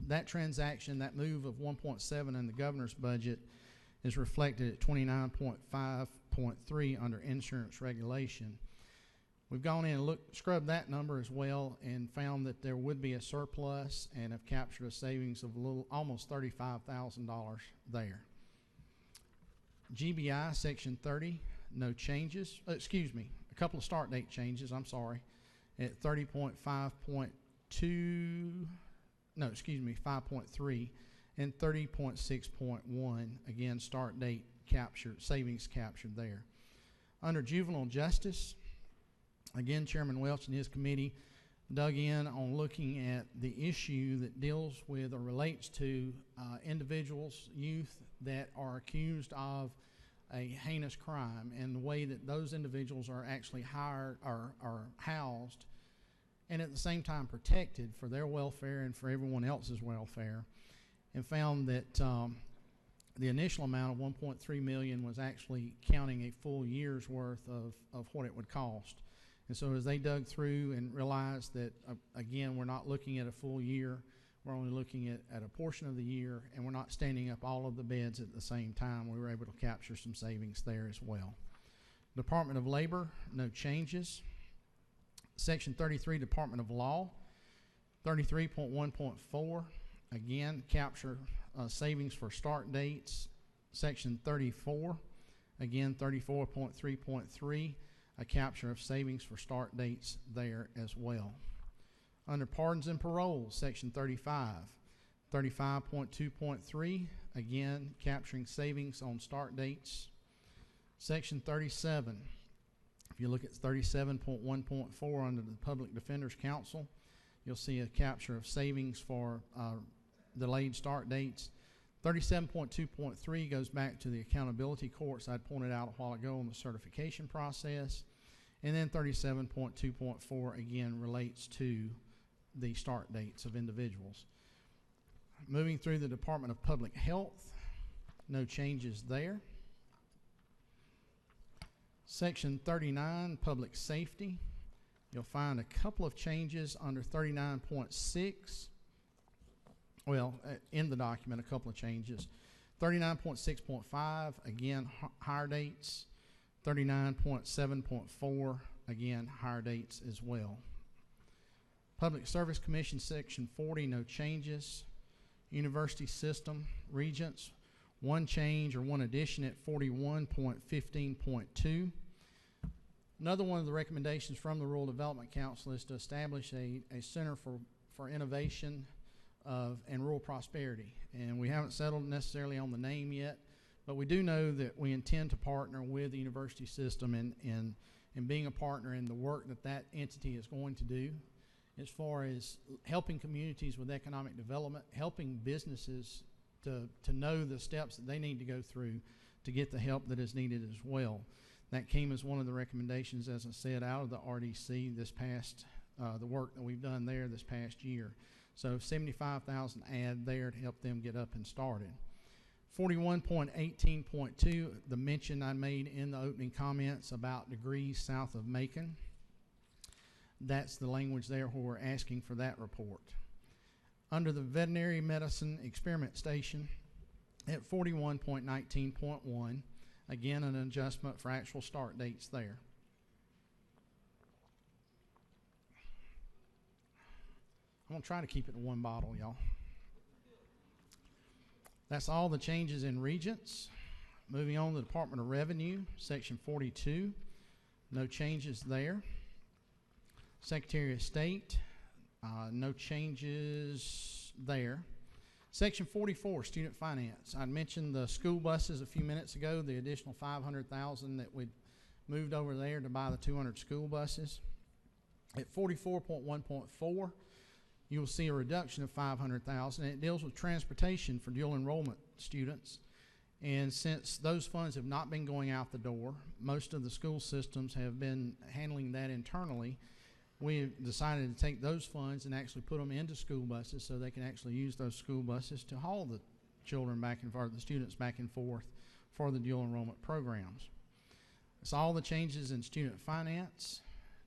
That transaction, that move of 1.7 in the governor's budget is reflected at 29.5.3 under insurance regulation. We've gone in and scrubbed that number as well and found that there would be a surplus and have captured a savings of almost $35,000 there. GBI Section 30, no changes. Excuse me, a couple of start date changes, I'm sorry. At 30.5.2, no, excuse me, 5.3 and 30.6.1, again, start date captured, savings captured there. Under juvenile justice, again, Chairman Welch and his committee dug in on looking at the issue that deals with or relates to individuals, youth that are accused of a heinous crime and the way that those individuals are actually hired or are housed and at the same time protected for their welfare and for everyone else's welfare, and found that the initial amount of $1.3 million was actually counting a full year's worth of what it would cost. And so as they dug through and realized that, again, we're not looking at a full year, we're only looking at a portion of the year, and we're not standing up all of the beds at the same time, we were able to capture some savings there as well. Department of Labor, no changes. Section 33, Department of Law, 33.1.4, again, capture savings for start dates. Section 34, again, 34.3.3. a capture of savings for start dates there as well. Under pardons and paroles, section 35, 35.2.3, again capturing savings on start dates. Section 37, if you look at 37.1.4 under the Public Defender's Council, you'll see a capture of savings for delayed start dates. 37.2.3 goes back to the accountability courts I'd pointed out a while ago on the certification process. And then 37.2.4 again relates to the start dates of individuals. Moving through the Department of Public Health, no changes there. Section 39, Public Safety, you'll find a couple of changes under 39.6. Well, in the document, a couple of changes. 39.6.5, again, hire dates. 39.7.4, again, hire dates as well. Public Service Commission, Section 40, no changes. University System, Regents, one change or one addition at 41.15.2. Another one of the recommendations from the Rural Development Council is to establish a Center for Innovation and Rural Prosperity. And we haven't settled necessarily on the name yet, but we do know that we intend to partner with the university system in being a partner in the work that entity is going to do as far as helping communities with economic development, helping businesses to know the steps that they need to go through to get the help that is needed as well. That came as one of the recommendations, as I said, out of the RDC this past, the work that we've done there this past year. So 75,000 add there to help them get up and started. 41.18.2, the mention I made in the opening comments about degrees south of Macon. That's the language there where we're asking for that report. Under the Veterinary Medicine Experiment Station at 41.19.1, again an adjustment for actual start dates there. I'm going to try to keep it to one bottle, y'all. That's all the changes in Regents. Moving on to the Department of Revenue, Section 42. No changes there. Secretary of State, no changes there. Section 44, Student Finance. I mentioned the school buses a few minutes ago, the additional $500,000 that we moved over there to buy the 200 school buses. At 44.1.4, you will see a reduction of $500,000, and it deals with transportation for dual enrollment students. And since those funds have not been going out the door, most of the school systems have been handling that internally. We decided to take those funds and actually put them into school buses so they can actually use those school buses to haul the children back and forth, the students back and forth for the dual enrollment programs. It's all the changes in student finance.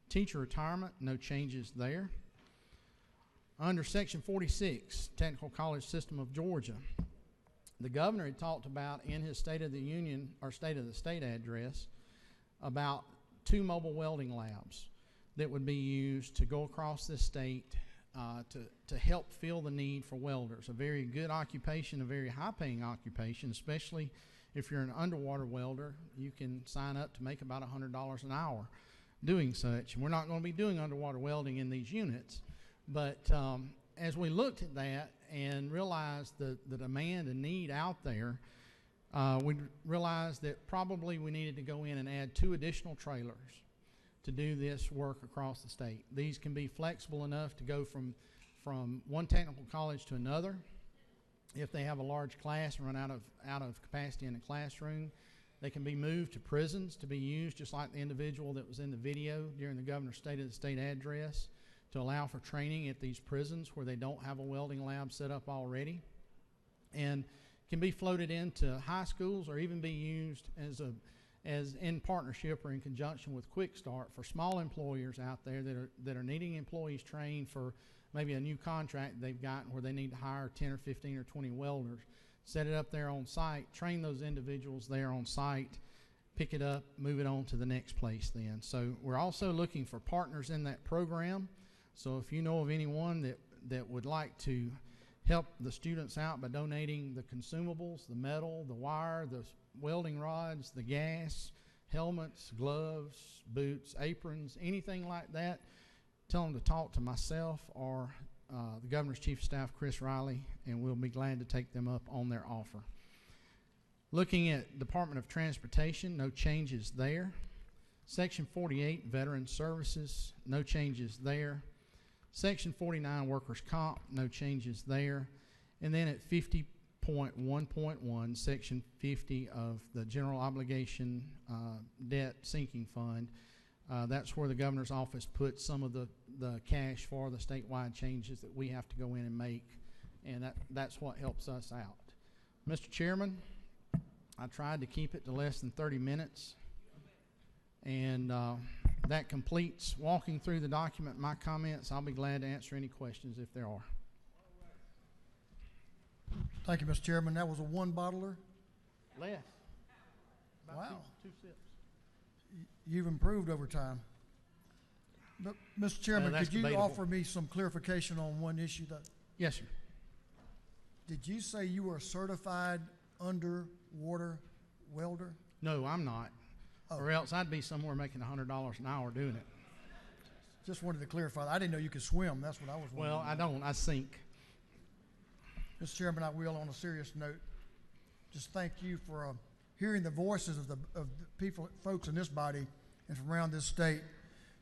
Teacher retirement, no changes there. Under Section 46, Technical College System of Georgia, the governor had talked about in his State of the Union or State of the State address about 2 mobile welding labs that would be used to go across this state to help fill the need for welders. A very good occupation, a very high-paying occupation, especially if you're an underwater welder. You can sign up to make about $100 an hour doing such. And we're not going to be doing underwater welding in these units, but as we looked at that and realized the demand and need out there, we realized that probably we needed to go in and add 2 additional trailers to do this work across the state. These can be flexible enough to go from one technical college to another. If they have a large class and run out of capacity in the classroom, they can be moved to prisons to be used just like the individual that was in the video during the governor's State of the State address, to allow for training at these prisons where they don't have a welding lab set up already, and can be floated into high schools or even be used as in partnership or in conjunction with Quick Start for small employers out there that are needing employees trained for maybe a new contract they've gotten where they need to hire 10 or 15 or 20 welders. Set it up there on site, train those individuals there on site, pick it up, move it on to the next place then. So we're also looking for partners in that program. So if you know of anyone that would like to help the students out by donating the consumables, the metal, the wire, the welding rods, the gas, helmets, gloves, boots, aprons, anything like that, tell them to talk to myself or the Governor's Chief of Staff, Chris Riley, and we'll be glad to take them up on their offer. Looking at Department of Transportation, no changes there. Section 48, Veteran Services, no changes there. Section 49, Workers' Comp, no changes there. And then at 50.1.1, Section 50 of the General Obligation Debt Sinking Fund, that's where the Governor's Office puts some of the cash for the statewide changes that we have to go in and make, and that's what helps us out. Mr. Chairman, I tried to keep it to less than 30 minutes, and that completes walking through the document. My comments, I'll be glad to answer any questions if there are. Thank you, Mr. Chairman. That was a one bottler? Less. Wow. Two sips. You've improved over time. But, Mr. Chairman, could you offer me some clarification on one issue? Yes, sir. Did you say you were a certified underwater welder? No, I'm not. Oh. Or else I'd be somewhere making $100 an hour doing it. Just wanted to clarify. I didn't know you could swim. That's what I was wondering. Well, I don't. I sink. Mr. Chairman, I will, on a serious note, just thank you for hearing the voices of the people, folks in this body and from around this state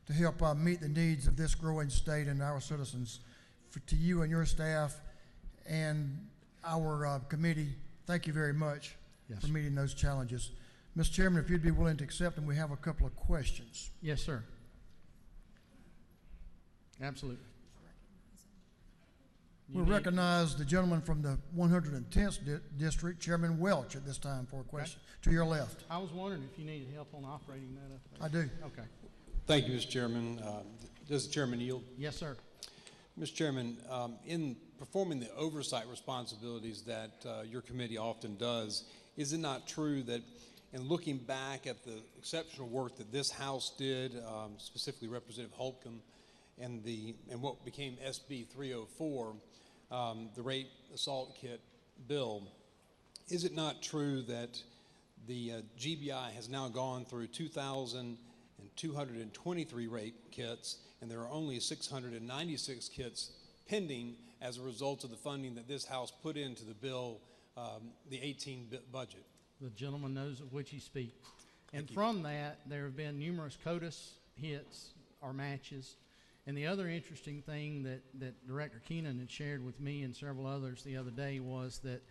to help meet the needs of this growing state and our citizens. To you and your staff and our committee, thank you very much for meeting those challenges. Mr. Chairman, if you'd be willing to accept them, we have a couple of questions. Yes, sir. Absolutely. We'll recognize the gentleman from the 110th District, Chairman Welch, at this time for a question. To your left. I was wondering if you needed help on operating that up there. I do. Okay. Thank you, Mr. Chairman. Does the Chairman yield? Yes, sir. Mr. Chairman, in performing the oversight responsibilities that your committee often does, is it not true that in looking back at the exceptional work that this House did, specifically Representative Holcomb, and what became SB 304, the rape assault kit bill, is it not true that the GBI has now gone through 2,223 rape kits, and there are only 696 kits pending as a result of the funding that this House put into the bill, the 18 budget? The gentleman knows of which he speaks. And from that, there have been numerous CODIS hits or matches. And the other interesting thing that Director Keenan had shared with me and several others the other day was that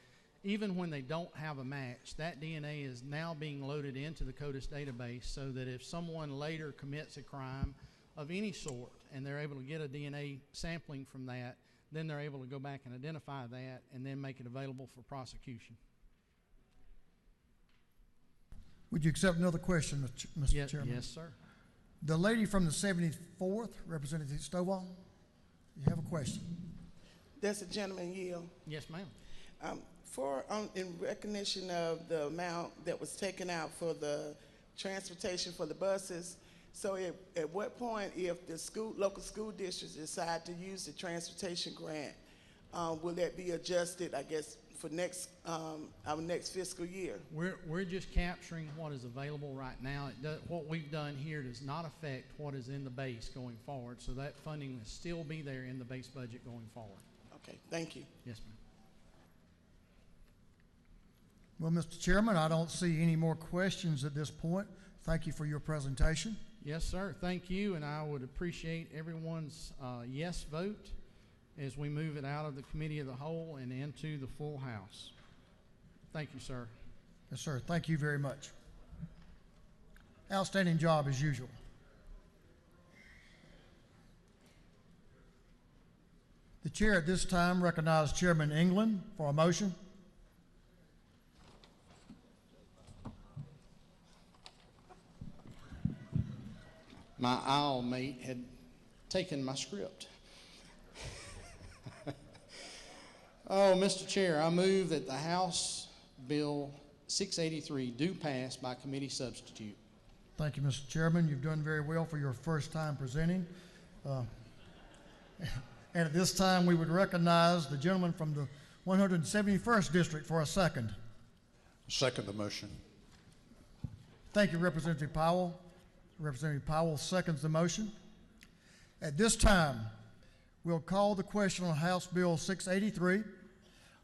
even when they don't have a match, that DNA is now being loaded into the CODIS database so that if someone later commits a crime of any sort and they're able to get a DNA sampling from that, then they're able to go back and identify that and then make it available for prosecution. Would you accept another question, Mr. Chairman? Yes, sir. The lady from the 74th, Representative Stovall, you have a question. Does the gentleman yield? Yes, ma'am. In recognition of the amount that was taken out for the transportation for the buses, so at what point, if the local school districts decide to use the transportation grant, will that be adjusted, I guess, for our next fiscal year? We're just capturing what is available right now. What we've done here does not affect what is in the base going forward, so that funding will still be there in the base budget going forward. Okay, thank you. Yes, ma'am. Well, Mr. Chairman, I don't see any more questions at this point. Thank you for your presentation. Yes, sir. Thank you, and I would appreciate everyone's yes vote as we move it out of the committee of the whole and into the full House. Thank you, sir. Yes, sir. Thank you very much. Outstanding job as usual. The chair at this time recognizes Chairman England for a motion. My aisle mate had taken my script. Oh, Mr. Chair, I move that the House Bill 683 do pass by committee substitute. Thank you, Mr. Chairman. You've done very well for your first time presenting. And at this time, we would recognize the gentleman from the 171st District for a second. Second the motion. Thank you, Representative Powell. Representative Powell seconds the motion. At this time, we'll call the question on House Bill 683.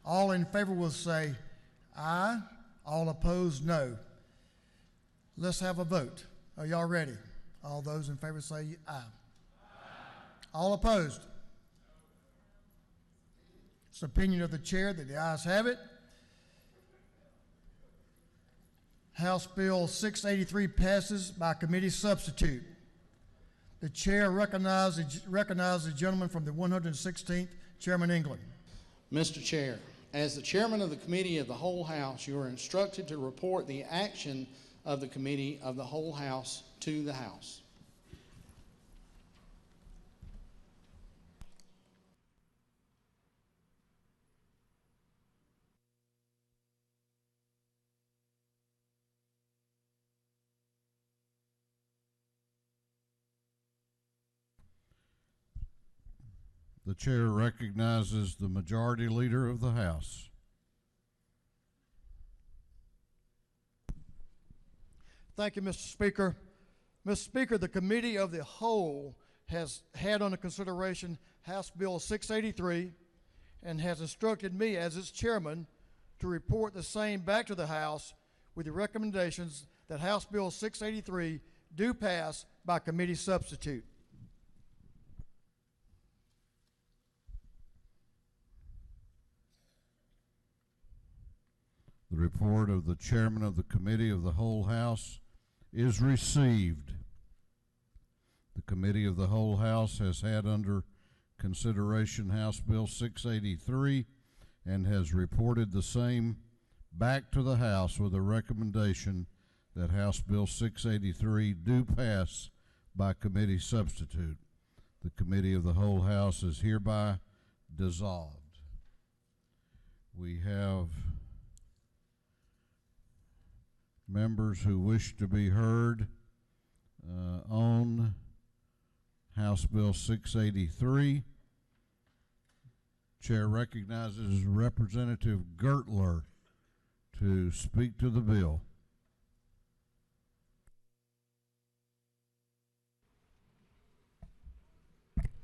All in favor will say aye. All opposed, no. Let's have a vote. Are y'all ready? All those in favor say aye. All opposed? It's the opinion of the chair that the ayes have it. House Bill 683 passes by committee substitute. The chair recognizes the gentleman from the 116th, Chairman England. Mr. Chair, as the chairman of the Committee of the Whole House, you are instructed to report the action of the Committee of the Whole House to the House. The chair recognizes the majority leader of the House. Thank you, Mr. Speaker. Mr. Speaker, the Committee of the Whole has had under consideration House Bill 683 and has instructed me as its chairman to report the same back to the House with the recommendations that House Bill 683 do pass by committee substitute. The report of the chairman of the Committee of the Whole House is received. The Committee of the Whole House has had under consideration House Bill 683 and has reported the same back to the House with a recommendation that House Bill 683 do pass by committee substitute. The Committee of the Whole House is hereby dissolved. We have members who wish to be heard on House Bill 683. Chair recognizes Representative Gertler to speak to the bill.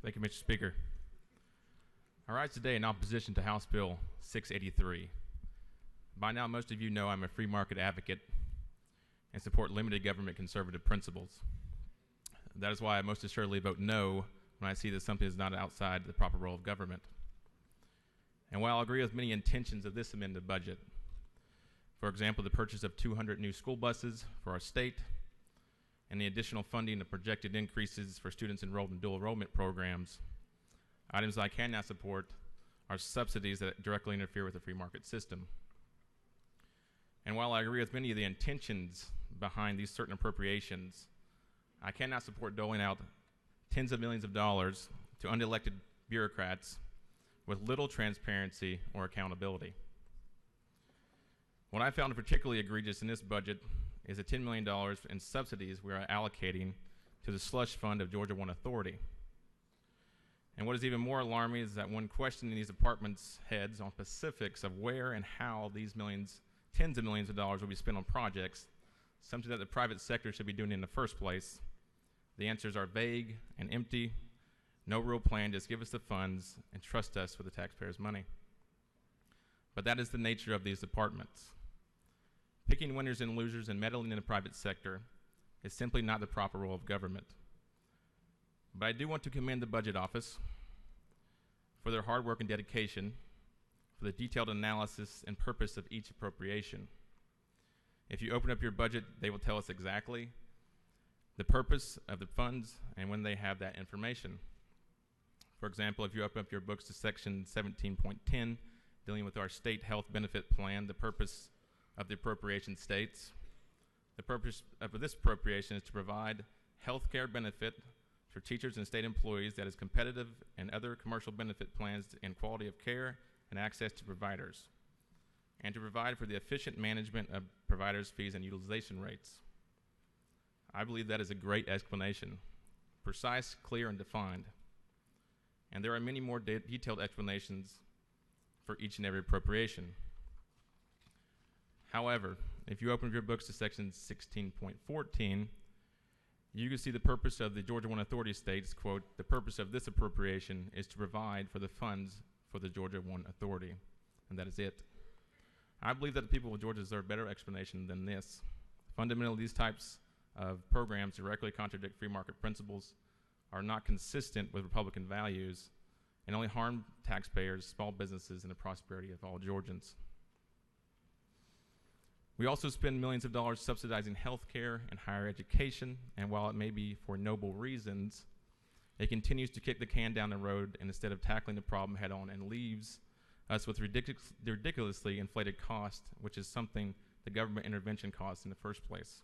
Thank you, Mr. Speaker. I rise today in opposition to House Bill 683. By now, most of you know I'm a free market advocate and support limited government conservative principles. That is why I most assuredly vote no when I see that something is not outside the proper role of government. And while I agree with many intentions of this amended budget, for example, the purchase of 200 new school buses for our state and the additional funding of projected increases for students enrolled in dual enrollment programs, items I cannot support are subsidies that directly interfere with the free market system. And while I agree with many of the intentions behind these certain appropriations, I cannot support doling out tens of millions of dollars to unelected bureaucrats with little transparency or accountability. What I found particularly egregious in this budget is the $10 million in subsidies we are allocating to the slush fund of Georgia One Authority. And what is even more alarming is that when questioning these departments' heads on specifics of where and how these tens of millions of dollars will be spent on projects, something that the private sector should be doing in the first place, the answers are vague and empty. No real plan, just give us the funds and trust us with the taxpayers' money. But that is the nature of these departments. Picking winners and losers and meddling in the private sector is simply not the proper role of government. But I do want to commend the Budget Office for their hard work and dedication, for the detailed analysis and purpose of each appropriation. If you open up your budget, they will tell us exactly the purpose of the funds and when they have that information. For example, if you open up your books to section 17.10, dealing with our state health benefit plan, the purpose of the appropriation states, the purpose of this appropriation is to provide health care benefit for teachers and state employees that is competitive and other commercial benefit plans in quality of care and access to providers, and to provide for the efficient management of providers' fees and utilization rates. I believe that is a great explanation, precise, clear, and defined. And there are many more detailed explanations for each and every appropriation. However, if you open your books to section 16.14, you can see the purpose of the Georgia One Authority states, quote, "The purpose of this appropriation is to provide for the funds for the Georgia One Authority," and that is it. I believe that the people of Georgia deserve better explanation than this. Fundamentally, these types of programs directly contradict free market principles, are not consistent with Republican values, and only harm taxpayers, small businesses, and the prosperity of all Georgians. We also spend millions of dollars subsidizing health care and higher education, and while it may be for noble reasons, it continues to kick the can down the road and instead of tackling the problem head on, and leaves us with ridiculously inflated costs, which is something the government intervention costs in the first place.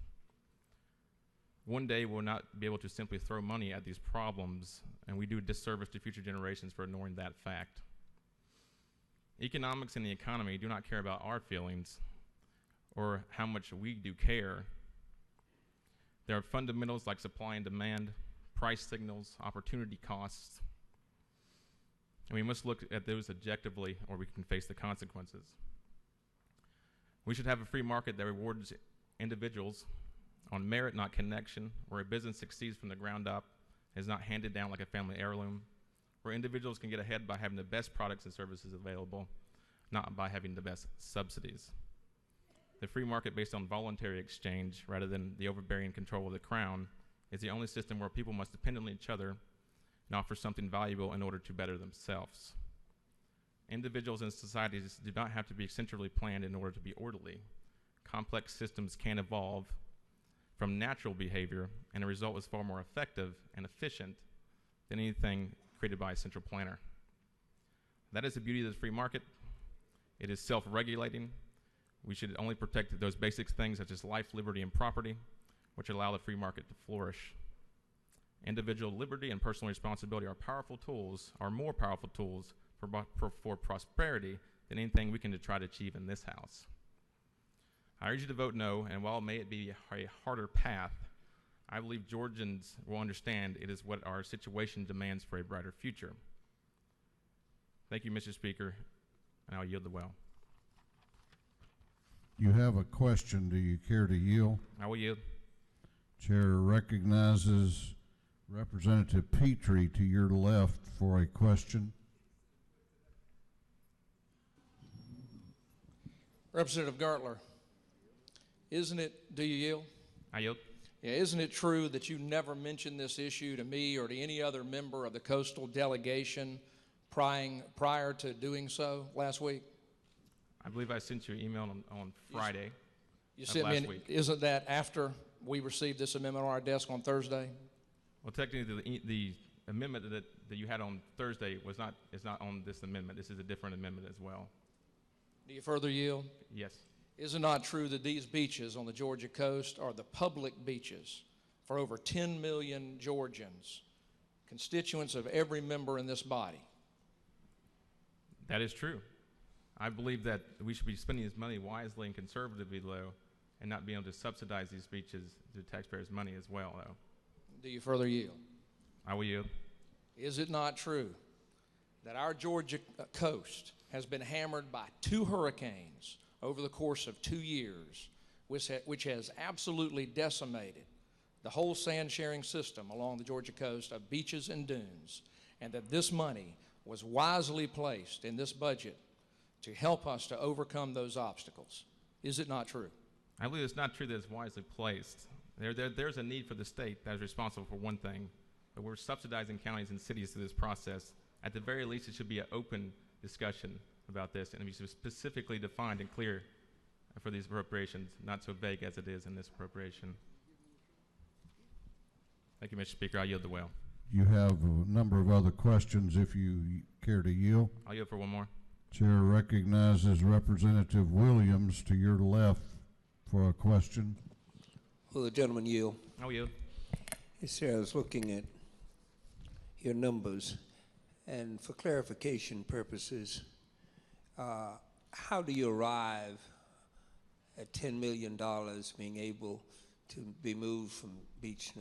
One day we'll not be able to simply throw money at these problems, and we do a disservice to future generations for ignoring that fact. Economics and the economy do not care about our feelings or how much we do care. There are fundamentals like supply and demand, price signals, opportunity costs, and we must look at those objectively or we can face the consequences. We should have a free market that rewards individuals on merit, not connection, where a business succeeds from the ground up, is not handed down like a family heirloom, where individuals can get ahead by having the best products and services available, not by having the best subsidies. The free market based on voluntary exchange rather than the overbearing control of the crown is the only system where people must depend on each other and offer something valuable in order to better themselves. Individuals and societies do not have to be centrally planned in order to be orderly. Complex systems can evolve from natural behavior, and the result is far more effective and efficient than anything created by a central planner. That is the beauty of the free market. It is self-regulating. We should only protect those basic things such as life, liberty, and property, which allow the free market to flourish. Individual liberty and personal responsibility are more powerful tools for prosperity than anything we can try to achieve in this House. I urge you to vote no, and while may it be a harder path, I believe Georgians will understand it is what our situation demands for a brighter future. Thank you, Mr. Speaker, and I'll yield the well. You have a question. Do you care to yield? I will yield. Chair recognizes Representative Petrie to your left for a question. Representative Gartler, do you yield? I yield. Yeah, isn't it true that you never mentioned this issue to me or to any other member of the coastal delegation prior to doing so last week? I believe I sent you an email on Friday. You sent last me week. Isn't that after we received this amendment on our desk on Thursday? Well, technically, the amendment that you had on Thursday is not on this amendment. This is a different amendment as well. Do you further yield? Yes. Is it not true that these beaches on the Georgia coast are the public beaches for over 10 million Georgians, constituents of every member in this body? That is true. I believe that we should be spending this money wisely and conservatively, though, and not being able to subsidize these beaches through taxpayers' money as well, though. Do you further yield? I will yield. Is it not true that our Georgia coast has been hammered by 2 hurricanes over the course of 2 years, which has absolutely decimated the whole sand sharing system along the Georgia coast of beaches and dunes, and that this money was wisely placed in this budget to help us to overcome those obstacles? Is it not true? I believe it's not true that it's wisely placed. There's a need for the state that is responsible for one thing, but we're subsidizing counties and cities through this process. At the very least, it should be an open discussion about this, and it should be specifically defined and clear for these appropriations, not so vague as it is in this appropriation. Thank you, Mr. Speaker. I yield the well. You have a number of other questions if you care to yield. I'll yield for one more. Chair recognizes Representative Williams to your left for a question. Will the gentleman yield? I'll yield. Yes, sir. I was looking at your numbers, and for clarification purposes, how do you arrive at $10 million being able to be moved from beach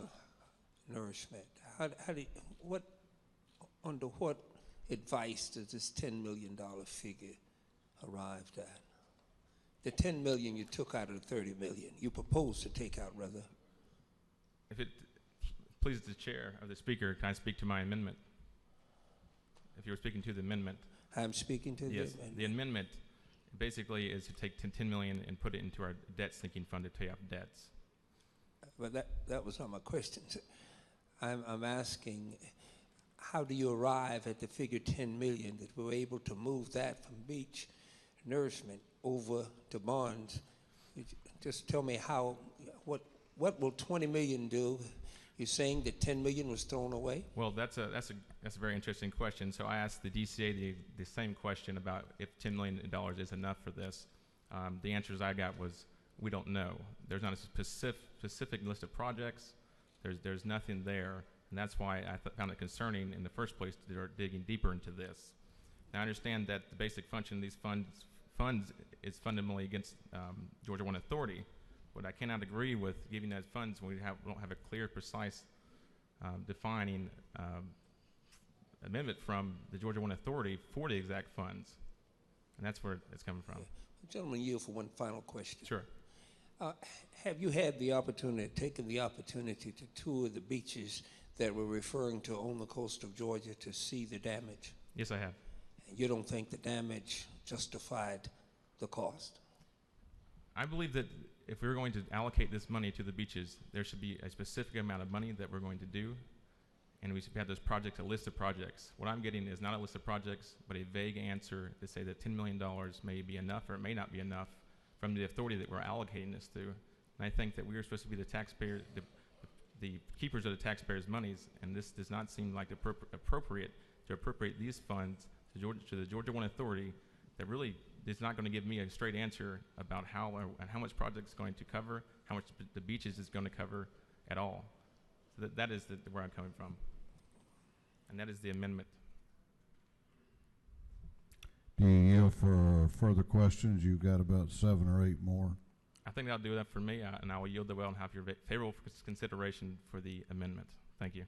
nourishment? Under what advice does this $10 million figure arrived at? The 10 million you took out of the 30 million, you proposed to take out, rather. If it pleases the chair or the speaker, can I speak to my amendment? If you were speaking to the amendment. I'm speaking to yes, the amendment. The amendment basically is to take 10 million and put it into our debt sinking fund to pay off debts. But that was not my question. I'm asking, how do you arrive at the figure 10 million that we're able to move that from beach nourishment over to bonds? Just tell me how, what will 20 million do? You're saying that 10 million was thrown away? Well, that's a very interesting question. So I asked the DCA the same question about if $10 million is enough for this. The answers I got was, we don't know. There's not a specific list of projects. There's nothing there, and that's why I found it concerning in the first place to start digging deeper into this. Now I understand that the basic function of these funds is fundamentally against Georgia One Authority, but I cannot agree with giving those funds when we don't have a clear, precise, defining amendment from the Georgia One Authority for the exact funds, and that's where it's coming from. Gentleman, yield for one final question. Sure. Have you had the opportunity, taken the opportunity to tour the beaches that we're referring to on the coast of Georgia to see the damage? Yes, I have. And you don't think the damage justified the cost? I believe that if we were going to allocate this money to the beaches, there should be a specific amount of money that we're going to do, and we should have those projects, a list of projects. What I'm getting is not a list of projects, but a vague answer to say that $10 million may be enough or it may not be enough from the authority that we're allocating this to. And I think that we are supposed to be the taxpayer, the keepers of the taxpayers' monies, and this does not seem like appropriate to appropriate these funds to the Georgia One Authority that really is not going to give me a straight answer about how much project is going to cover, how much the beaches is going to cover at all. So that is where I'm coming from. And that is the amendment. Do you yield for further questions? You've got about 7 or 8 more. I think that'll do that for me, and I will yield the well and have your favorable consideration for the amendment. Thank you.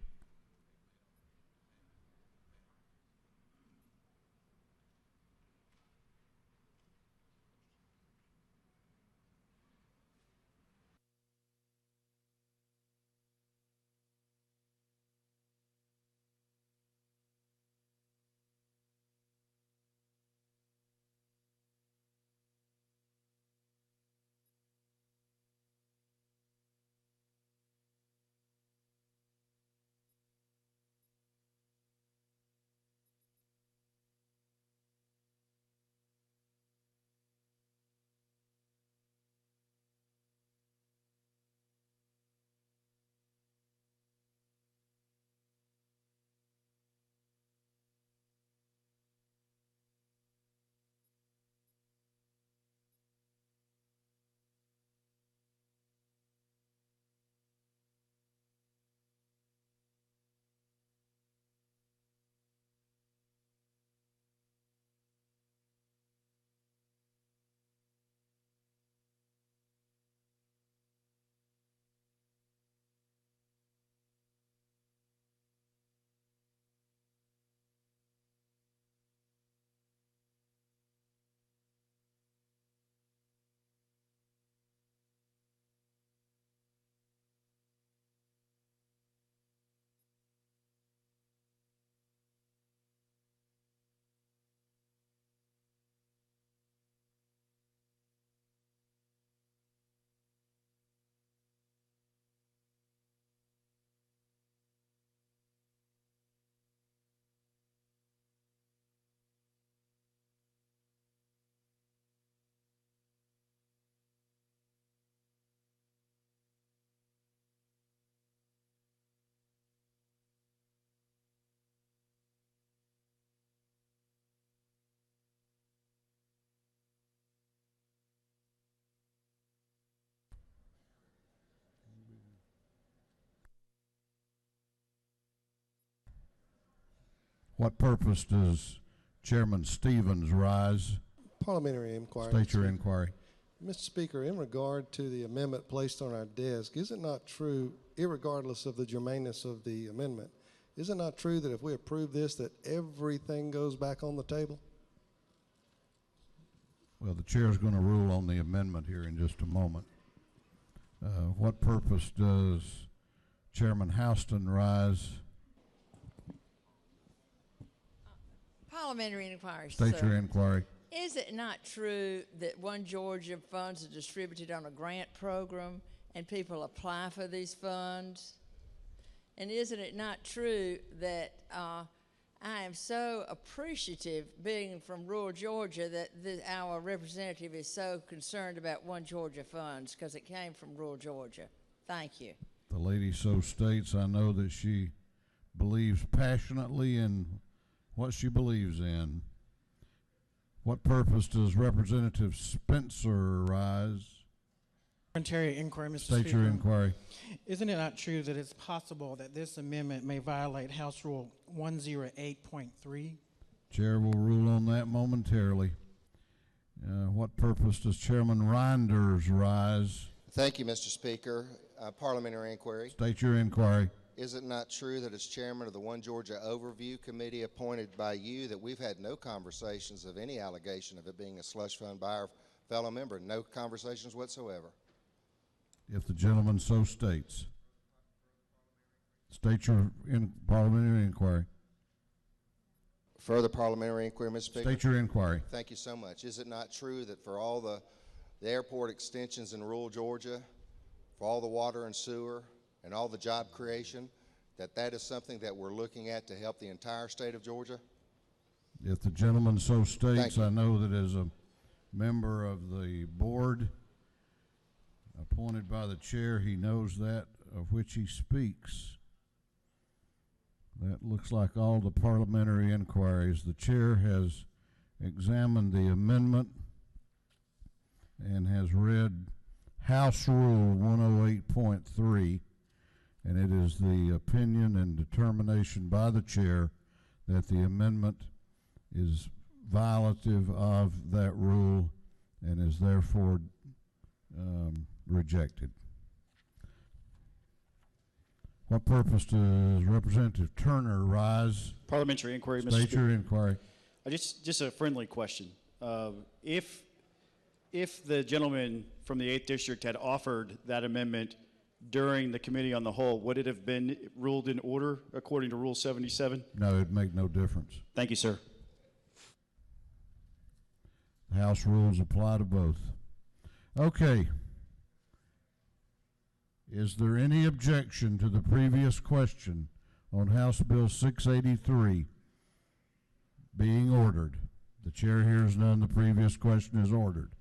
What purpose does Chairman Stevens rise? Parliamentary inquiry. State your inquiry. Mr. Speaker, in regard to the amendment placed on our desk, is it not true, irregardless of the germaneness of the amendment, is it not true that if we approve this, that everything goes back on the table? Well, the chair is going to rule on the amendment here in just a moment. What purpose does Chairman Houston rise? Parliamentary inquiry. State your inquiry. Is it not true that One Georgia funds are distributed on a grant program and people apply for these funds? And isn't it not true that I am so appreciative, being from rural Georgia, that our representative is so concerned about One Georgia funds because it came from rural Georgia? Thank you. The lady so states. I know that she believes passionately in what she believes in. What purpose does Representative Spencer rise? Parliamentary inquiry, Mr. State Speaker. your inquiry. Isn't it not true that it's possible that this amendment may violate House Rule 108.3? Chair will rule on that momentarily. What purpose does Chairman Reinders rise? Thank you, Mr. Speaker. Parliamentary inquiry. State your inquiry. Is it not true that as chairman of the One Georgia Overview Committee appointed by you that we've had no conversations of any allegation of it being a slush fund by our fellow member? No conversations whatsoever. If the gentleman so states. State your parliamentary inquiry. Further parliamentary inquiry, Mr. Speaker. State your inquiry. Thank you so much. Is it not true that for all the airport extensions in rural Georgia, for all the water and sewer, and all the job creation, that is something that we're looking at to help the entire state of Georgia? If the gentleman so states, I know that as a member of the board appointed by the chair, he knows that of which he speaks. That looks like all the parliamentary inquiries. The chair has examined the amendment and has read House Rule 108.3, and it is the opinion and determination by the chair that the amendment is violative of that rule and is therefore rejected. What purpose does Representative Turner rise? Parliamentary inquiry, Mr. State Speaker. your inquiry. Just a friendly question. If the gentleman from the 8th District had offered that amendment during the committee on the whole, would it have been ruled in order according to Rule 77? No, it'd make no difference. Thank you, sir. The House rules apply to both. Okay. Is there any objection to the previous question on House Bill 683 being ordered? The chair hears none. The previous question is ordered.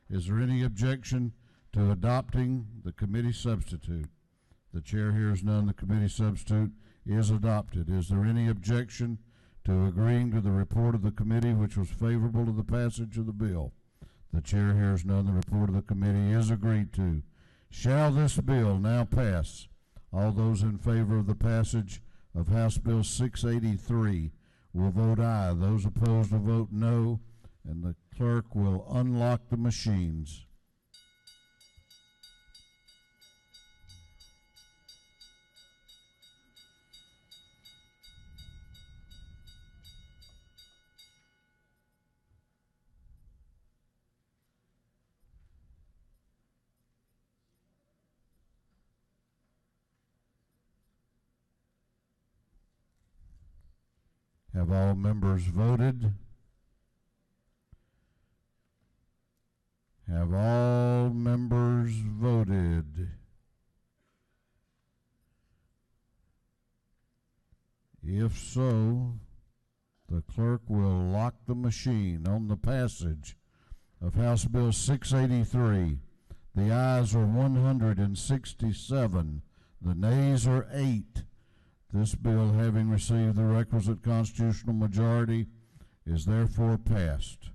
Is there any objection to adopting the committee substitute? The chair hears none. The committee substitute is adopted. Is there any objection to agreeing to the report of the committee which was favorable to the passage of the bill? The chair hears none. The report of the committee is agreed to. Shall this bill now pass? All those in favor of the passage of House Bill 683 will vote aye. Those opposed will vote no, and the clerk will unlock the machines. Have all members voted? Have all members voted? If so, the clerk will lock the machine on the passage of House Bill 683. The ayes are 167. The nays are 8. This bill, having received the requisite constitutional majority, is therefore passed.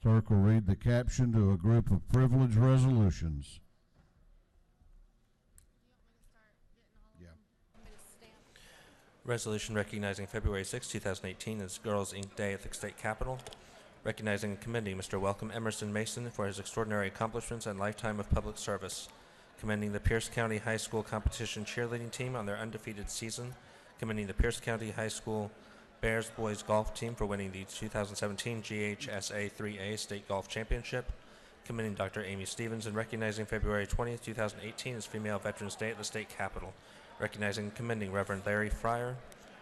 Clerk will read the caption to a group of privileged resolutions. Resolution recognizing February 6, 2018 as Girls Inc. Day at the State Capitol. Recognizing and commending Mr. Welcome Emerson Mason for his extraordinary accomplishments and lifetime of public service. Commending the Pierce County High School competition cheerleading team on their undefeated season. Commending the Pierce County High School Bears boys golf team for winning the 2017 GHSA 3A State Golf Championship. Commending Dr. Amy Stevens and recognizing February 20th, 2018 as Female Veterans Day at the State Capitol. Recognizing and commending Reverend Larry Fryer.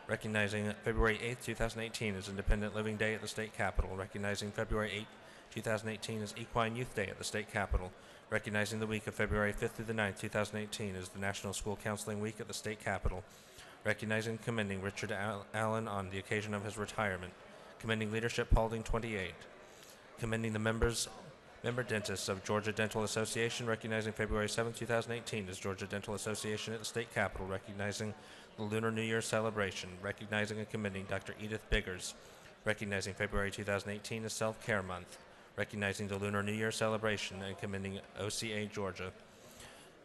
Recognizing February 8th, 2018 as Independent Living Day at the State Capitol. Recognizing February 8th, 2018 as Equine Youth Day at the State Capitol. Recognizing the week of February 5th through the 9th, 2018 as the National School Counseling Week at the State Capitol. Recognizing and commending Richard Allen on the occasion of his retirement. Commending Leadership Paulding 28. Commending the member dentists of Georgia Dental Association, recognizing February 7, 2018 as Georgia Dental Association at the State Capitol, recognizing the Lunar New Year celebration, recognizing and commending Dr. Edith Biggers, recognizing February 2018 as Self-Care Month, recognizing the Lunar New Year celebration and commending OCA Georgia,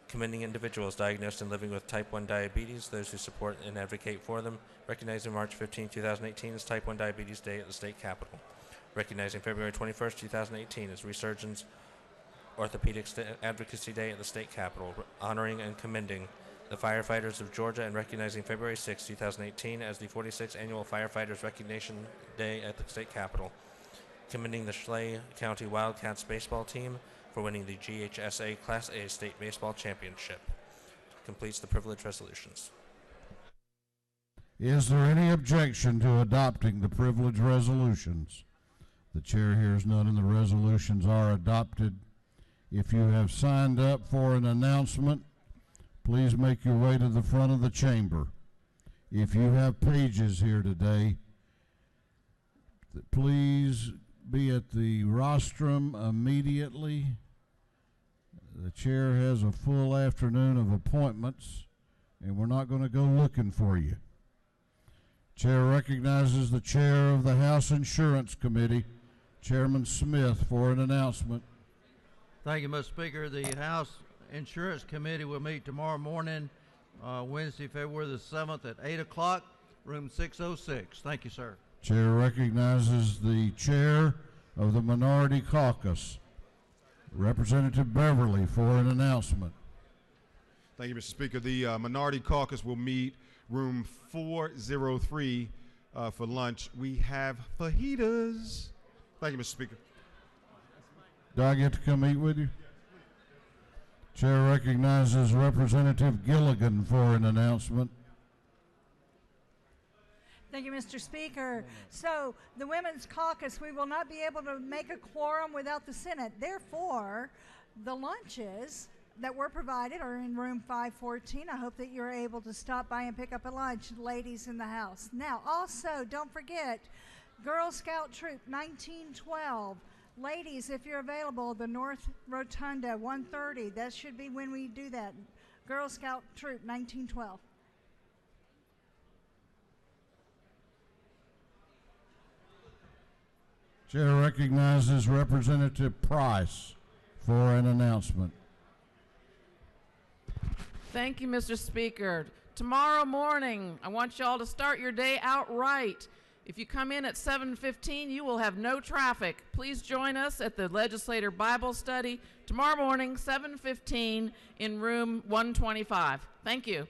commending individuals diagnosed and living with type 1 diabetes, those who support and advocate for them, recognizing March 15, 2018 as Type 1 Diabetes Day at the State Capitol, recognizing February 21st, 2018 as Resurgence Orthopedic Advocacy Day at the State Capitol, honoring and commending the firefighters of Georgia and recognizing February 6, 2018 as the 46th Annual Firefighters Recognition Day at the State Capitol, commending the Schley County Wildcats baseball team for winning the GHSA Class A State Baseball Championship. Completes the privilege resolutions. Is there any objection to adopting the privilege resolutions? The chair hears none and the resolutions are adopted. If you have signed up for an announcement, please make your way to the front of the chamber. If you have pages here today, please be at the rostrum immediately. The chair has a full afternoon of appointments, and we're not going to go looking for you. Chair recognizes the chair of the House Insurance Committee, Chairman Smith, for an announcement. Thank you, Mr. Speaker. The House Insurance Committee will meet tomorrow morning, Wednesday, February the 7th at 8 o'clock, room 606. Thank you, sir. Chair recognizes the chair of the Minority Caucus, Representative Beverly, for an announcement. Thank you, Mr. Speaker. The Minority Caucus will meet room 403 for lunch. We have fajitas. Thank you, Mr. Speaker. Do I get to come eat with you? Chair recognizes Representative Gilligan for an announcement. Thank you, Mr. Speaker. So the Women's Caucus, we will not be able to make a quorum without the Senate. Therefore, the lunches that were provided are in room 514. I hope that you're able to stop by and pick up a lunch, ladies in the house. Now, also, don't forget, Girl Scout Troop 1912. Ladies, if you're available, the North Rotunda, 1:30. That should be when we do that. Girl Scout Troop 1912. Chair recognizes Representative Price for an announcement. Thank you, Mr. Speaker. Tomorrow morning, I want you all to start your day out right. If you come in at 7:15, you will have no traffic. Please join us at the Legislator Bible Study tomorrow morning, 7:15, in room 125. Thank you.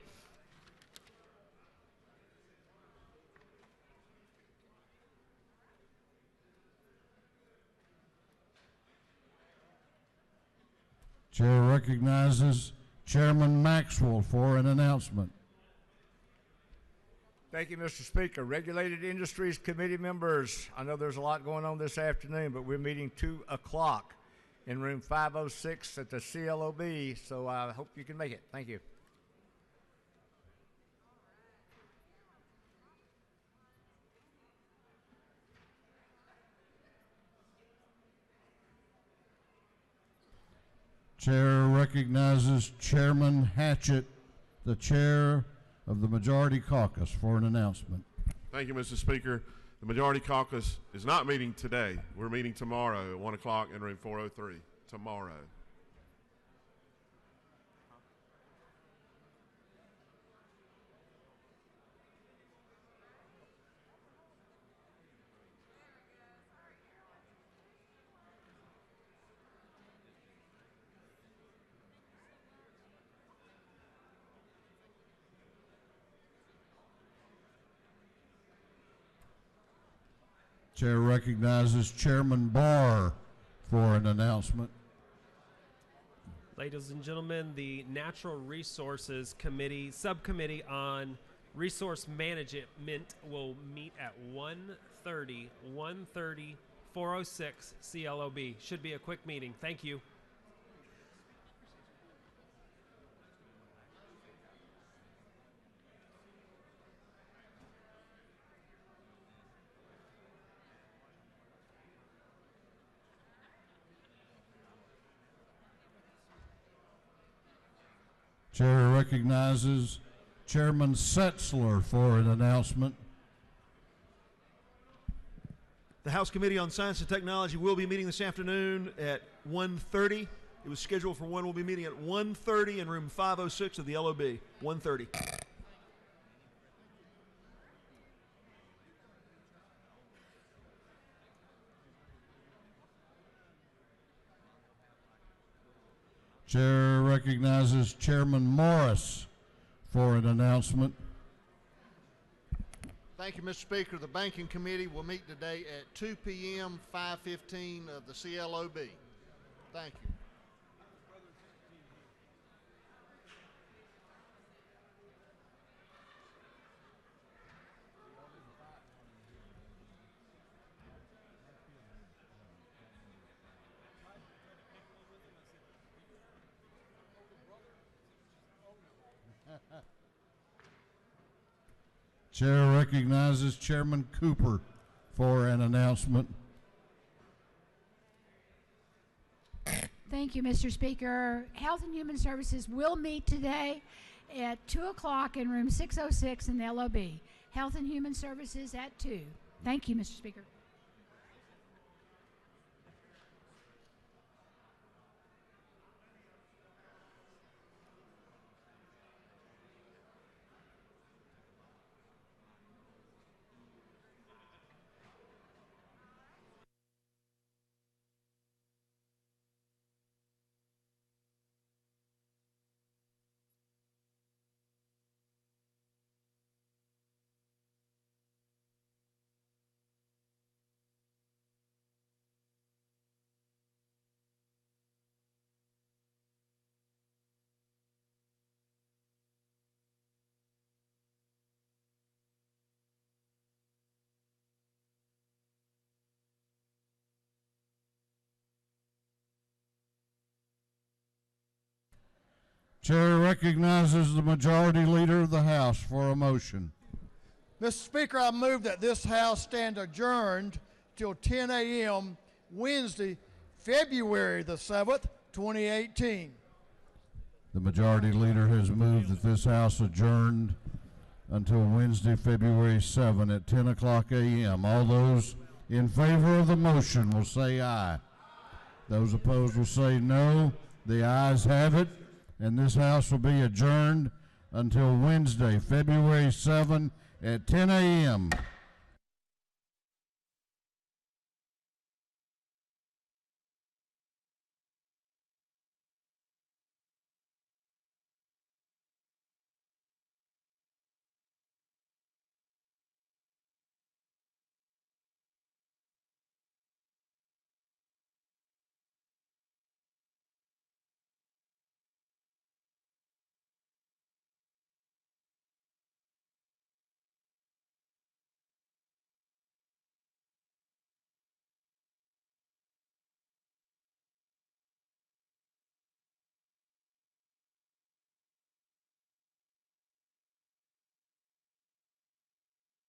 Chair recognizes Chairman Maxwell for an announcement. Thank you, Mr. Speaker. Regulated Industries Committee members, I know there's a lot going on this afternoon, but we're meeting 2 o'clock in room 506 at the CLOB, so I hope you can make it. Thank you. Chair recognizes Chairman Hatchett, the chair of the Majority Caucus, for an announcement. Thank you, Mr. Speaker. The Majority Caucus is not meeting today. We're meeting tomorrow at 1 o'clock in room 403. Tomorrow. Chair recognizes Chairman Barr for an announcement. Ladies and gentlemen, the Natural Resources Committee, Subcommittee on Resource Management will meet at 1:30, 406 CLOB. Should be a quick meeting. Thank you. Chair recognizes Chairman Setzler for an announcement. The House Committee on Science and Technology will be meeting this afternoon at 1:30. It was scheduled for 1. We'll be meeting at 1:30 in room 506 of the LOB. 1:30. Chair recognizes Chairman Morris for an announcement. Thank you, Mr. Speaker. The Banking Committee will meet today at 2 p.m., 5:15 of the CLOB. Thank you. Chair recognizes Chairman Cooper for an announcement. Thank you, Mr. Speaker. Health and Human Services will meet today at 2 o'clock in room 606 in the LOB. Health and Human Services at 2. Thank you, Mr. Speaker. Chair recognizes the Majority Leader of the House for a motion. Mr. Speaker, I move that this House stand adjourned till 10 a.m. Wednesday, February the 7th, 2018. The Majority Leader has moved that this House adjourned until Wednesday, February 7 at 10 o'clock a.m. All those in favor of the motion will say aye. Those opposed will say no. The ayes have it, and this House will be adjourned until Wednesday, February 7 at 10 a.m.